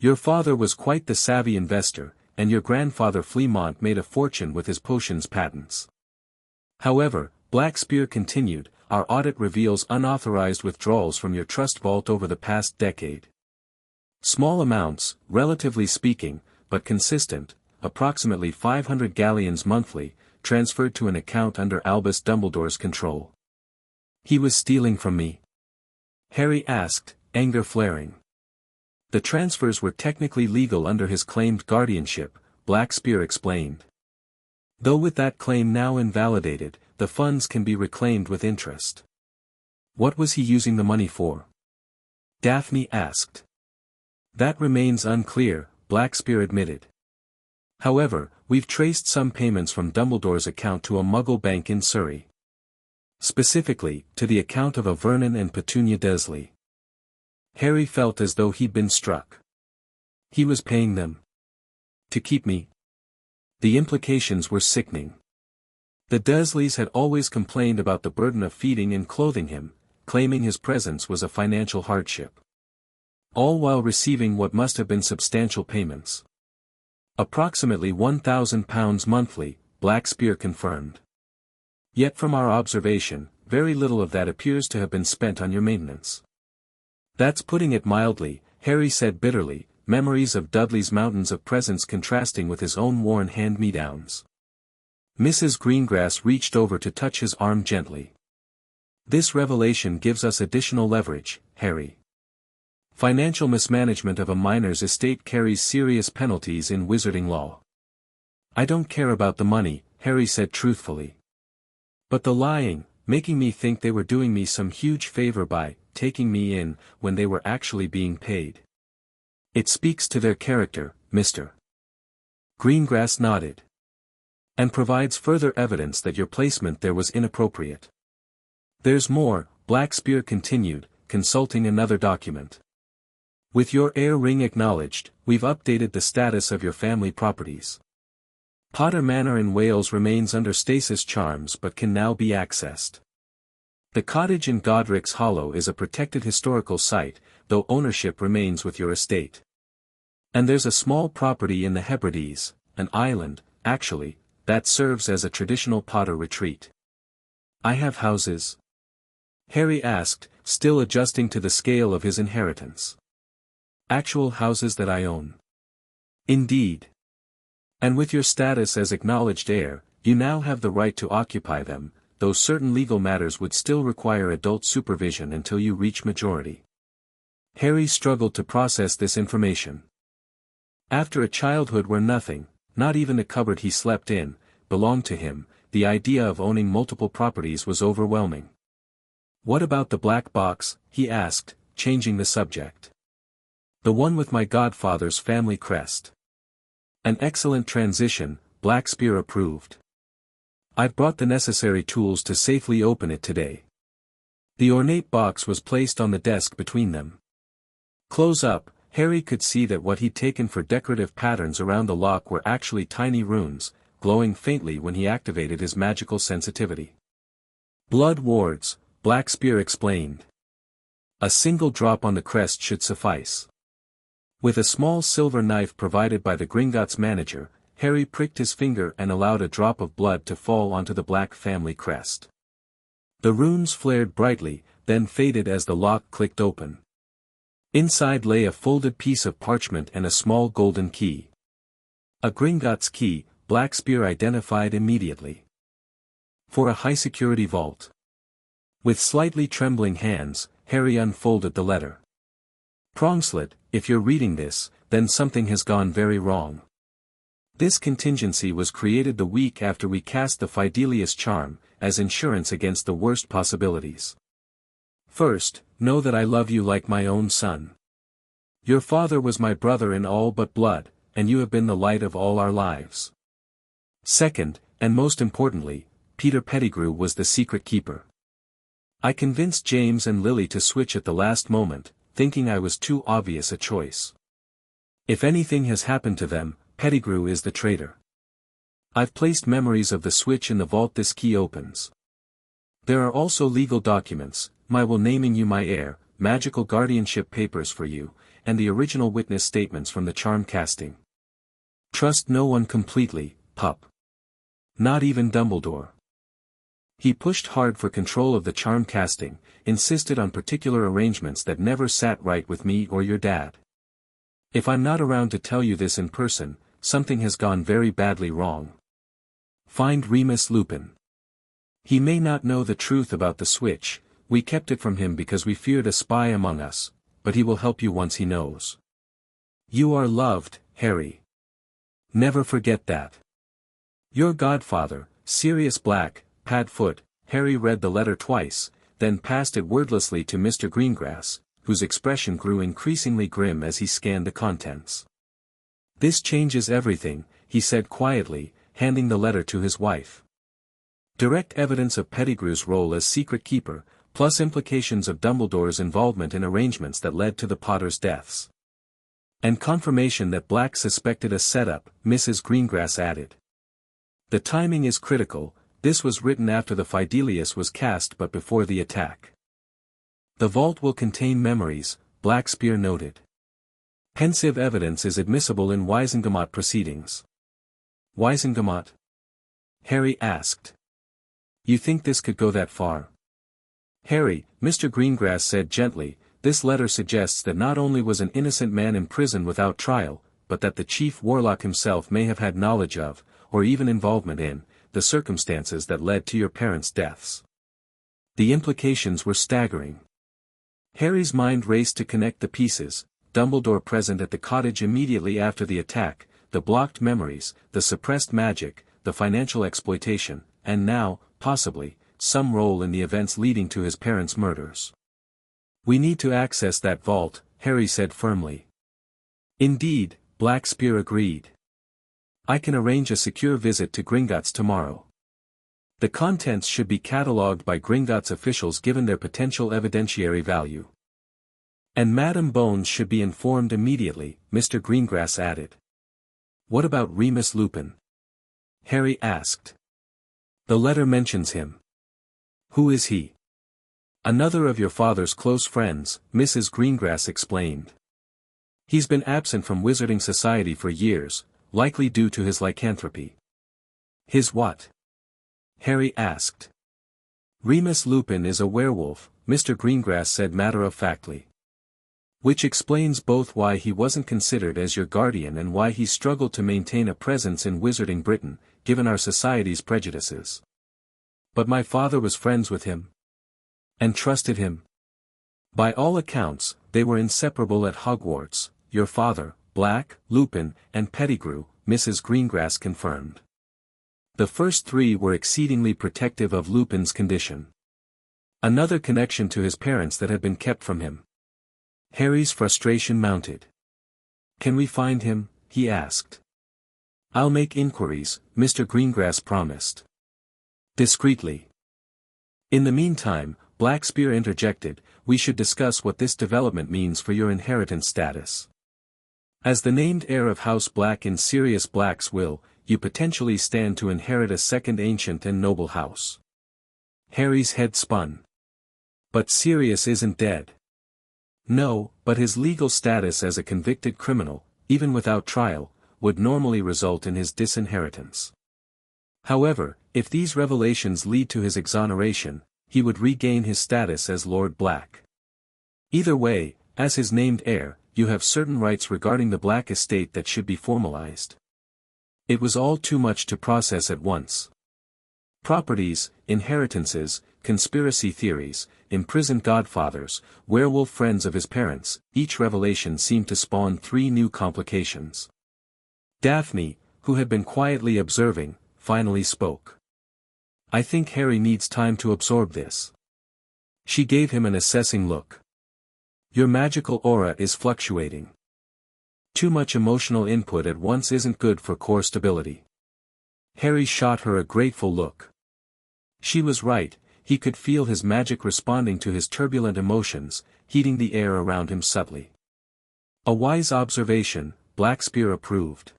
[SPEAKER 1] Your father was quite the savvy investor, and your grandfather Fleamont made a fortune with his potions patents. However, Blackspear continued, our audit reveals unauthorized withdrawals from your trust vault over the past decade. Small amounts, relatively speaking, but consistent, approximately 500 galleons monthly, transferred to an account under Albus Dumbledore's control. He was stealing from me? Harry asked, anger flaring. The transfers were technically legal under his claimed guardianship, Blackspear explained. Though with that claim now invalidated, the funds can be reclaimed with interest. What was he using the money for? Daphne asked. That remains unclear, Blackspear admitted. However, we've traced some payments from Dumbledore's account to a Muggle bank in Surrey. Specifically, to the account of a Vernon and Petunia Desley. Harry felt as though he'd been struck. He was paying them. To keep me? The implications were sickening. The Dursleys had always complained about the burden of feeding and clothing him, claiming his presence was a financial hardship. All while receiving what must have been substantial payments. Approximately £1,000 monthly, Blackspear confirmed. Yet from our observation, very little of that appears to have been spent on your maintenance. That's putting it mildly, Harry said bitterly, memories of Dudley's mountains of presents contrasting with his own worn hand-me-downs. Mrs. Greengrass reached over to touch his arm gently. This revelation gives us additional leverage, Harry. Financial mismanagement of a minor's estate carries serious penalties in wizarding law. I don't care about the money, Harry said truthfully. But the lying, making me think they were doing me some huge favor by taking me in when they were actually being paid. It speaks to their character, Mr. Greengrass nodded. And provides further evidence that your placement there was inappropriate. There's more, Blackspear continued, consulting another document. With your heir ring acknowledged, we've updated the status of your family properties. Potter Manor in Wales remains under stasis charms but can now be accessed. The cottage in Godric's Hollow is a protected historical site, though ownership remains with your estate. And there's a small property in the Hebrides, an island, actually, that serves as a traditional Potter retreat. I have houses? Harry asked, still adjusting to the scale of his inheritance. Actual houses that I own. Indeed. And with your status as acknowledged heir, you now have the right to occupy them, though certain legal matters would still require adult supervision until you reach majority. Harry struggled to process this information. After a childhood where nothing, not even the cupboard he slept in, belonged to him, the idea of owning multiple properties was overwhelming. What about the black box? He asked, changing the subject. The one with my godfather's family crest. An excellent transition, Blackspear approved. I've brought the necessary tools to safely open it today. The ornate box was placed on the desk between them. Close up, Harry could see that what he'd taken for decorative patterns around the lock were actually tiny runes, glowing faintly when he activated his magical sensitivity. Blood wards, Blackspear explained. A single drop on the crest should suffice. With a small silver knife provided by the Gringotts manager, Harry pricked his finger and allowed a drop of blood to fall onto the black family crest. The runes flared brightly, then faded as the lock clicked open. Inside lay a folded piece of parchment and a small golden key. A Gringotts key, Blackspear identified immediately. For a high-security vault. With slightly trembling hands, Harry unfolded the letter. Prongslet, if you're reading this, then something has gone very wrong. This contingency was created the week after we cast the Fidelius charm, as insurance against the worst possibilities. First, know that I love you like my own son. Your father was my brother in all but blood, and you have been the light of all our lives. Second, and most importantly, Peter Pettigrew was the secret keeper. I convinced James and Lily to switch at the last moment, thinking I was too obvious a choice. If anything has happened to them, Pettigrew is the traitor. I've placed memories of the switch in the vault this key opens. There are also legal documents, my will naming you my heir, magical guardianship papers for you, and the original witness statements from the charm casting. Trust no one completely, pup. Not even Dumbledore. He pushed hard for control of the charm casting, insisted on particular arrangements that never sat right with me or your dad. If I'm not around to tell you this in person, something has gone very badly wrong. Find Remus Lupin. He may not know the truth about the switch, we kept it from him because we feared a spy among us, but he will help you once he knows. You are loved, Harry. Never forget that. Your godfather, Sirius Black, Padfoot. Harry read the letter twice, then passed it wordlessly to Mr. Greengrass, whose expression grew increasingly grim as he scanned the contents. This changes everything, he said quietly, handing the letter to his wife. Direct evidence of Pettigrew's role as secret keeper, plus implications of Dumbledore's involvement in arrangements that led to the Potters' deaths. And confirmation that Black suspected a setup, Mrs. Greengrass added. The timing is critical. This was written after the Fidelius was cast but before the attack. The vault will contain memories, Blackspear noted. Pensive evidence is admissible in Wisengamot proceedings. Wisengamot? Harry asked. You think this could go that far? Harry, Mr. Greengrass said gently, this letter suggests that not only was an innocent man imprisoned without trial, but that the chief warlock himself may have had knowledge of, or even involvement in, the circumstances that led to your parents' deaths. The implications were staggering. Harry's mind raced to connect the pieces, Dumbledore present at the cottage immediately after the attack, the blocked memories, the suppressed magic, the financial exploitation, and now, possibly, some role in the events leading to his parents' murders. We need to access that vault, Harry said firmly. Indeed, Blackspear agreed. I can arrange a secure visit to Gringotts tomorrow. The contents should be catalogued by Gringotts officials given their potential evidentiary value. And Madame Bones should be informed immediately, Mr. Greengrass added. What about Remus Lupin? Harry asked. The letter mentions him. Who is he? Another of your father's close friends, Mrs. Greengrass explained. He's been absent from Wizarding Society for years, likely due to his lycanthropy. His what? Harry asked. Remus Lupin is a werewolf, Mr. Greengrass said matter-of-factly. Which explains both why he wasn't considered as your guardian and why he struggled to maintain a presence in Wizarding Britain, given our society's prejudices. But my father was friends with him. And trusted him. By all accounts, they were inseparable at Hogwarts, your father, Black, Lupin, and Pettigrew, Mrs. Greengrass confirmed. The first three were exceedingly protective of Lupin's condition. Another connection to his parents that had been kept from him. Harry's frustration mounted. Can we find him? He asked. I'll make inquiries, Mr. Greengrass promised. Discreetly. In the meantime, Blackspear interjected, we should discuss what this development means for your inheritance status. As the named heir of House Black in Sirius Black's will, you potentially stand to inherit a second ancient and noble house. Harry's head spun. But Sirius isn't dead. No, but his legal status as a convicted criminal, even without trial, would normally result in his disinheritance. However, if these revelations lead to his exoneration, he would regain his status as Lord Black. Either way, as his named heir, you have certain rights regarding the Black estate that should be formalized. It was all too much to process at once. Properties, inheritances, conspiracy theories, imprisoned godfathers, werewolf friends of his parents, each revelation seemed to spawn 3 new complications. Daphne, who had been quietly observing, finally spoke. I think Harry needs time to absorb this. She gave him an assessing look. Your magical aura is fluctuating. Too much emotional input at once isn't good for core stability. Harry shot her a grateful look. She was right, he could feel his magic responding to his turbulent emotions, heating the air around him subtly. A wise observation, Blackspear approved.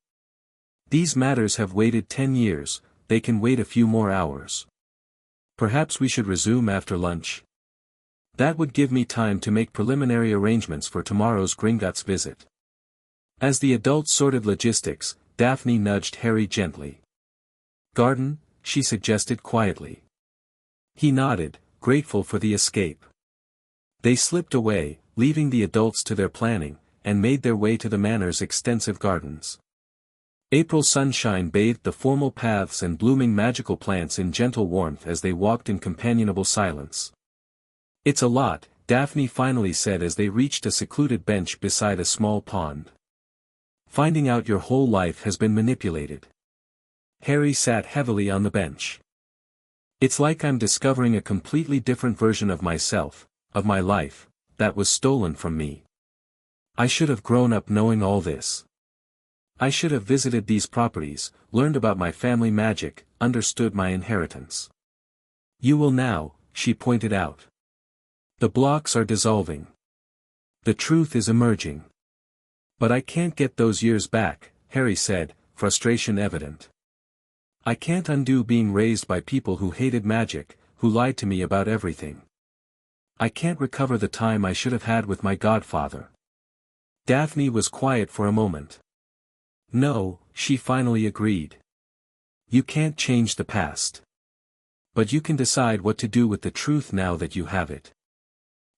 [SPEAKER 1] These matters have waited 10 years, they can wait a few more hours. Perhaps we should resume after lunch. That would give me time to make preliminary arrangements for tomorrow's Gringotts visit. As the adults sorted logistics, Daphne nudged Harry gently. Garden, she suggested quietly. He nodded, grateful for the escape. They slipped away, leaving the adults to their planning, and made their way to the manor's extensive gardens. April sunshine bathed the formal paths and blooming magical plants in gentle warmth as they walked in companionable silence. It's a lot, Daphne finally said as they reached a secluded bench beside a small pond. Finding out your whole life has been manipulated. Harry sat heavily on the bench. It's like I'm discovering a completely different version of myself, of my life, that was stolen from me. I should have grown up knowing all this. I should have visited these properties, learned about my family magic, understood my inheritance. You will now, she pointed out. The blocks are dissolving. The truth is emerging. But I can't get those years back, Harry said, frustration evident. I can't undo being raised by people who hated magic, who lied to me about everything. I can't recover the time I should have had with my godfather. Daphne was quiet for a moment. No, she finally agreed. You can't change the past. But you can decide what to do with the truth now that you have it.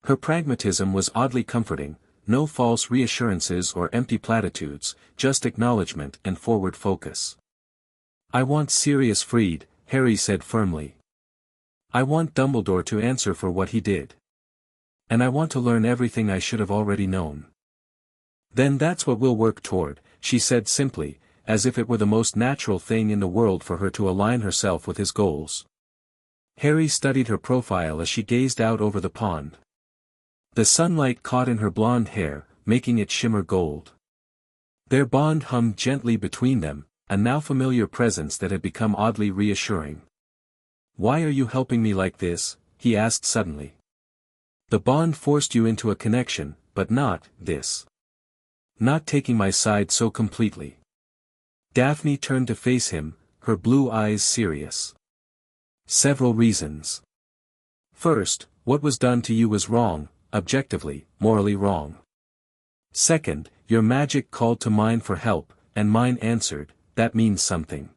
[SPEAKER 1] Her pragmatism was oddly comforting, no false reassurances or empty platitudes, just acknowledgement and forward focus. I want Sirius freed, Harry said firmly. I want Dumbledore to answer for what he did. And I want to learn everything I should have already known. Then that's what we'll work toward, she said simply, as if it were the most natural thing in the world for her to align herself with his goals. Harry studied her profile as she gazed out over the pond. The sunlight caught in her blonde hair, making it shimmer gold. Their bond hummed gently between them, a now familiar presence that had become oddly reassuring. Why are you helping me like this? He asked suddenly. The bond forced you into a connection, but not this. Not taking my side so completely. Daphne turned to face him, her blue eyes serious. Several reasons. First, what was done to you was wrong, objectively, morally wrong. Second, your magic called to mine for help, and mine answered, that means something.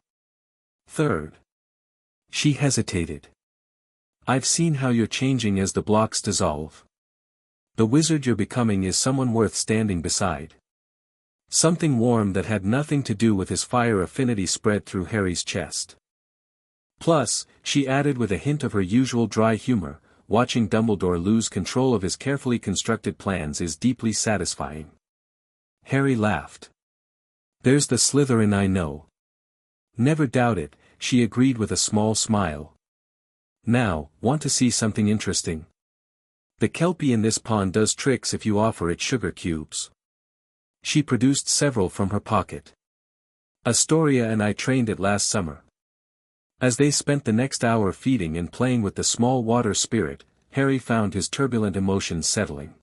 [SPEAKER 1] Third. She hesitated. I've seen how you're changing as the blocks dissolve. The wizard you're becoming is someone worth standing beside. Something warm that had nothing to do with his fire affinity spread through Harry's chest. Plus, she added with a hint of her usual dry humor, watching Dumbledore lose control of his carefully constructed plans is deeply satisfying. Harry laughed. There's the Slytherin I know. Never doubt it, she agreed with a small smile. Now, want to see something interesting? The kelpie in this pond does tricks if you offer it sugar cubes. She produced several from her pocket. Astoria and I trained it last summer. As they spent the next hour feeding and playing with the small water spirit, Harry found his turbulent emotions settling.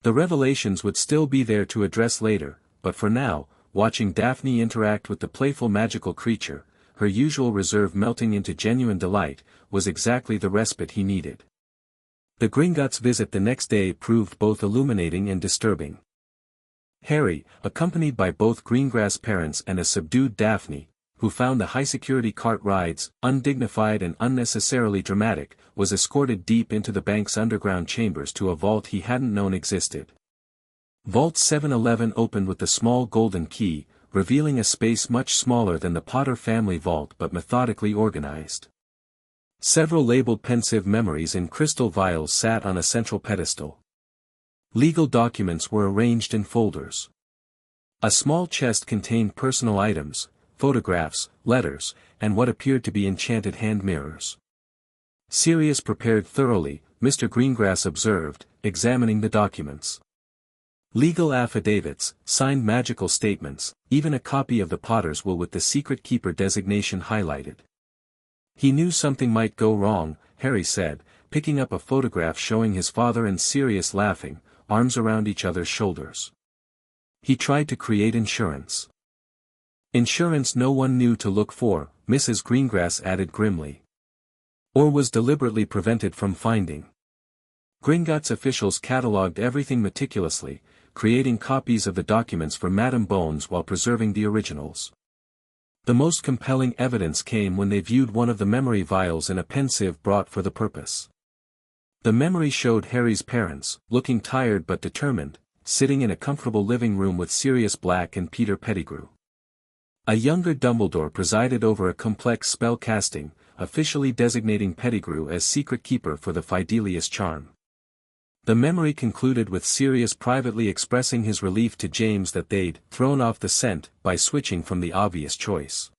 [SPEAKER 1] The revelations would still be there to address later, but for now, watching Daphne interact with the playful magical creature, her usual reserve melting into genuine delight, was exactly the respite he needed. The Gringotts' visit the next day proved both illuminating and disturbing. Harry, accompanied by both Greengrass parents and a subdued Daphne, who found the high-security cart rides undignified and unnecessarily dramatic, was escorted deep into the bank's underground chambers to a vault he hadn't known existed. Vault 711 opened with the small golden key, revealing a space much smaller than the Potter family vault but methodically organized. Several labeled pensive memories in crystal vials sat on a central pedestal. Legal documents were arranged in folders. A small chest contained personal items, photographs, letters, and what appeared to be enchanted hand mirrors. Sirius prepared thoroughly, Mr. Greengrass observed, examining the documents. Legal affidavits, signed magical statements, even a copy of the Potter's will with the secret keeper designation highlighted. He knew something might go wrong, Harry said, picking up a photograph showing his father and Sirius laughing, arms around each other's shoulders. He tried to create insurance. Insurance no one knew to look for, Mrs. Greengrass added grimly. Or was deliberately prevented from finding. Gringotts officials catalogued everything meticulously, creating copies of the documents for Madame Bones while preserving the originals. The most compelling evidence came when they viewed one of the memory vials in a pensieve brought for the purpose. The memory showed Harry's parents, looking tired but determined, sitting in a comfortable living room with Sirius Black and Peter Pettigrew. A younger Dumbledore presided over a complex spell casting, officially designating Pettigrew as secret keeper for the Fidelius charm. The memory concluded with Sirius privately expressing his relief to James that they'd thrown off the scent by switching from the obvious choice.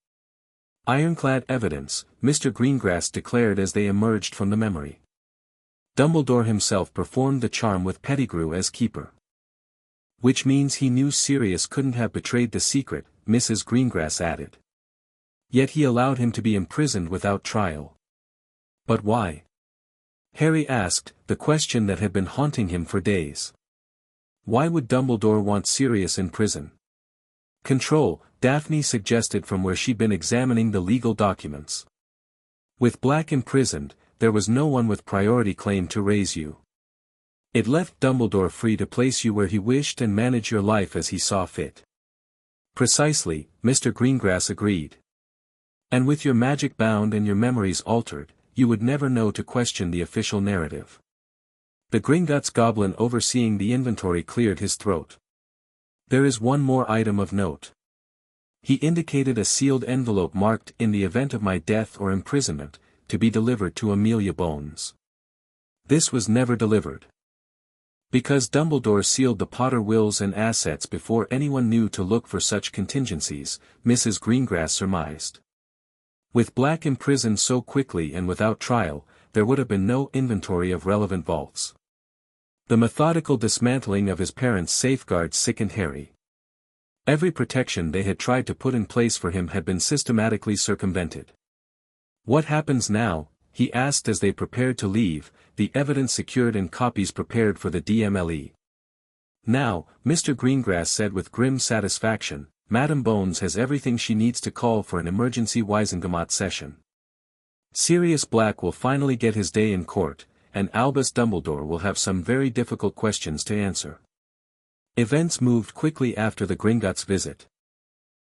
[SPEAKER 1] Ironclad evidence, Mr. Greengrass declared as they emerged from the memory. Dumbledore himself performed the charm with Pettigrew as keeper. Which means he knew Sirius couldn't have betrayed the secret, Mrs. Greengrass added. Yet he allowed him to be imprisoned without trial. But why? Harry asked, the question that had been haunting him for days. Why would Dumbledore want Sirius in prison? Control, Daphne suggested from where she'd been examining the legal documents. With Black imprisoned, there was no one with priority claim to raise you. It left Dumbledore free to place you where he wished and manage your life as he saw fit. Precisely, Mr. Greengrass agreed. And with your magic bound and your memories altered, you would never know to question the official narrative. The Gringotts goblin overseeing the inventory cleared his throat. There is one more item of note. He indicated a sealed envelope marked in the event of my death or imprisonment, to be delivered to Amelia Bones. This was never delivered. Because Dumbledore sealed the Potter wills and assets before anyone knew to look for such contingencies, Mrs. Greengrass surmised. With Black imprisoned so quickly and without trial, there would have been no inventory of relevant vaults. The methodical dismantling of his parents' safeguards sickened Harry. Every protection they had tried to put in place for him had been systematically circumvented. What happens now? He asked as they prepared to leave, the evidence secured and copies prepared for the DMLE. Now, Mr. Greengrass said with grim satisfaction, Madam Bones has everything she needs to call for an emergency Wisengamot session. Sirius Black will finally get his day in court, and Albus Dumbledore will have some very difficult questions to answer. Events moved quickly after the Gringotts' visit.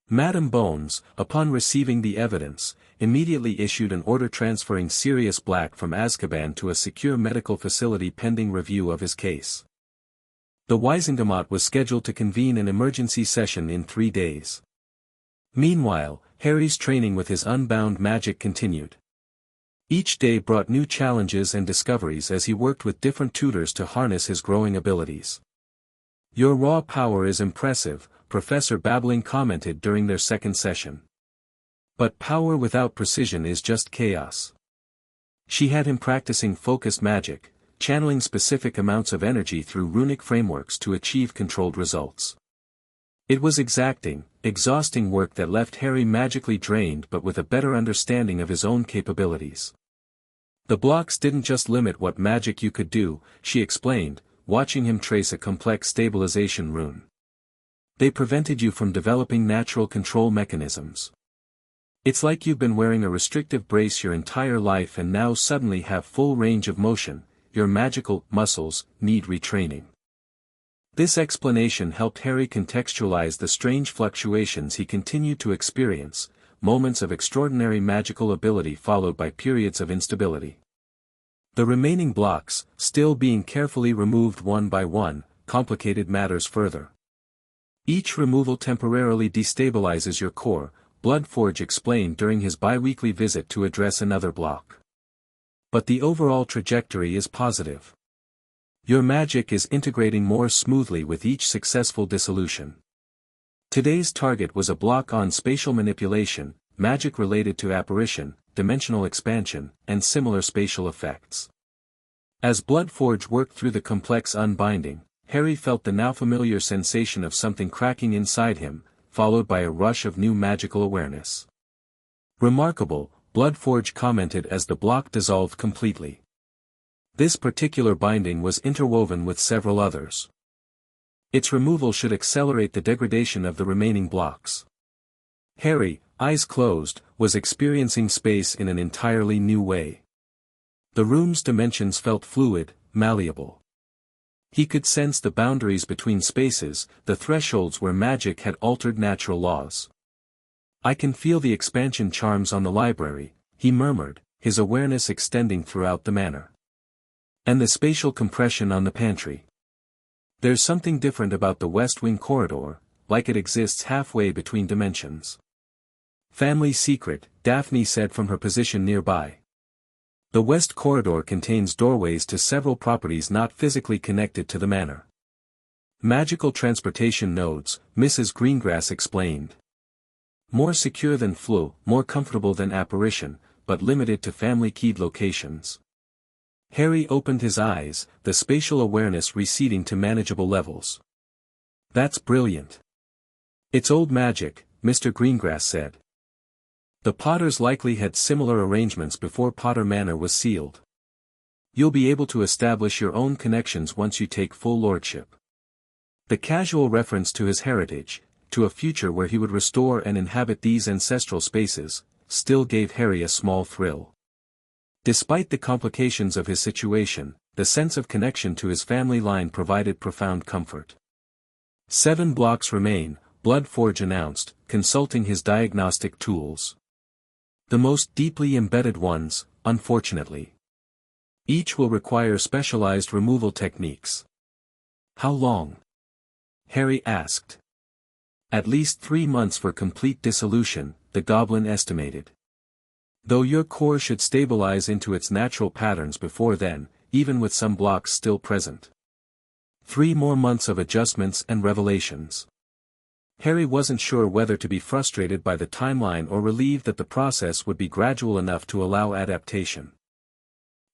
[SPEAKER 1] Madam Bones, upon receiving the evidence, immediately issued an order transferring Sirius Black from Azkaban to a secure medical facility pending review of his case. The Wisengamot was scheduled to convene an emergency session in 3 days. Meanwhile, Harry's training with his unbound magic continued. Each day brought new challenges and discoveries as he worked with different tutors to harness his growing abilities. "Your raw power is impressive," Professor Babbling commented during their second session. "But power without precision is just chaos." She had him practicing focused magic, channeling specific amounts of energy through runic frameworks to achieve controlled results. It was exacting, exhausting work that left Harry magically drained but with a better understanding of his own capabilities. "The blocks didn't just limit what magic you could do," she explained, watching him trace a complex stabilization rune. "They prevented you from developing natural control mechanisms. It's like you've been wearing a restrictive brace your entire life and now suddenly have full range of motion. Your magical muscles need retraining." This explanation helped Harry contextualize the strange fluctuations he continued to experience, moments of extraordinary magical ability followed by periods of instability. The remaining blocks, still being carefully removed one by one, complicated matters further. "Each removal temporarily destabilizes your core," Bloodforge explained during his bi-weekly visit to address another block. "But the overall trajectory is positive. Your magic is integrating more smoothly with each successful dissolution." Today's target was a block on spatial manipulation, magic related to apparition, dimensional expansion, and similar spatial effects. As Bloodforge worked through the complex unbinding, Harry felt the now familiar sensation of something cracking inside him, followed by a rush of new magical awareness. "Remarkable," Bloodforge commented as the block dissolved completely. This particular binding was interwoven with several others. Its removal should accelerate the degradation of the remaining blocks. Harry, eyes closed, was experiencing space in an entirely new way. The room's dimensions felt fluid, malleable. He could sense the boundaries between spaces, the thresholds where magic had altered natural laws. "I can feel the expansion charms on the library," he murmured, his awareness extending throughout the manor. "And the spatial compression on the pantry. There's something different about the West Wing corridor, like it exists halfway between dimensions." "Family secret," Daphne said from her position nearby. "The West Corridor contains doorways to several properties not physically connected to the manor. Magical transportation nodes," Mrs. Greengrass explained. "More secure than Flu, more comfortable than apparition, but limited to family-keyed locations." Harry opened his eyes, the spatial awareness receding to manageable levels. "That's brilliant. It's old magic," Mr. Greengrass said. "The Potters likely had similar arrangements before Potter Manor was sealed. You'll be able to establish your own connections once you take full lordship." The casual reference to his heritage, to a future where he would restore and inhabit these ancestral spaces, still gave Harry a small thrill. Despite the complications of his situation, the sense of connection to his family line provided profound comfort. 7 blocks remain," Bloodforge announced, consulting his diagnostic tools. "The most deeply embedded ones, unfortunately. Each will require specialized removal techniques." "How long?" Harry asked. "At least 3 months for complete dissolution," the goblin estimated. "Though your core should stabilize into its natural patterns before then, even with some blocks still present. 3 more months of adjustments and revelations." Harry wasn't sure whether to be frustrated by the timeline or relieved that the process would be gradual enough to allow adaptation.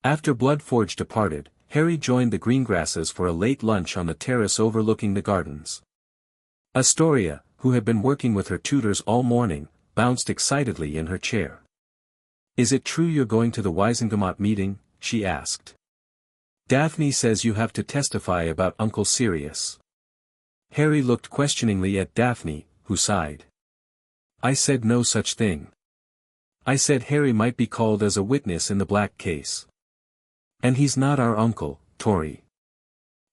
[SPEAKER 1] After Bloodforge departed, Harry joined the Greengrasses for a late lunch on the terrace overlooking the gardens. Astoria, who had been working with her tutors all morning, bounced excitedly in her chair. "Is it true you're going to the Wisengamot meeting?" she asked. "Daphne says you have to testify about Uncle Sirius." Harry looked questioningly at Daphne, who sighed. I said no such thing. I said Harry might be called as a witness in the Black case. And he's not our uncle, Tori.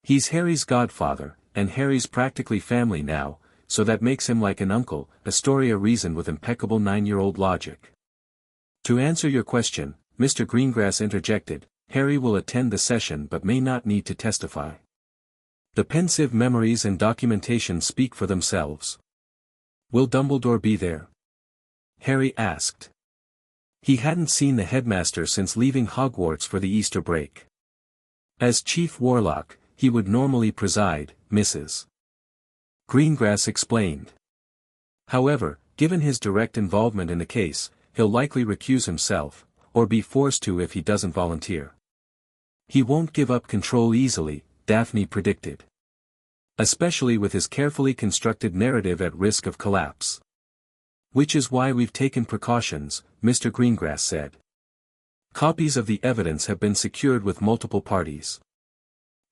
[SPEAKER 1] He's Harry's godfather, and Harry's practically family now, so that makes him like an uncle, Astoria reasoned with impeccable 9-year-old logic. To answer your question, Mr. Greengrass interjected, Harry will attend the session but may not need to testify. The pensive memories and documentation speak for themselves. Will Dumbledore be there? Harry asked. He hadn't seen the headmaster since leaving Hogwarts for the Easter break. As Chief Warlock, he would normally preside, Mrs. Greengrass explained. However, given his direct involvement in the case, he'll likely recuse himself, or be forced to if he doesn't volunteer. He won't give up control easily, Daphne predicted. Especially with his carefully constructed narrative at risk of collapse. Which is why we've taken precautions, Mr. Greengrass said. Copies of the evidence have been secured with multiple parties.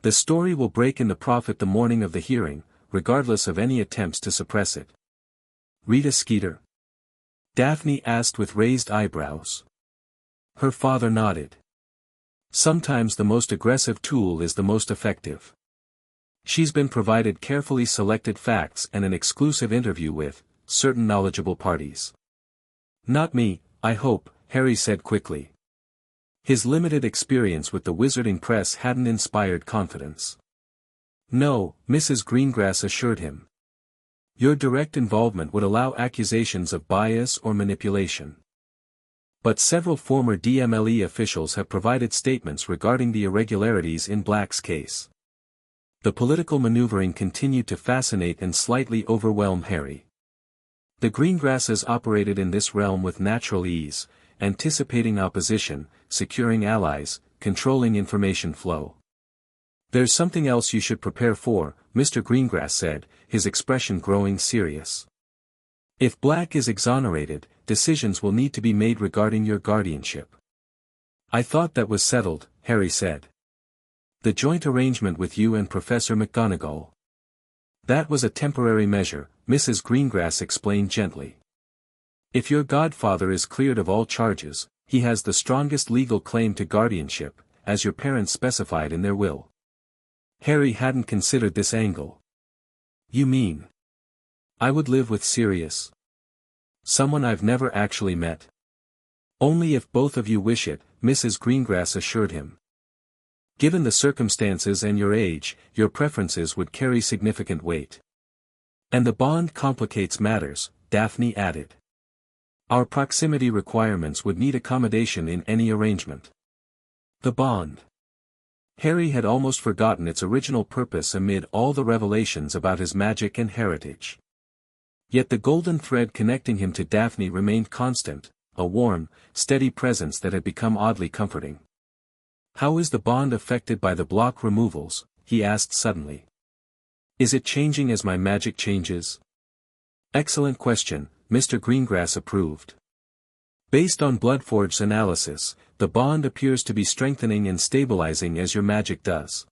[SPEAKER 1] The story will break into profit the morning of the hearing, regardless of any attempts to suppress it. Rita Skeeter? Daphne asked with raised eyebrows. Her father nodded. Sometimes the most aggressive tool is the most effective. She's been provided carefully selected facts and an exclusive interview with certain knowledgeable parties. Not me, I hope, Harry said quickly. His limited experience with the wizarding press hadn't inspired confidence. No, Mrs. Greengrass assured him. Your direct involvement would allow accusations of bias or manipulation. But several former DMLE officials have provided statements regarding the irregularities in Black's case. The political maneuvering continued to fascinate and slightly overwhelm Harry. The Greengrasses operated in this realm with natural ease, anticipating opposition, securing allies, controlling information flow. There's something else you should prepare for, Mr. Greengrass said, his expression growing serious. If Black is exonerated, decisions will need to be made regarding your guardianship. I thought that was settled, Harry said. The joint arrangement with you and Professor McGonagall. That was a temporary measure, Mrs. Greengrass explained gently. If your godfather is cleared of all charges, he has the strongest legal claim to guardianship, as your parents specified in their will. Harry hadn't considered this angle. You mean? I would live with Sirius. Someone I've never actually met. Only if both of you wish it, Mrs. Greengrass assured him. Given the circumstances and your age, your preferences would carry significant weight. And the bond complicates matters, Daphne added. Our proximity requirements would need accommodation in any arrangement. The bond. Harry had almost forgotten its original purpose amid all the revelations about his magic and heritage. Yet the golden thread connecting him to Daphne remained constant, a warm, steady presence that had become oddly comforting. How is the bond affected by the block removals? He asked suddenly. Is it changing as my magic changes? Excellent question, Mr. Greengrass approved. Based on Bloodforge's analysis, the bond appears to be strengthening and stabilizing as your magic does.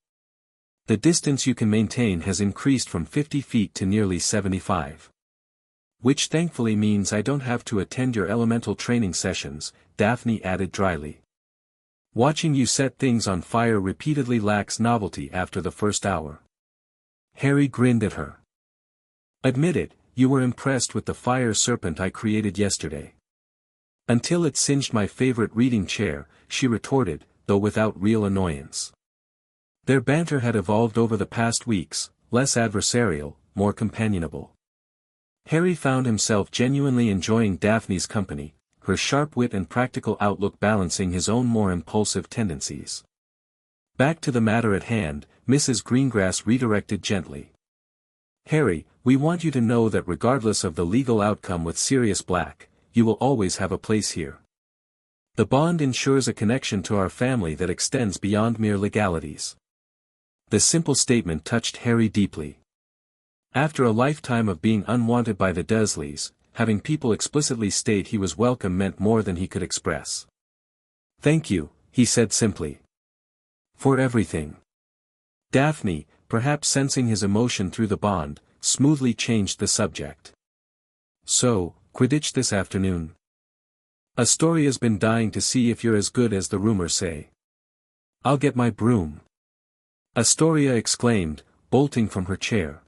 [SPEAKER 1] The distance you can maintain has increased from 50 feet to nearly 75. Which thankfully means I don't have to attend your elemental training sessions, Daphne added dryly. Watching you set things on fire repeatedly lacks novelty after the first hour. Harry grinned at her. Admit it, you were impressed with the fire serpent I created yesterday. Until it singed my favorite reading chair, she retorted, though without real annoyance. Their banter had evolved over the past weeks, less adversarial, more companionable. Harry found himself genuinely enjoying Daphne's company, her sharp wit and practical outlook balancing his own more impulsive tendencies. Back to the matter at hand, Mrs. Greengrass redirected gently. Harry, we want you to know that regardless of the legal outcome with Sirius Black, you will always have a place here. The bond ensures a connection to our family that extends beyond mere legalities. The simple statement touched Harry deeply. After a lifetime of being unwanted by the Dursleys, having people explicitly state he was welcome meant more than he could express. Thank you, he said simply. For everything. Daphne, perhaps sensing his emotion through the bond, smoothly changed the subject. "So, Quidditch this afternoon? Astoria's been dying to see if you're as good as the rumors say." "I'll get my broom," Astoria exclaimed, bolting from her chair.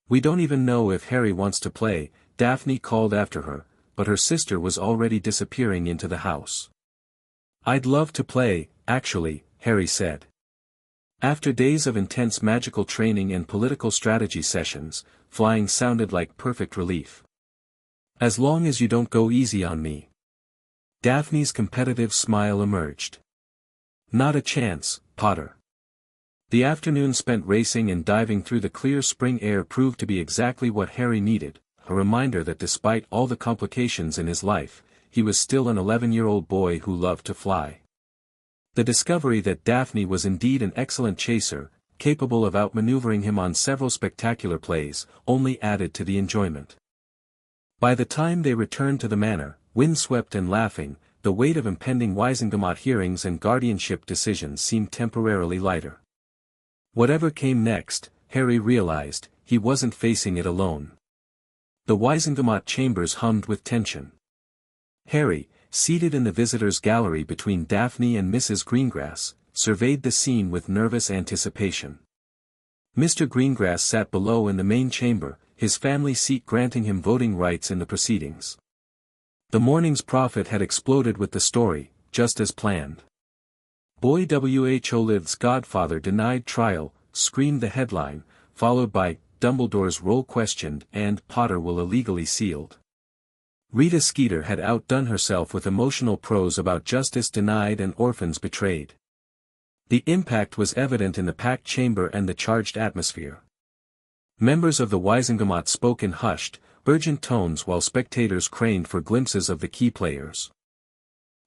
[SPEAKER 1] "We don't even know if Harry wants to play," Daphne called after her, but her sister was already disappearing into the house. "I'd love to play, actually," Harry said. After days of intense magical training and political strategy sessions, flying sounded like perfect relief. "As long as you don't go easy on me." Daphne's competitive smile emerged. "Not a chance, Potter." The afternoon spent racing and diving through the clear spring air proved to be exactly what Harry needed, a reminder that despite all the complications in his life, he was still an 11-year-old boy who loved to fly. The discovery that Daphne was indeed an excellent chaser, capable of outmaneuvering him on several spectacular plays, only added to the enjoyment. By the time they returned to the manor, windswept and laughing, the weight of impending Wisengamot hearings and guardianship decisions seemed temporarily lighter. Whatever came next, Harry realized, he wasn't facing it alone. The Wisengamot chambers hummed with tension. Harry, seated in the visitors' gallery between Daphne and Mrs. Greengrass, surveyed the scene with nervous anticipation. Mr. Greengrass sat below in the main chamber, his family seat granting him voting rights in the proceedings. The morning's prophet had exploded with the story, just as planned. "Boy Wholith's godfather denied trial," screamed the headline, followed by, "Dumbledore's role questioned and Potter will illegally sealed." Rita Skeeter had outdone herself with emotional prose about justice denied and orphans betrayed. The impact was evident in the packed chamber and the charged atmosphere. Members of the Wisengamot spoke in hushed, urgent tones while spectators craned for glimpses of the key players.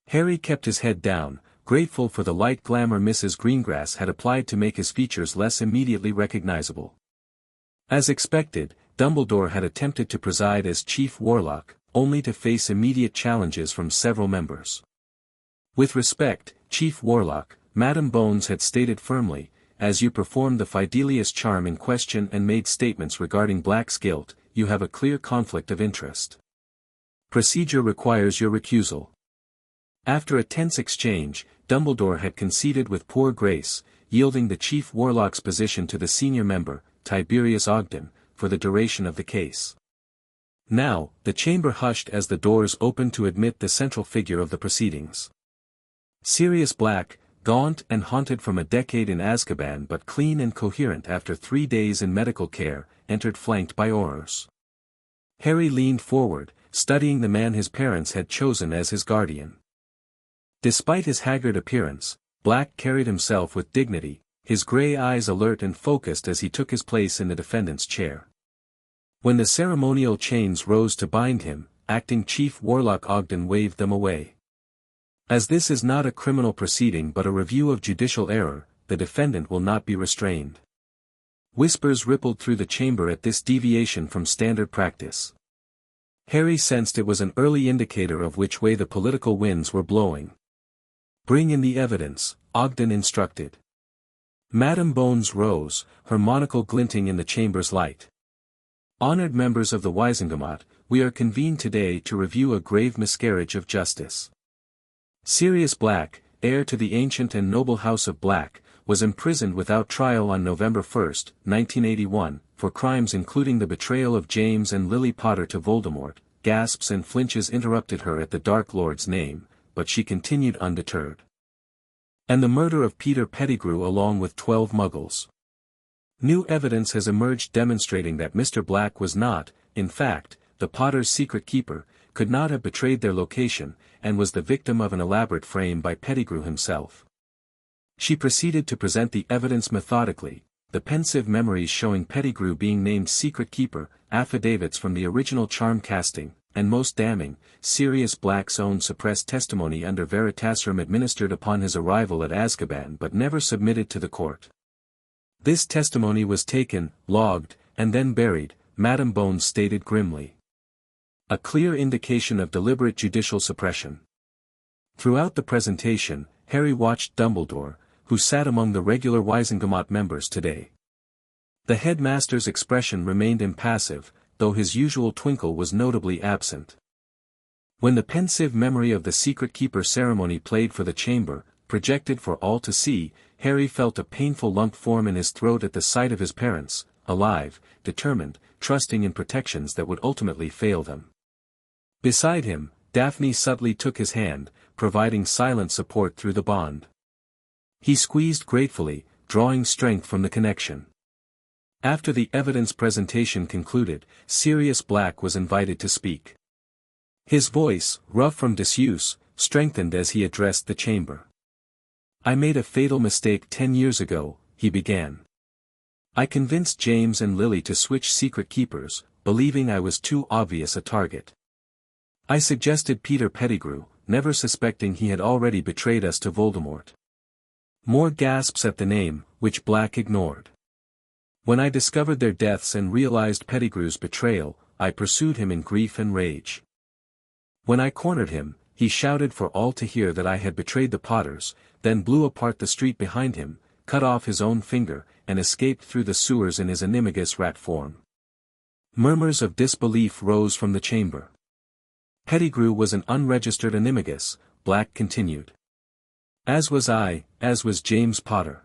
[SPEAKER 1] Harry kept his head down, grateful for the light glamour Mrs. Greengrass had applied to make his features less immediately recognizable. As expected, Dumbledore had attempted to preside as Chief Warlock, only to face immediate challenges from several members. "With respect, Chief Warlock," Madame Bones had stated firmly, "as you performed the Fidelius charm in question and made statements regarding Black's guilt, you have a clear conflict of interest. Procedure requires your recusal." After a tense exchange, Dumbledore had conceded with poor grace, yielding the Chief Warlock's position to the senior member, Tiberius Ogden, for the duration of the case. Now, the chamber hushed as the doors opened to admit the central figure of the proceedings. Sirius Black, gaunt and haunted from a decade in Azkaban but clean and coherent after 3 days in medical care, entered flanked by Aurors. Harry leaned forward, studying the man his parents had chosen as his guardian. Despite his haggard appearance, Black carried himself with dignity, his grey eyes alert and focused as he took his place in the defendant's chair. When the ceremonial chains rose to bind him, acting Chief Warlock Ogden waved them away. "As this is not a criminal proceeding but a review of judicial error, the defendant will not be restrained." Whispers rippled through the chamber at this deviation from standard practice. Harry sensed it was an early indicator of which way the political winds were blowing. "Bring in the evidence," Ogden instructed. Madame Bones rose, her monocle glinting in the chamber's light. "Honored members of the Wisengamot, we are convened today to review a grave miscarriage of justice. Sirius Black, heir to the ancient and noble House of Black, was imprisoned without trial on November 1, 1981, for crimes including the betrayal of James and Lily Potter to Voldemort." Gasps and flinches interrupted her at the Dark Lord's name, but she continued undeterred. "And the murder of Peter Pettigrew along with 12 Muggles. New evidence has emerged demonstrating that Mr. Black was not, in fact, the Potter's secret keeper, could not have betrayed their location, and was the victim of an elaborate frame by Pettigrew himself." She proceeded to present the evidence methodically, the pensive memories showing Pettigrew being named secret keeper, affidavits from the original charm casting, and most damning, Sirius Black's own suppressed testimony under Veritaserum administered upon his arrival at Azkaban but never submitted to the court. "This testimony was taken, logged, and then buried," Madame Bones stated grimly. A clear indication of deliberate judicial suppression. Throughout the presentation, Harry watched Dumbledore, who sat among the regular Wisengamot members today. The headmaster's expression remained impassive, though his usual twinkle was notably absent. When the pensive memory of the secret keeper ceremony played for the chamber, projected for all to see, Harry felt a painful lump form in his throat at the sight of his parents, alive, determined, trusting in protections that would ultimately fail them. Beside him, Daphne subtly took his hand, providing silent support through the bond. He squeezed gratefully, drawing strength from the connection. After the evidence presentation concluded, Sirius Black was invited to speak. His voice, rough from disuse, strengthened as he addressed the chamber. "I made a fatal mistake 10 years ago," he began. "I convinced James and Lily to switch secret keepers, believing I was too obvious a target. I suggested Peter Pettigrew, never suspecting he had already betrayed us to Voldemort." More gasps at the name, which Black ignored. "When I discovered their deaths and realized Pettigrew's betrayal, I pursued him in grief and rage. When I cornered him, he shouted for all to hear that I had betrayed the Potters, then blew apart the street behind him, cut off his own finger, and escaped through the sewers in his animagus rat form." Murmurs of disbelief rose from the chamber. "Pettigrew was an unregistered animagus," Black continued. "As was I, as was James Potter.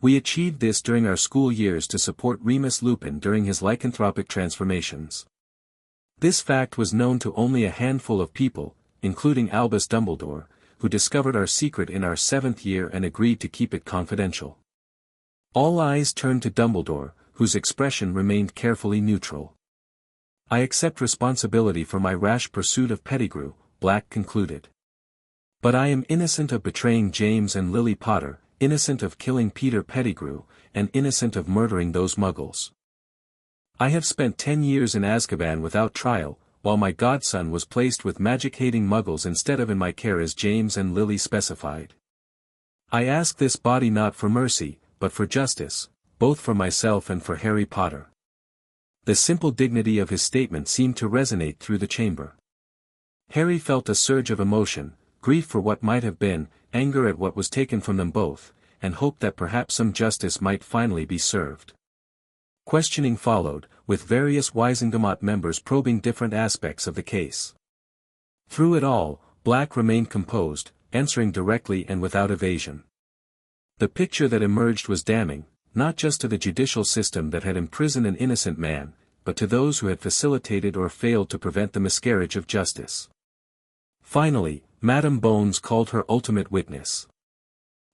[SPEAKER 1] We achieved this during our school years to support Remus Lupin during his lycanthropic transformations. This fact was known to only a handful of people, including Albus Dumbledore, who discovered our secret in our 7th year and agreed to keep it confidential." All eyes turned to Dumbledore, whose expression remained carefully neutral. "I accept responsibility for my rash pursuit of Pettigrew," Black concluded. "But I am innocent of betraying James and Lily Potter, innocent of killing Peter Pettigrew, and innocent of murdering those muggles. I have spent 10 years in Azkaban without trial, while my godson was placed with magic-hating muggles instead of in my care as James and Lily specified. I ask this body not for mercy, but for justice, both for myself and for Harry Potter." The simple dignity of his statement seemed to resonate through the chamber. Harry felt a surge of emotion, grief for what might have been, anger at what was taken from them both, and hoped that perhaps some justice might finally be served. Questioning followed, with various Wizengamot members probing different aspects of the case. Through it all, Black remained composed, answering directly and without evasion. The picture that emerged was damning, not just to the judicial system that had imprisoned an innocent man, but to those who had facilitated or failed to prevent the miscarriage of justice. Finally, Madame Bones called her ultimate witness.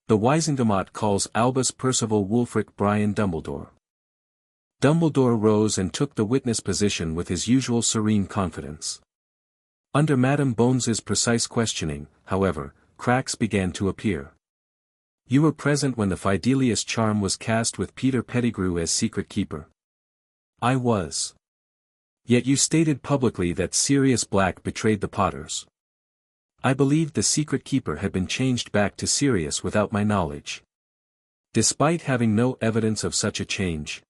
[SPEAKER 1] The Wizengamot calls Albus Percival Wulfric Brian Dumbledore. Dumbledore rose and took the witness position with his usual serene confidence. Under Madame Bones's precise questioning, however, cracks began to appear. "You were present when the Fidelius charm was cast with Peter Pettigrew as secret keeper." "I was. Yet you stated publicly that Sirius Black betrayed the Potters." "I believed the secret keeper had been changed back to Sirius without my knowledge. Despite having no evidence of such a change.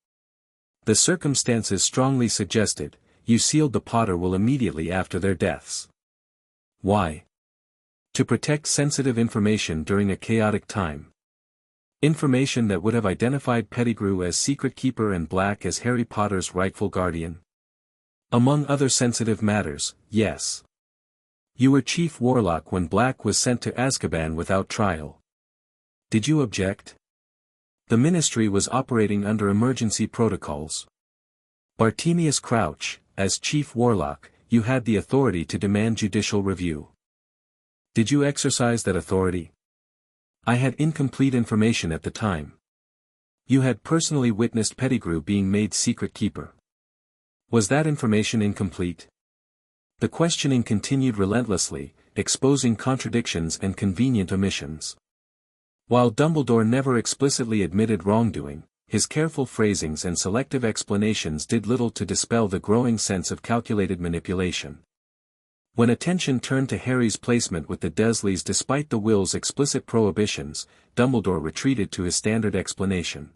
[SPEAKER 1] The circumstances strongly suggested, you sealed the Potter will immediately after their deaths." "Why?" "To protect sensitive information during a chaotic time. Information that would have identified Pettigrew as secret keeper and Black as Harry Potter's rightful guardian. Among other sensitive matters, yes. You were chief warlock when Black was sent to Azkaban without trial. Did you object? The ministry was operating under emergency protocols. Bartemius Crouch, as chief warlock, you had the authority to demand judicial review. Did you exercise that authority? I had incomplete information at the time. You had personally witnessed Pettigrew being made secret keeper. Was that information incomplete? The questioning continued relentlessly, exposing contradictions and convenient omissions. While Dumbledore never explicitly admitted wrongdoing, his careful phrasings and selective explanations did little to dispel the growing sense of calculated manipulation. When attention turned to Harry's placement with the Dursleys despite the will's explicit prohibitions, Dumbledore retreated to his standard explanation.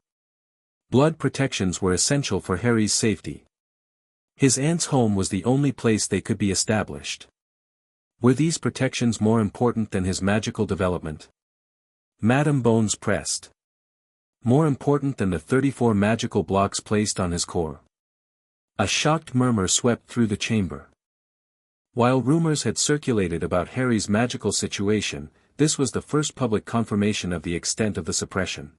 [SPEAKER 1] Blood protections were essential for Harry's safety. His aunt's home was the only place they could be established. Were these protections more important than his magical development? Madame Bones pressed. More important than the 34 magical blocks placed on his core. A shocked murmur swept through the chamber. While rumors had circulated about Harry's magical situation, this was the first public confirmation of the extent of the suppression.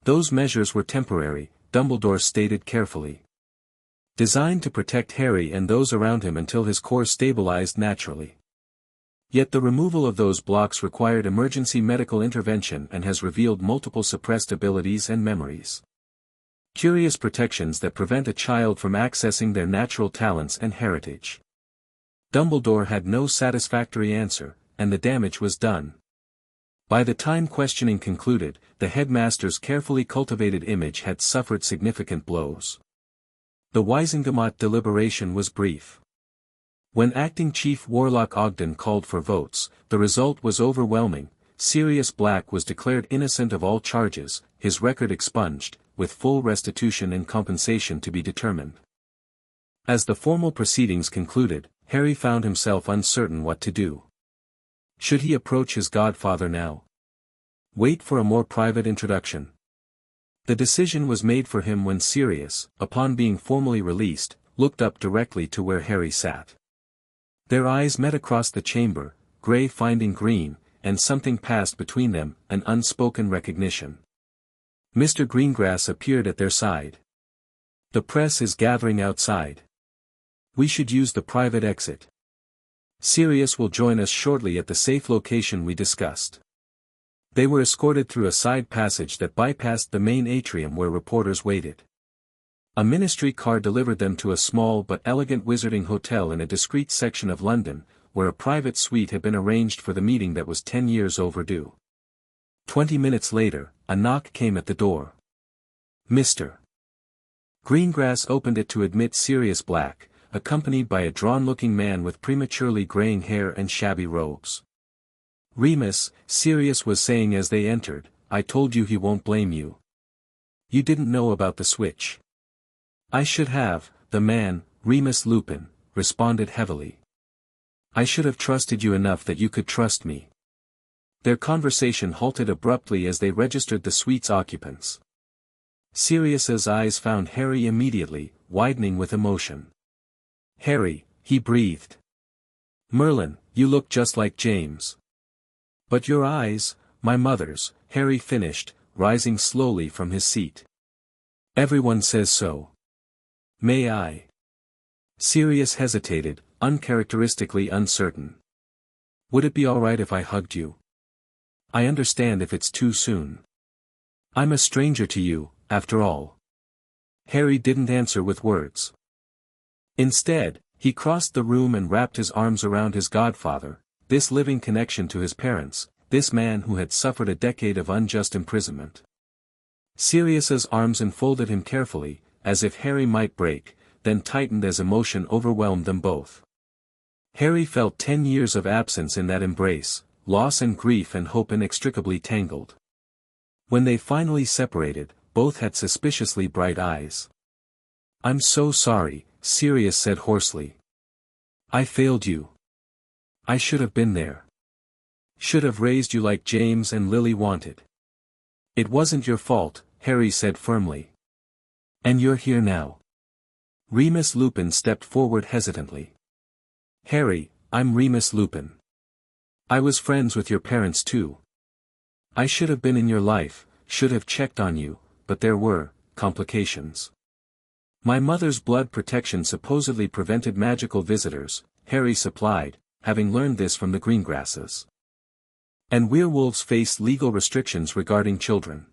[SPEAKER 1] Those measures were temporary, Dumbledore stated carefully. Designed to protect Harry and those around him until his core stabilized naturally. Yet the removal of those blocks required emergency medical intervention and has revealed multiple suppressed abilities and memories. Curious protections that prevent a child from accessing their natural talents and heritage. Dumbledore had no satisfactory answer, and the damage was done. By the time questioning concluded, the headmaster's carefully cultivated image had suffered significant blows. The Wisingamot deliberation was brief. When Acting Chief Warlock Ogden called for votes, the result was overwhelming. Sirius Black was declared innocent of all charges, his record expunged, with full restitution and compensation to be determined. As the formal proceedings concluded, Harry found himself uncertain what to do. Should he approach his godfather now? Wait for a more private introduction? The decision was made for him when Sirius, upon being formally released, looked up directly to where Harry sat. Their eyes met across the chamber, gray finding green, and something passed between them, an unspoken recognition. Mr. Greengrass appeared at their side. The press is gathering outside. We should use the private exit. Sirius will join us shortly at the safe location we discussed. They were escorted through a side passage that bypassed the main atrium where reporters waited. A ministry car delivered them to a small but elegant wizarding hotel in a discreet section of London, where a private suite had been arranged for the meeting that was 10 years overdue. 20 minutes later, a knock came at the door. Mr. Greengrass opened it to admit Sirius Black, accompanied by a drawn-looking man with prematurely graying hair and shabby robes. Remus, Sirius was saying as they entered, I told you he won't blame you. You didn't know about the switch. I should have, the man, Remus Lupin, responded heavily. I should have trusted you enough that you could trust me. Their conversation halted abruptly as they registered the suite's occupants. Sirius's eyes found Harry immediately, widening with emotion. Harry, he breathed. Merlin, you look just like James. But your eyes, my mother's, Harry finished, rising slowly from his seat. Everyone says so. May I? Sirius hesitated, uncharacteristically uncertain. Would it be all right if I hugged you? I understand if it's too soon. I'm a stranger to you, after all. Harry didn't answer with words. Instead, he crossed the room and wrapped his arms around his godfather, this living connection to his parents, this man who had suffered a decade of unjust imprisonment. Sirius's arms enfolded him carefully, as if Harry might break, then tightened as emotion overwhelmed them both. Harry felt 10 years of absence in that embrace, loss and grief and hope inextricably tangled. When they finally separated, both had suspiciously bright eyes. I'm so sorry, Sirius said hoarsely. I failed you. I should have been there. Should have raised you like James and Lily wanted. It wasn't your fault, Harry said firmly. And you're here now. Remus Lupin stepped forward hesitantly. Harry, I'm Remus Lupin. I was friends with your parents too. I should have been in your life, should have checked on you, but there were complications. My mother's blood protection supposedly prevented magical visitors, Harry supplied, having learned this from the Greengrasses. And werewolves face legal restrictions regarding children.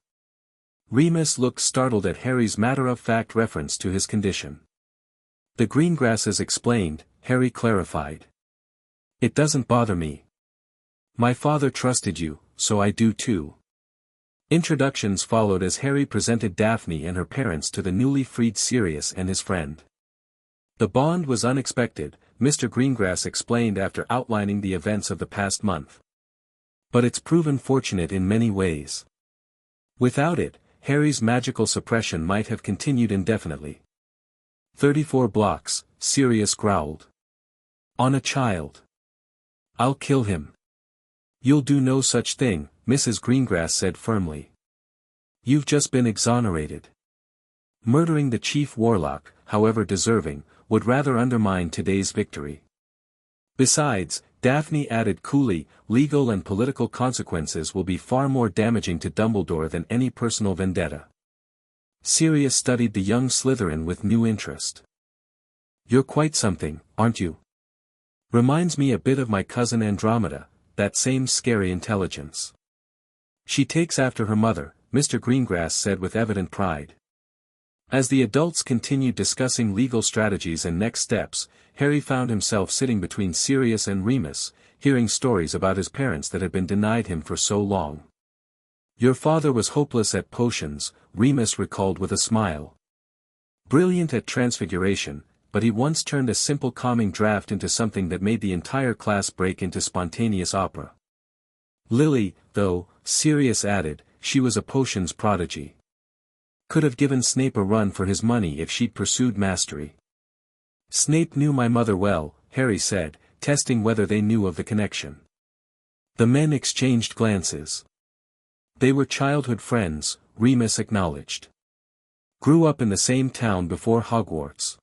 [SPEAKER 1] Remus looked startled at Harry's matter-of-fact reference to his condition. The Greengrasses explained, Harry clarified. It doesn't bother me. My father trusted you, so I do too. Introductions followed as Harry presented Daphne and her parents to the newly freed Sirius and his friend. The bond was unexpected, Mr. Greengrass explained after outlining the events of the past month. But it's proven fortunate in many ways. Without it, Harry's magical suppression might have continued indefinitely. 34 blocks, Sirius growled. On a child. I'll kill him. You'll do no such thing, Mrs. Greengrass said firmly. You've just been exonerated. Murdering the chief warlock, however deserving, would rather undermine today's victory. Besides, Daphne added coolly, legal and political consequences will be far more damaging to Dumbledore than any personal vendetta. Sirius studied the young Slytherin with new interest. You're quite something, aren't you? Reminds me a bit of my cousin Andromeda, that same scary intelligence. She takes after her mother, Mr. Greengrass said with evident pride. As the adults continued discussing legal strategies and next steps, Harry found himself sitting between Sirius and Remus, hearing stories about his parents that had been denied him for so long. Your father was hopeless at potions, Remus recalled with a smile. Brilliant at transfiguration, but he once turned a simple calming draught into something that made the entire class break into spontaneous opera. Lily, though, Sirius added, she was a potions prodigy. Could have given Snape a run for his money if she'd pursued mastery. Snape knew my mother well, Harry said, testing whether they knew of the connection. The men exchanged glances. They were childhood friends, Remus acknowledged. Grew up in the same town before Hogwarts.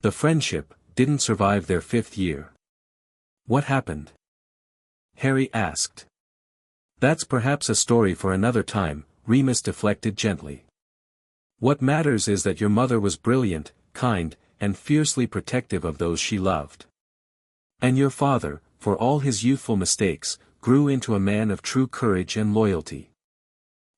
[SPEAKER 1] The friendship didn't survive their 5th year. What happened? Harry asked. That's perhaps a story for another time, Remus deflected gently. What matters is that your mother was brilliant, kind, and fiercely protective of those she loved. And your father, for all his youthful mistakes, grew into a man of true courage and loyalty.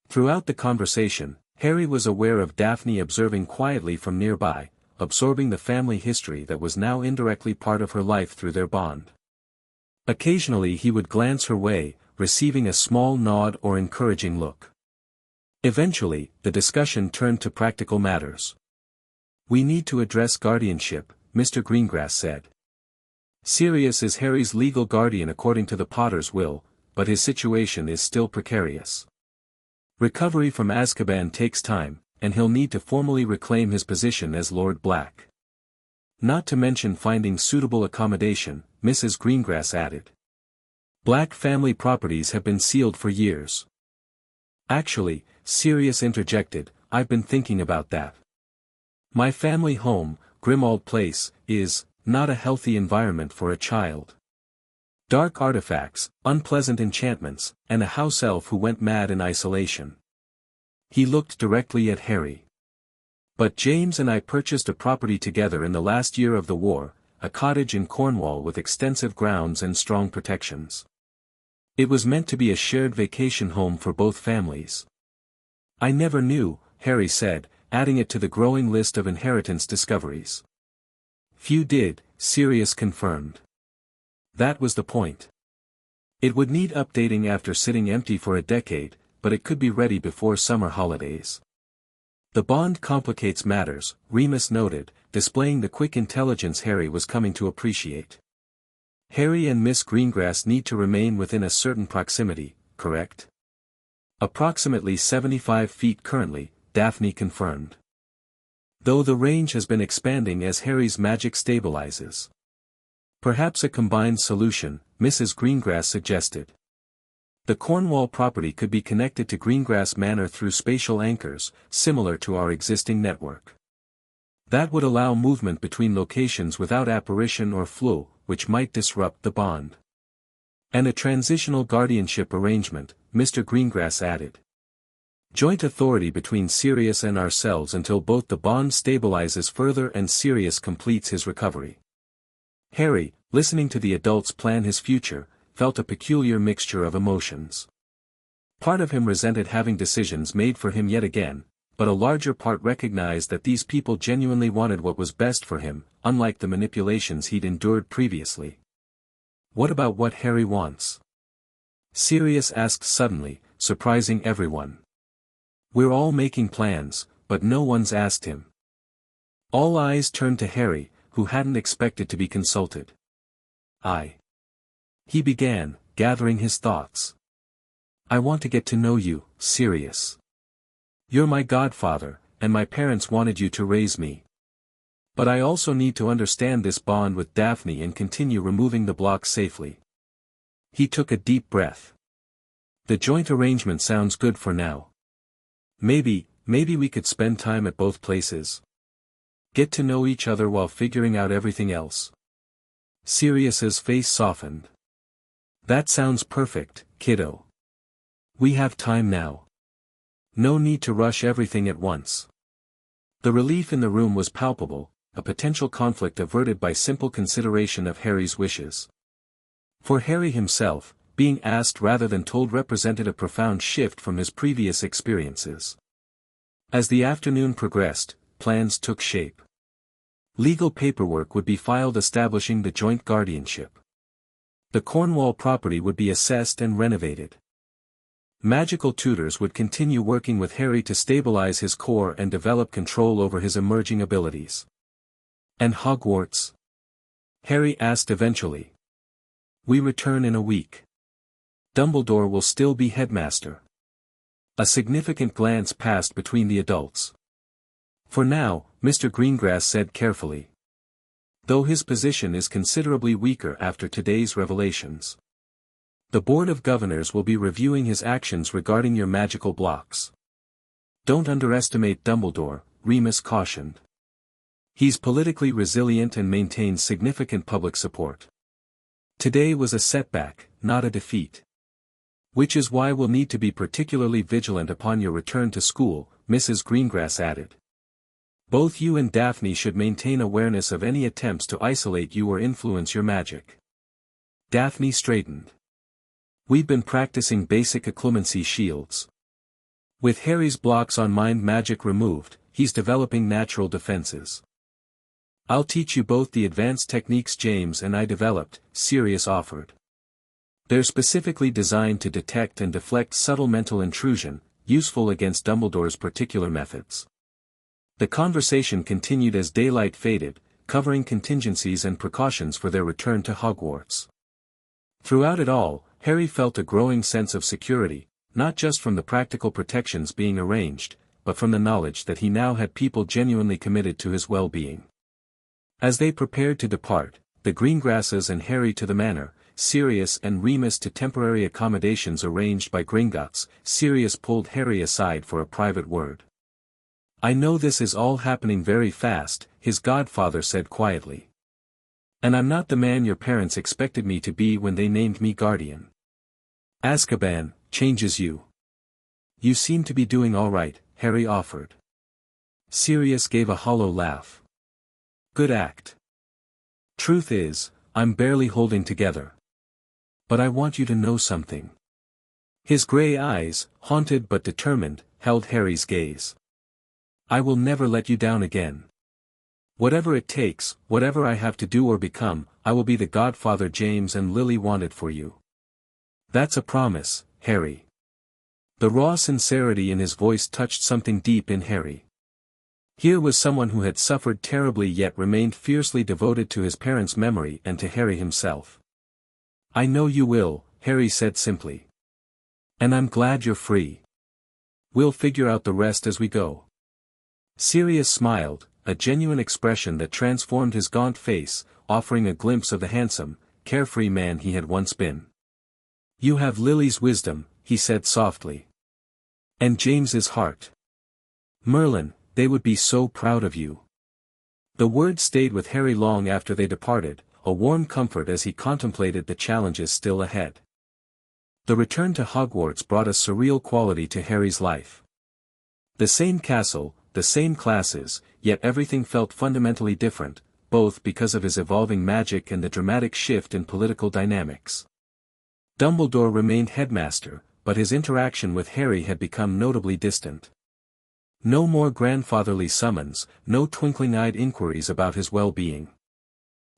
[SPEAKER 1] Throughout the conversation, Harry was aware of Daphne observing quietly from nearby, absorbing the family history that was now indirectly part of her life through their bond. Occasionally he would glance her way, receiving a small nod or encouraging look. Eventually, the discussion turned to practical matters. We need to address guardianship, Mr. Greengrass said. Sirius is Harry's legal guardian according to the Potter's will, but his situation is still precarious. Recovery from Azkaban takes time, and he'll need to formally reclaim his position as Lord Black. Not to mention finding suitable accommodation, Mrs. Greengrass added. Black family properties have been sealed for years. Actually, Sirius interjected, I've been thinking about that. My family home, Grimmauld Place, is not a healthy environment for a child. Dark artifacts, unpleasant enchantments, and a house elf who went mad in isolation. He looked directly at Harry. But James and I purchased a property together in the last year of the war, a cottage in Cornwall with extensive grounds and strong protections. It was meant to be a shared vacation home for both families. I never knew, Harry said, adding it to the growing list of inheritance discoveries. Few did, Sirius confirmed. That was the point. It would need updating after sitting empty for a decade, but it could be ready before summer holidays. The bond complicates matters, Remus noted, displaying the quick intelligence Harry was coming to appreciate. Harry and Miss Greengrass need to remain within a certain proximity, correct? Approximately 75 feet currently, Daphne confirmed. Though the range has been expanding as Harry's magic stabilizes. Perhaps a combined solution, Mrs. Greengrass suggested. The Cornwall property could be connected to Greengrass Manor through spatial anchors, similar to our existing network. That would allow movement between locations without apparition or flow, which might disrupt the bond. And a transitional guardianship arrangement, Mr. Greengrass added. Joint authority between Sirius and ourselves until both the bond stabilizes further and Sirius completes his recovery. Harry, listening to the adults plan his future, felt a peculiar mixture of emotions. Part of him resented having decisions made for him yet again, but a larger part recognized that these people genuinely wanted what was best for him, unlike the manipulations he'd endured previously. What about what Harry wants? Sirius asked suddenly, surprising everyone. We're all making plans, but no one's asked him. All eyes turned to Harry, who hadn't expected to be consulted. He began, gathering his thoughts. I want to get to know you, Sirius. You're my godfather, and my parents wanted you to raise me. But I also need to understand this bond with Daphne and continue removing the blocks safely. He took a deep breath. The joint arrangement sounds good for now. Maybe we could spend time at both places. Get to know each other while figuring out everything else. Sirius's face softened. That sounds perfect, kiddo. We have time now. No need to rush everything at once. The relief in the room was palpable, a potential conflict averted by simple consideration of Harry's wishes. For Harry himself, being asked rather than told represented a profound shift from his previous experiences. As the afternoon progressed, plans took shape. Legal paperwork would be filed establishing the joint guardianship. The Cornwall property would be assessed and renovated. Magical tutors would continue working with Harry to stabilize his core and develop control over his emerging abilities. And Hogwarts? Harry asked eventually. We return in a week. Dumbledore will still be headmaster. A significant glance passed between the adults. For now, Mr. Greengrass said carefully. Though his position is considerably weaker after today's revelations. The Board of Governors will be reviewing his actions regarding your magical blocks. Don't underestimate Dumbledore, Remus cautioned. He's politically resilient and maintains significant public support. Today was a setback, not a defeat. Which is why we'll need to be particularly vigilant upon your return to school, Mrs. Greengrass added. Both you and Daphne should maintain awareness of any attempts to isolate you or influence your magic. Daphne straightened. We've been practicing basic occlumency shields. With Harry's blocks on mind magic removed, he's developing natural defenses. I'll teach you both the advanced techniques James and I developed, Sirius offered. They're specifically designed to detect and deflect subtle mental intrusion, useful against Dumbledore's particular methods. The conversation continued as daylight faded, covering contingencies and precautions for their return to Hogwarts. Throughout it all, Harry felt a growing sense of security, not just from the practical protections being arranged, but from the knowledge that he now had people genuinely committed to his well-being. As they prepared to depart, the Greengrasses and Harry to the manor, Sirius and Remus to temporary accommodations arranged by Gringotts, Sirius pulled Harry aside for a private word. I know this is all happening very fast, his godfather said quietly. And I'm not the man your parents expected me to be when they named me guardian. Azkaban changes you. You seem to be doing all right, Harry offered. Sirius gave a hollow laugh. Good act. Truth is, I'm barely holding together. But I want you to know something. His gray eyes, haunted but determined, held Harry's gaze. I will never let you down again. Whatever it takes, whatever I have to do or become, I will be the godfather James and Lily wanted for you. That's a promise, Harry. The raw sincerity in his voice touched something deep in Harry. Here was someone who had suffered terribly yet remained fiercely devoted to his parents' memory and to Harry himself. I know you will, Harry said simply. And I'm glad you're free. We'll figure out the rest as we go. Sirius smiled, a genuine expression that transformed his gaunt face, offering a glimpse of the handsome, carefree man he had once been. You have Lily's wisdom, he said softly. And James's heart. Merlin, they would be so proud of you. The words stayed with Harry long after they departed, a warm comfort as he contemplated the challenges still ahead. The return to Hogwarts brought a surreal quality to Harry's life. The same castle, the same classes, yet everything felt fundamentally different, both because of his evolving magic and the dramatic shift in political dynamics. Dumbledore remained headmaster, but his interaction with Harry had become notably distant. No more grandfatherly summons, no twinkling-eyed inquiries about his well-being.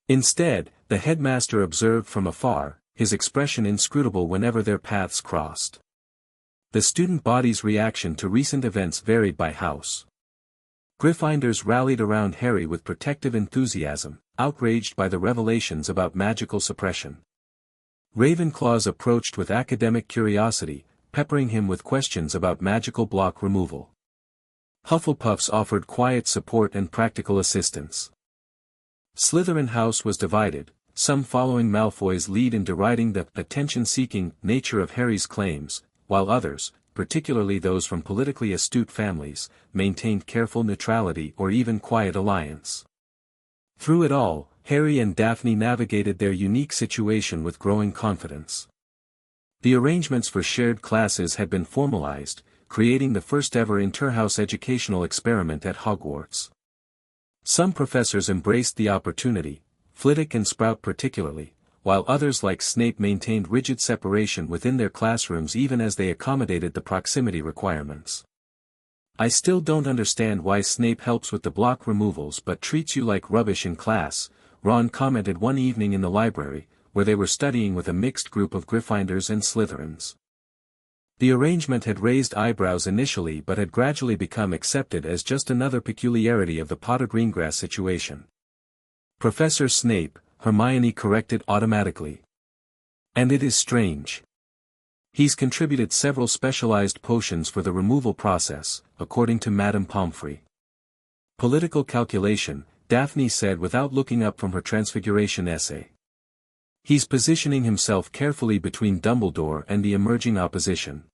[SPEAKER 1] Instead, the headmaster observed from afar, his expression inscrutable whenever their paths crossed. The student body's reaction to recent events varied by house. Gryffindors rallied around Harry with protective enthusiasm, outraged by the revelations about magical suppression. Ravenclaws approached with academic curiosity, peppering him with questions about magical block removal. Hufflepuffs offered quiet support and practical assistance. Slytherin House was divided, some following Malfoy's lead in deriding the attention-seeking nature of Harry's claims, while others, particularly those from politically astute families, maintained careful neutrality or even quiet alliance. Through it all, Harry and Daphne navigated their unique situation with growing confidence. The arrangements for shared classes had been formalized, creating the first-ever inter-house educational experiment at Hogwarts. Some professors embraced the opportunity, Flitwick and Sprout particularly, while others like Snape maintained rigid separation within their classrooms even as they accommodated the proximity requirements. "I still don't understand why Snape helps with the block removals but treats you like rubbish in class," Ron commented one evening in the library, where they were studying with a mixed group of Gryffindors and Slytherins. The arrangement had raised eyebrows initially but had gradually become accepted as just another peculiarity of the Potter Greengrass situation. "Professor Snape," Hermione corrected automatically. "And it is strange. He's contributed several specialized potions for the removal process, according to Madame Pomfrey." "Political calculation," Daphne said without looking up from her Transfiguration essay. "He's positioning himself carefully between Dumbledore and the emerging opposition.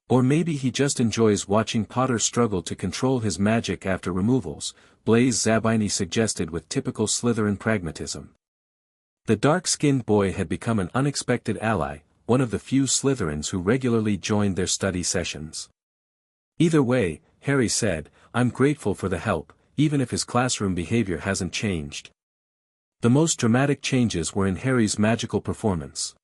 [SPEAKER 1] Or maybe he just enjoys watching Potter struggle to control his magic after removals," Blaise Zabini suggested with typical Slytherin pragmatism. The dark-skinned boy had become an unexpected ally, one of the few Slytherins who regularly joined their study sessions. "Either way," Harry said, "I'm grateful for the help, even if his classroom behavior hasn't changed." The most dramatic changes were in Harry's magical performance.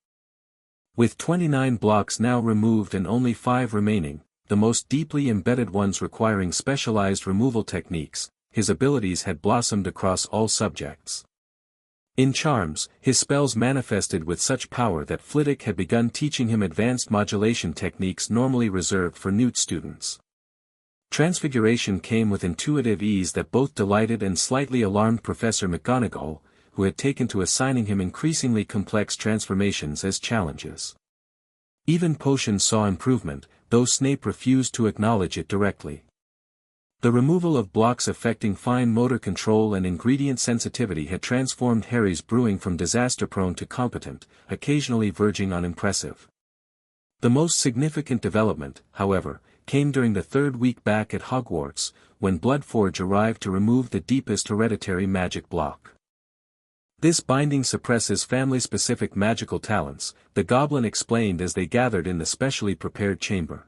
[SPEAKER 1] With 29 blocks now removed and only 5 remaining, the most deeply embedded ones requiring specialized removal techniques, his abilities had blossomed across all subjects. In charms, his spells manifested with such power that Flitwick had begun teaching him advanced modulation techniques normally reserved for Newt students. Transfiguration came with intuitive ease that both delighted and slightly alarmed Professor McGonagall, who had taken to assigning him increasingly complex transformations as challenges. Even potions saw improvement, though Snape refused to acknowledge it directly. The removal of blocks affecting fine motor control and ingredient sensitivity had transformed Harry's brewing from disaster-prone to competent, occasionally verging on impressive. The most significant development, however, came during the third week back at Hogwarts, when Bloodforge arrived to remove the deepest hereditary magic block. "This binding suppresses family-specific magical talents," the goblin explained as they gathered in the specially prepared chamber.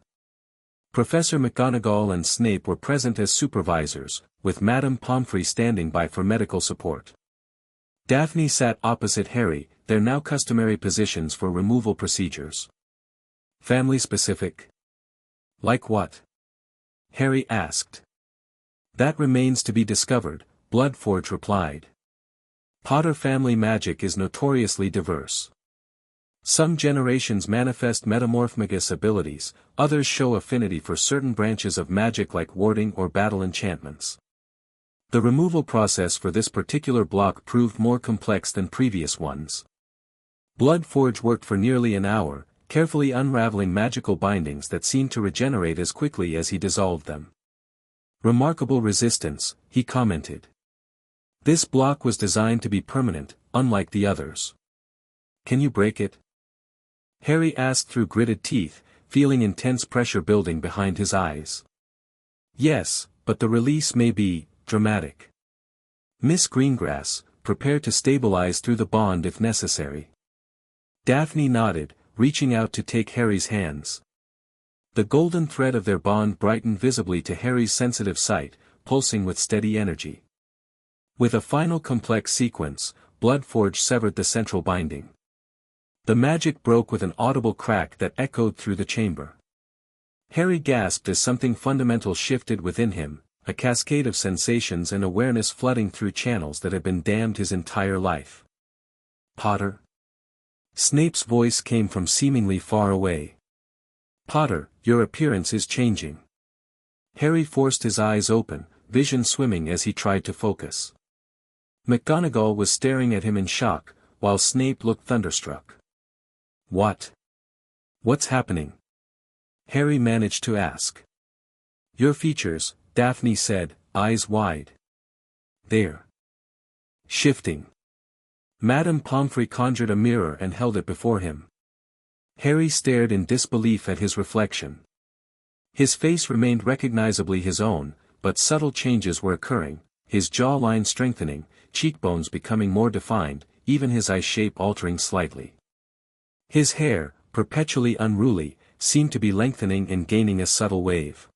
[SPEAKER 1] Professor McGonagall and Snape were present as supervisors, with Madame Pomfrey standing by for medical support. Daphne sat opposite Harry, their now customary positions for removal procedures. "Family-specific? Like what?" Harry asked. "That remains to be discovered," Bloodforge replied. "Potter family magic is notoriously diverse. Some generations manifest metamorphmagus abilities, others show affinity for certain branches of magic like warding or battle enchantments. The removal process for this particular block proved more complex than previous ones. Bloodforge worked for nearly an hour, carefully unraveling magical bindings that seemed to regenerate as quickly as he dissolved them. Remarkable resistance, he commented. This block was designed to be permanent, unlike the others. Can you break it? Harry asked through gritted teeth, feeling intense pressure building behind his eyes. Yes, but the release may be dramatic. Miss Greengrass, prepare to stabilize through the bond if necessary. Daphne nodded, reaching out to take Harry's hands. The golden thread of their bond brightened visibly to Harry's sensitive sight, pulsing with steady energy. With a final complex sequence, Bloodforge severed the central binding. The magic broke with an audible crack that echoed through the chamber. Harry gasped as something fundamental shifted within him, a cascade of sensations and awareness flooding through channels that had been dammed his entire life. Potter? Snape's voice came from seemingly far away. Potter, your appearance is changing. Harry forced his eyes open, vision swimming as he tried to focus. McGonagall was staring at him in shock, while Snape looked thunderstruck. What? What's happening? Harry managed to ask. Your features, Daphne said, eyes wide. They're shifting. Madame Pomfrey conjured a mirror and held it before him. Harry stared in disbelief at his reflection. His face remained recognizably his own, but subtle changes were occurring, his jawline strengthening, cheekbones becoming more defined, even his eye shape altering slightly. His hair, perpetually unruly, seemed to be lengthening and gaining a subtle wave.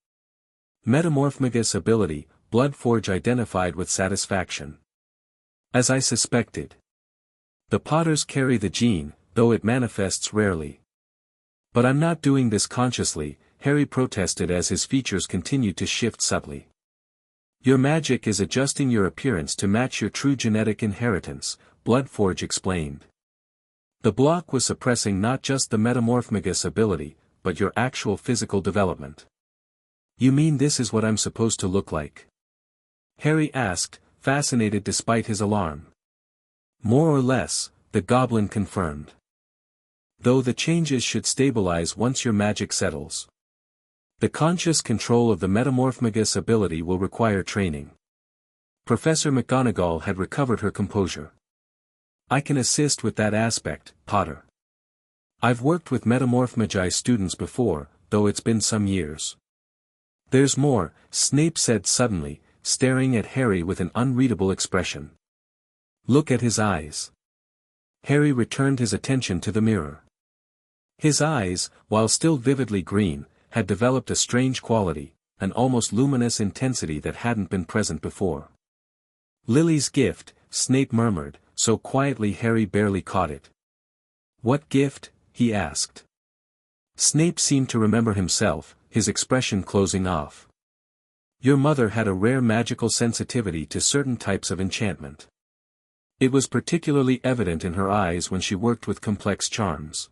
[SPEAKER 1] Metamorphmagus ability, Bloodforge identified with satisfaction. As I suspected. The Potters carry the gene, though it manifests rarely. But I'm not doing this consciously, Harry protested as his features continued to shift subtly. Your magic is adjusting your appearance to match your true genetic inheritance, Bloodforge explained. The block was suppressing not just the metamorphmagus ability, but your actual physical development. You mean this is what I'm supposed to look like? Harry asked, fascinated despite his alarm. More or less, the goblin confirmed. Though the changes should stabilize once your magic settles. The conscious control of the metamorphmagus ability will require training. Professor McGonagall had recovered her composure. I can assist with that aspect, Potter. I've worked with metamorphmagi students before, though it's been some years. There's more, Snape said suddenly, staring at Harry with an unreadable expression. Look at his eyes. Harry returned his attention to the mirror. His eyes, while still vividly green, had developed a strange quality, an almost luminous intensity that hadn't been present before. Lily's gift, Snape murmured, so quietly Harry barely caught it. What gift? He asked. Snape seemed to remember himself, his expression closing off. Your mother had a rare magical sensitivity to certain types of enchantment. It was particularly evident in her eyes when she worked with complex charms.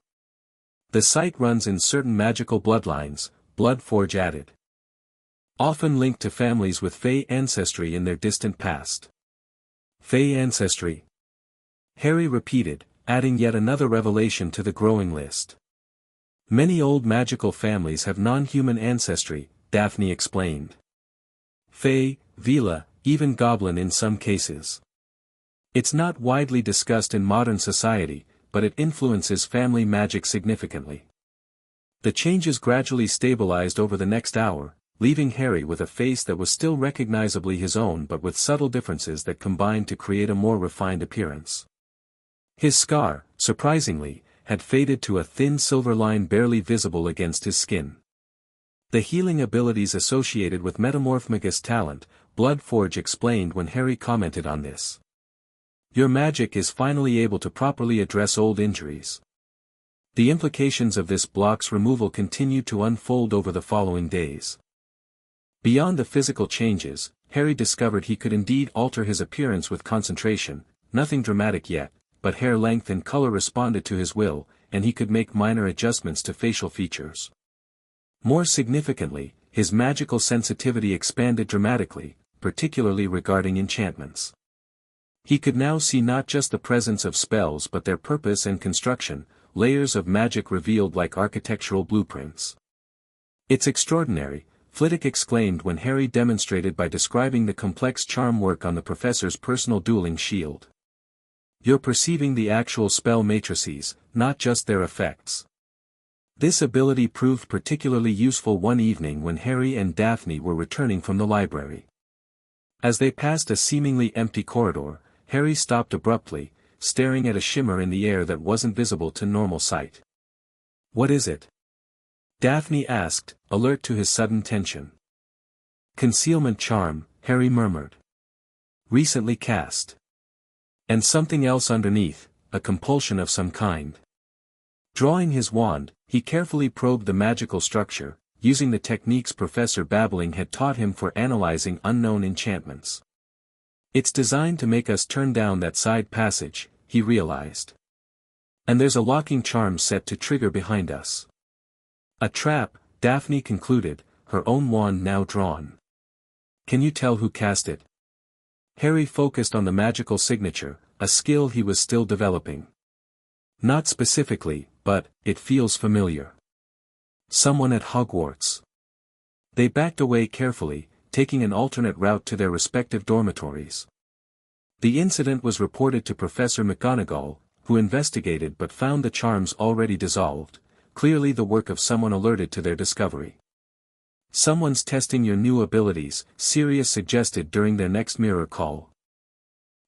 [SPEAKER 1] The sight runs in certain magical bloodlines, Bloodforge added. Often linked to families with Fey ancestry in their distant past. Fey ancestry? Harry repeated, adding yet another revelation to the growing list. Many old magical families have non-human ancestry, Daphne explained. Fey, Vila, even Goblin in some cases. It's not widely discussed in modern society, but it influences family magic significantly. The changes gradually stabilized over the next hour, leaving Harry with a face that was still recognizably his own but with subtle differences that combined to create a more refined appearance. His scar, surprisingly, had faded to a thin silver line barely visible against his skin. The healing abilities associated with metamorphmagus talent, Bloodforge explained when Harry commented on this. Your magic is finally able to properly address old injuries. The implications of this block's removal continued to unfold over the following days. Beyond the physical changes, Harry discovered he could indeed alter his appearance with concentration, nothing dramatic yet, but hair length and color responded to his will, and he could make minor adjustments to facial features. More significantly, his magical sensitivity expanded dramatically, particularly regarding enchantments. He could now see not just the presence of spells but their purpose and construction, layers of magic revealed like architectural blueprints. It's extraordinary, Flitwick exclaimed when Harry demonstrated by describing the complex charm work on the professor's personal dueling shield. You're perceiving the actual spell matrices, not just their effects. This ability proved particularly useful one evening when Harry and Daphne were returning from the library. As they passed a seemingly empty corridor, Harry stopped abruptly, staring at a shimmer in the air that wasn't visible to normal sight. What is it? Daphne asked, alert to his sudden tension. Concealment charm, Harry murmured. Recently cast. And something else underneath, a compulsion of some kind. Drawing his wand, he carefully probed the magical structure, using the techniques Professor Babbling had taught him for analyzing unknown enchantments. It's designed to make us turn down that side passage, he realized. And there's a locking charm set to trigger behind us. A trap, Daphne concluded, her own wand now drawn. Can you tell who cast it? Harry focused on the magical signature, a skill he was still developing. Not specifically, but, it feels familiar. Someone at Hogwarts. They backed away carefully, taking an alternate route to their respective dormitories. The incident was reported to Professor McGonagall, who investigated but found the charms already dissolved, clearly the work of someone alerted to their discovery. Someone's testing your new abilities, Sirius suggested during their next mirror call.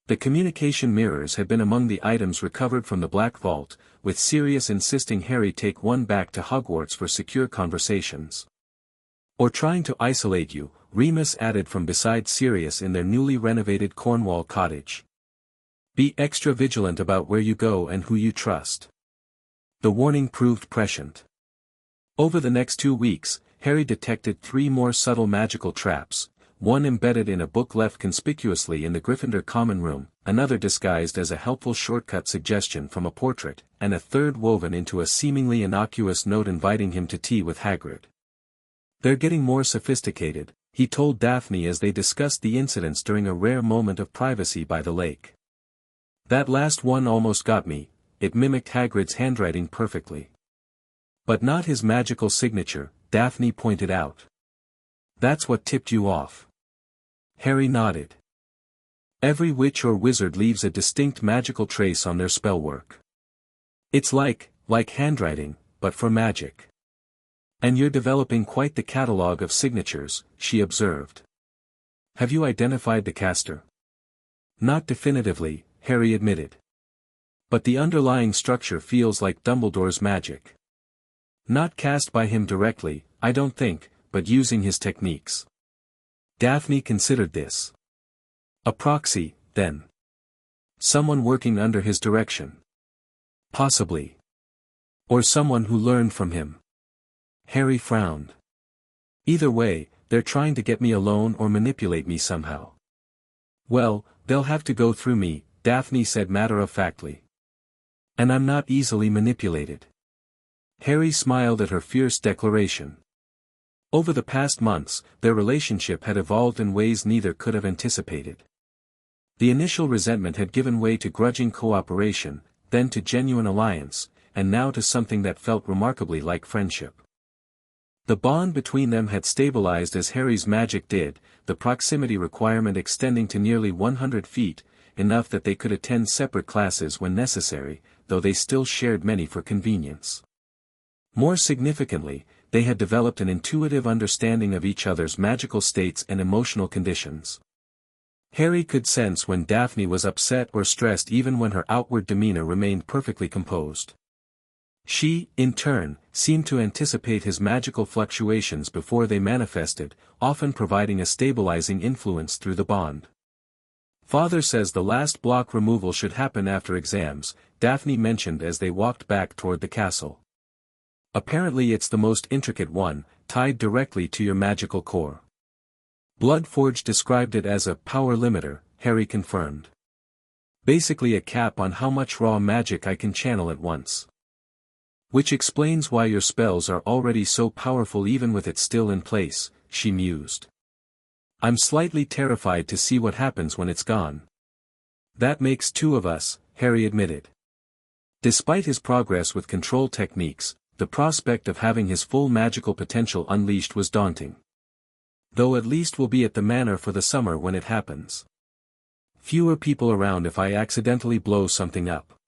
[SPEAKER 1] The communication mirrors had been among the items recovered from the Black Vault, with Sirius insisting Harry take one back to Hogwarts for secure conversations. Or trying to isolate you, Remus added from beside Sirius in their newly renovated Cornwall cottage. Be extra vigilant about where you go and who you trust. The warning proved prescient. Over the next 2 weeks, Harry detected 3 more subtle magical traps, one embedded in a book left conspicuously in the Gryffindor common room, another disguised as a helpful shortcut suggestion from a portrait, and a third woven into a seemingly innocuous note inviting him to tea with Hagrid. "They're getting more sophisticated," he told Daphne as they discussed the incidents during a rare moment of privacy by the lake. "That last one almost got me, it mimicked Hagrid's handwriting perfectly. But not his magical signature," Daphne pointed out. "That's what tipped you off." Harry nodded. "Every witch or wizard leaves a distinct magical trace on their spellwork. It's like handwriting, but for magic. And you're developing quite the catalogue of signatures," she observed. "Have you identified the caster?" "Not definitively," Harry admitted. "But the underlying structure feels like Dumbledore's magic. Not cast by him directly, I don't think, but using his techniques." Daphne considered this. "A proxy, then. Someone working under his direction." "Possibly. Or someone who learned from him." Harry frowned. "Either way, they're trying to get me alone or manipulate me somehow." "Well, they'll have to go through me," Daphne said matter-of-factly. "And I'm not easily manipulated." Harry smiled at her fierce declaration. Over the past months, their relationship had evolved in ways neither could have anticipated. The initial resentment had given way to grudging cooperation, then to genuine alliance, and now to something that felt remarkably like friendship. The bond between them had stabilized as Harry's magic did, the proximity requirement extending to nearly 100 feet, enough that they could attend separate classes when necessary, though they still shared many for convenience. More significantly, they had developed an intuitive understanding of each other's magical states and emotional conditions. Harry could sense when Daphne was upset or stressed even when her outward demeanor remained perfectly composed. She, in turn, seemed to anticipate his magical fluctuations before they manifested, often providing a stabilizing influence through the bond. "Father says the last block removal should happen after exams," Daphne mentioned as they walked back toward the castle. "Apparently it's the most intricate one, tied directly to your magical core." Bloodforge described it as a power limiter, Harry confirmed. "Basically a cap on how much raw magic I can channel at once. Which explains why your spells are already so powerful even with it still in place," she mused. "I'm slightly terrified to see what happens when it's gone." "That makes 2 of us," Harry admitted. Despite his progress with control techniques, the prospect of having his full magical potential unleashed was daunting. "Though at least we'll be at the manor for the summer when it happens. Fewer people around if I accidentally blow something up."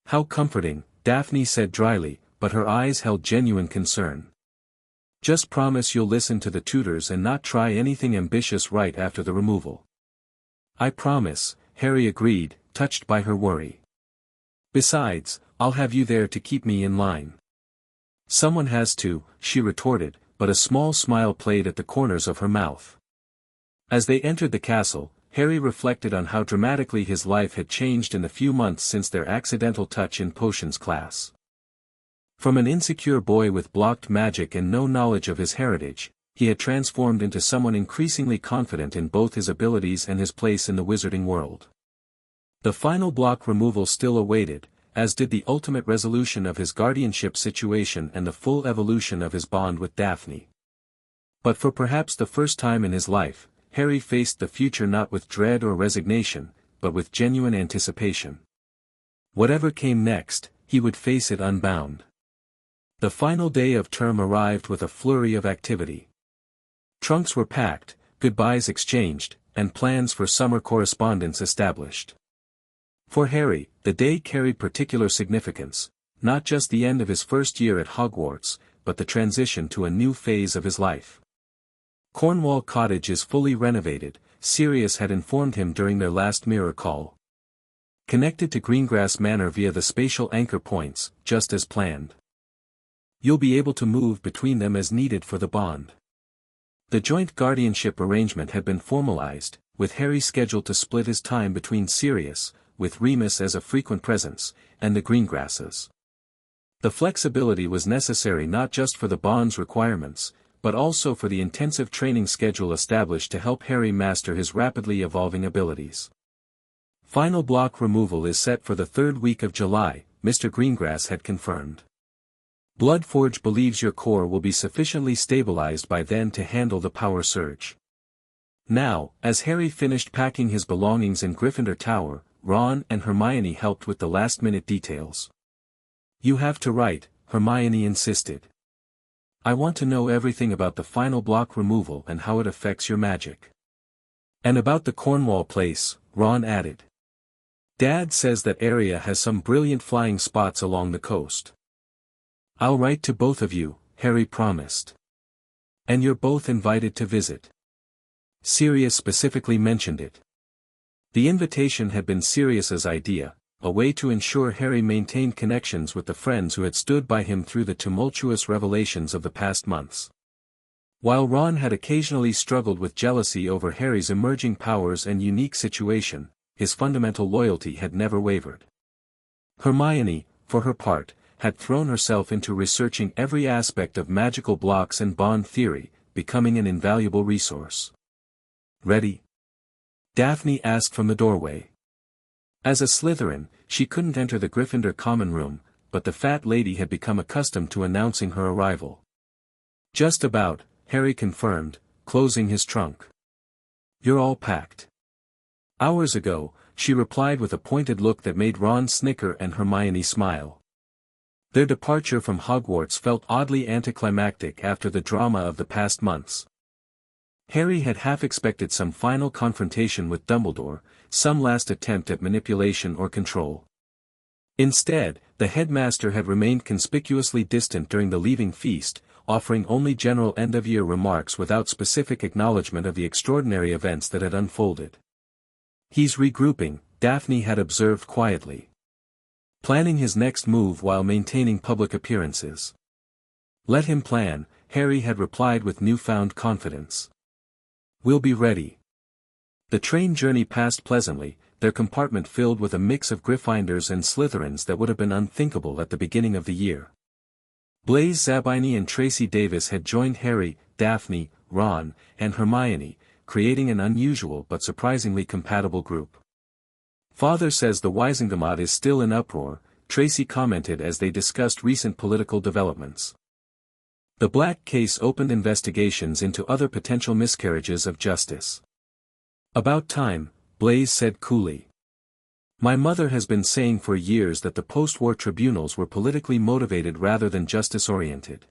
[SPEAKER 1] "How comforting," Daphne said dryly, but her eyes held genuine concern. "Just promise you'll listen to the tutors and not try anything ambitious right after the removal." "I promise," Harry agreed, touched by her worry. "Besides, I'll have you there to keep me in line." "Someone has to," she retorted, but a small smile played at the corners of her mouth. As they entered the castle, Harry reflected on how dramatically his life had changed in the few months since their accidental touch in potions class. From an insecure boy with blocked magic and no knowledge of his heritage, he had transformed into someone increasingly confident in both his abilities and his place in the wizarding world. The final block removal still awaited, as did the ultimate resolution of his guardianship situation and the full evolution of his bond with Daphne. But for perhaps the first time in his life, Harry faced the future not with dread or resignation, but with genuine anticipation. Whatever came next, he would face it unbound. The final day of term arrived with a flurry of activity. Trunks were packed, goodbyes exchanged, and plans for summer correspondence established. For Harry, the day carried particular significance, not just the end of his first year at Hogwarts, but the transition to a new phase of his life. Cornwall Cottage is fully renovated, Sirius had informed him during their last mirror call. Connected to Greengrass Manor via the spatial anchor points, just as planned. You'll be able to move between them as needed for the bond. The joint guardianship arrangement had been formalized, with Harry scheduled to split his time between Sirius, with Remus as a frequent presence, and the Greengrasses. The flexibility was necessary not just for the bond's requirements, but also for the intensive training schedule established to help Harry master his rapidly evolving abilities. Final block removal is set for the third week of July, Mr. Greengrass had confirmed. Bloodforge believes your core will be sufficiently stabilized by then to handle the power surge. Now, as Harry finished packing his belongings in Gryffindor Tower, Ron and Hermione helped with the last-minute details. You have to write, Hermione insisted. I want to know everything about the final block removal and how it affects your magic. And about the Cornwall place, Ron added. Dad says that area has some brilliant flying spots along the coast. I'll write to both of you, Harry promised. And you're both invited to visit. Sirius specifically mentioned it. The invitation had been Sirius's idea, a way to ensure Harry maintained connections with the friends who had stood by him through the tumultuous revelations of the past months. While Ron had occasionally struggled with jealousy over Harry's emerging powers and unique situation, his fundamental loyalty had never wavered. Hermione, for her part, had thrown herself into researching every aspect of magical blocks and bond theory, becoming an invaluable resource. Ready? Daphne asked from the doorway. As a Slytherin, she couldn't enter the Gryffindor common room, but the fat lady had become accustomed to announcing her arrival. Just about, Harry confirmed, closing his trunk. You're all packed. Hours ago, she replied with a pointed look that made Ron snicker and Hermione smile. Their departure from Hogwarts felt oddly anticlimactic after the drama of the past months. Harry had half expected some final confrontation with Dumbledore, some last attempt at manipulation or control. Instead, the headmaster had remained conspicuously distant during the leaving feast, offering only general end-of-year remarks without specific acknowledgement of the extraordinary events that had unfolded. He's regrouping, Daphne had observed quietly. Planning his next move while maintaining public appearances. Let him plan, Harry had replied with newfound confidence. We'll be ready. The train journey passed pleasantly, their compartment filled with a mix of Gryffindors and Slytherins that would have been unthinkable at the beginning of the year. Blaise Zabini and Tracy Davis had joined Harry, Daphne, Ron, and Hermione, creating an unusual but surprisingly compatible group. Father says the Wisingamot is still in uproar, Tracy commented as they discussed recent political developments. The Black case opened investigations into other potential miscarriages of justice. About time, Blaise said coolly. My mother has been saying for years that the post-war tribunals were politically motivated rather than justice-oriented.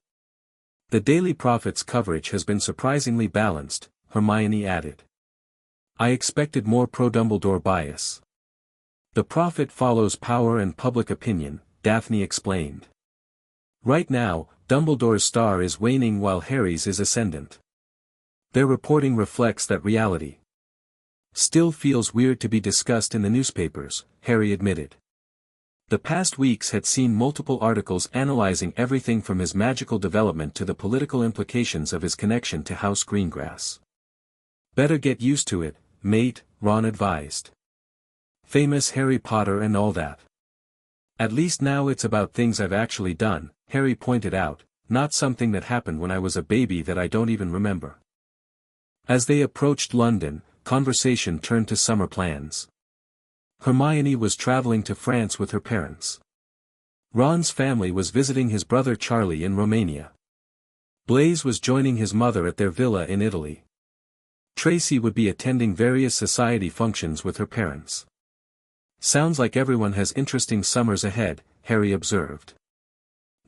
[SPEAKER 1] The Daily Prophet's coverage has been surprisingly balanced, Hermione added. I expected more pro-Dumbledore bias. The Prophet follows power and public opinion, Daphne explained. Right now, Dumbledore's star is waning while Harry's is ascendant. Their reporting reflects that reality. Still feels weird to be discussed in the newspapers, Harry admitted. The past weeks had seen multiple articles analyzing everything from his magical development to the political implications of his connection to House Greengrass. Better get used to it, mate, Ron advised. Famous Harry Potter and all that. At least now it's about things I've actually done, Harry pointed out, not something that happened when I was a baby that I don't even remember. As they approached London, conversation turned to summer plans. Hermione was traveling to France with her parents. Ron's family was visiting his brother Charlie in Romania. Blaise was joining his mother at their villa in Italy. Tracy would be attending various society functions with her parents. Sounds like everyone has interesting summers ahead, Harry observed.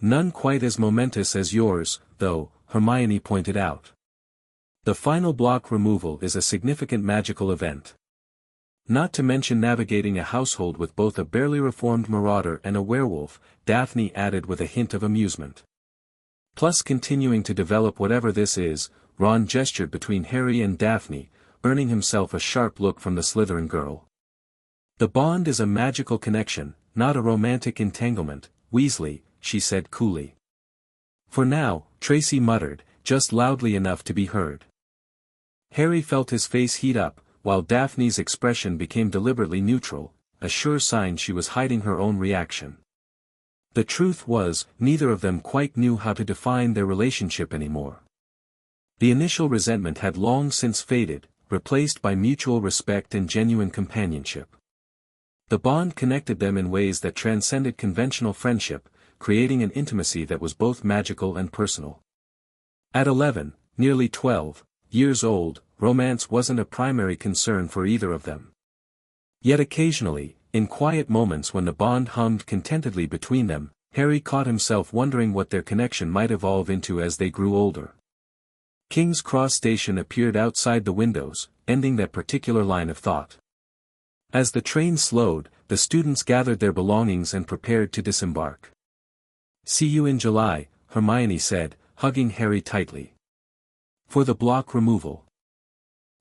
[SPEAKER 1] None quite as momentous as yours, though, Hermione pointed out. The final block removal is a significant magical event. Not to mention navigating a household with both a barely reformed marauder and a werewolf, Daphne added with a hint of amusement. Plus continuing to develop whatever this is, Ron gestured between Harry and Daphne, earning himself a sharp look from the Slytherin girl. "The bond is a magical connection, not a romantic entanglement, Weasley," she said coolly. "For now," Tracy muttered, just loudly enough to be heard. Harry felt his face heat up, while Daphne's expression became deliberately neutral, a sure sign she was hiding her own reaction. The truth was, neither of them quite knew how to define their relationship anymore. The initial resentment had long since faded, replaced by mutual respect and genuine companionship. The bond connected them in ways that transcended conventional friendship, creating an intimacy that was both magical and personal. At 11, nearly 12, years old, romance wasn't a primary concern for either of them. Yet occasionally, in quiet moments when the bond hummed contentedly between them, Harry caught himself wondering what their connection might evolve into as they grew older. King's Cross Station appeared outside the windows, ending that particular line of thought. As the train slowed, the students gathered their belongings and prepared to disembark. "See you in July," Hermione said, hugging Harry tightly. "For the block removal.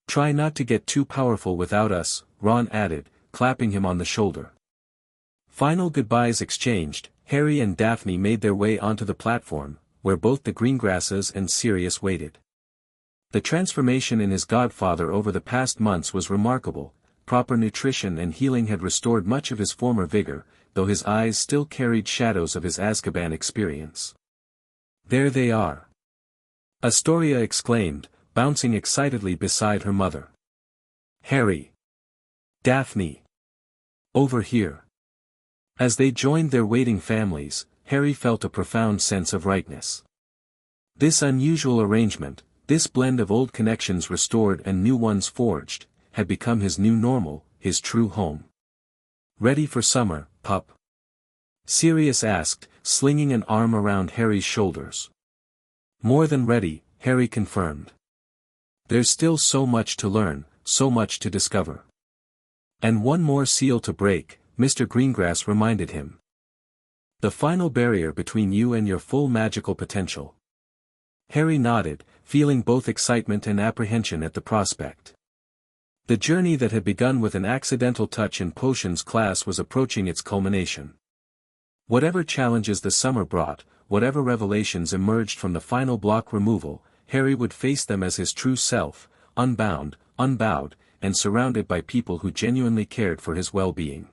[SPEAKER 1] Try not to get too powerful without us," Ron added, clapping him on the shoulder. Final goodbyes exchanged, Harry and Daphne made their way onto the platform, where both the Greengrasses and Sirius waited. The transformation in his godfather over the past months was remarkable. Proper nutrition and healing had restored much of his former vigor, though his eyes still carried shadows of his Azkaban experience. "There they are!" Astoria exclaimed, bouncing excitedly beside her mother. "Harry! Daphne! Over here!" As they joined their waiting families, Harry felt a profound sense of rightness. This unusual arrangement, this blend of old connections restored and new ones forged, had become his new normal, his true home. "Ready for summer, pup?" Sirius asked, slinging an arm around Harry's shoulders. "More than ready," Harry confirmed. "There's still so much to learn, so much to discover." "And one more seal to break," Mr. Greengrass reminded him. "The final barrier between you and your full magical potential." Harry nodded, feeling both excitement and apprehension at the prospect. The journey that had begun with an accidental touch in potions class was approaching its culmination. Whatever challenges the summer brought, whatever revelations emerged from the final block removal, Harry would face them as his true self, unbound, unbowed, and surrounded by people who genuinely cared for his well-being.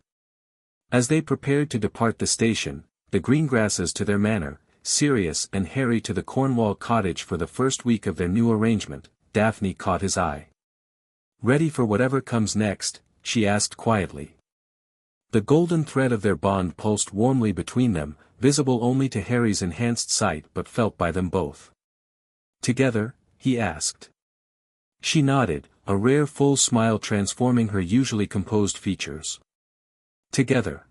[SPEAKER 1] As they prepared to depart the station, the Greengrasses to their manor, Sirius and Harry to the Cornwall cottage for the first week of their new arrangement, Daphne caught his eye. "Ready for whatever comes next?" she asked quietly. The golden thread of their bond pulsed warmly between them, visible only to Harry's enhanced sight but felt by them both. "Together?" he asked. She nodded, a rare full smile transforming her usually composed features. "Together."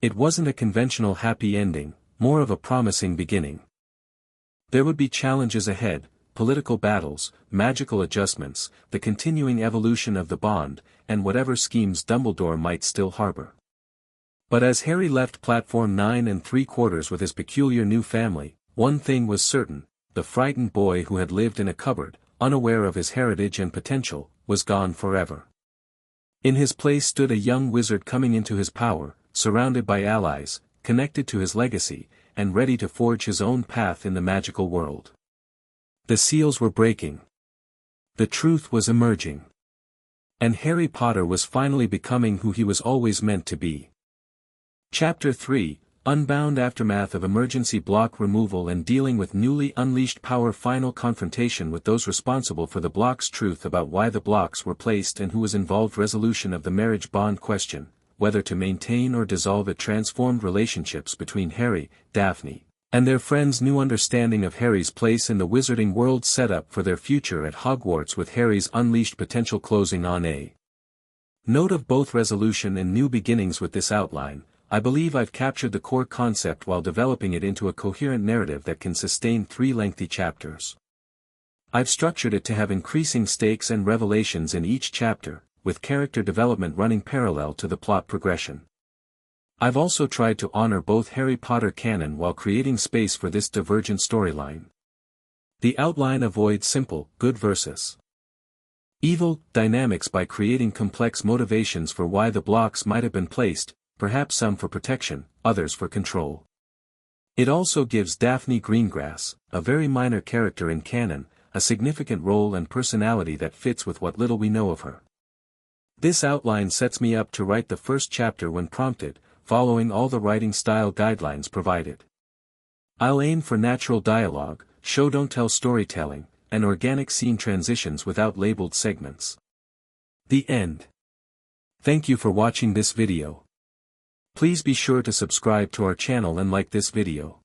[SPEAKER 1] It wasn't a conventional happy ending, more of a promising beginning. There would be challenges ahead, political battles, magical adjustments, the continuing evolution of the bond, and whatever schemes Dumbledore might still harbor. But as Harry left platform 9 3/4 with his peculiar new family, one thing was certain: the frightened boy who had lived in a cupboard, unaware of his heritage and potential, was gone forever. In his place stood a young wizard coming into his power, surrounded by allies, connected to his legacy, and ready to forge his own path in the magical world. The seals were breaking. The truth was emerging. And Harry Potter was finally becoming who he was always meant to be. Chapter 3, Unbound Aftermath of Emergency Block Removal and Dealing with Newly Unleashed Power. Final confrontation with those responsible for the block's. Truth about why the blocks were placed and who was involved. Resolution of the marriage bond question, whether to maintain or dissolve it. Transformed relationships between Harry, Daphne, and their friends. New understanding of Harry's place in the wizarding world. Set up for their future at Hogwarts with Harry's unleashed potential. Closing on a note of both resolution and new beginnings. With this outline, I believe I've captured the core concept while developing it into a coherent narrative that can sustain 3 lengthy chapters. I've structured it to have increasing stakes and revelations in each chapter, with character development running parallel to the plot progression. I've also tried to honor both Harry Potter canon while creating space for this divergent storyline. The outline avoids simple, good versus evil dynamics by creating complex motivations for why the blocks might have been placed, perhaps some for protection, others for control. It also gives Daphne Greengrass, a very minor character in canon, a significant role and personality that fits with what little we know of her. This outline sets me up to write the first chapter when prompted, following all the writing style guidelines provided. I'll aim for natural dialogue, show-don't-tell storytelling, and organic scene transitions without labeled segments. The end. Thank you for watching this video. Please be sure to subscribe to our channel and like this video.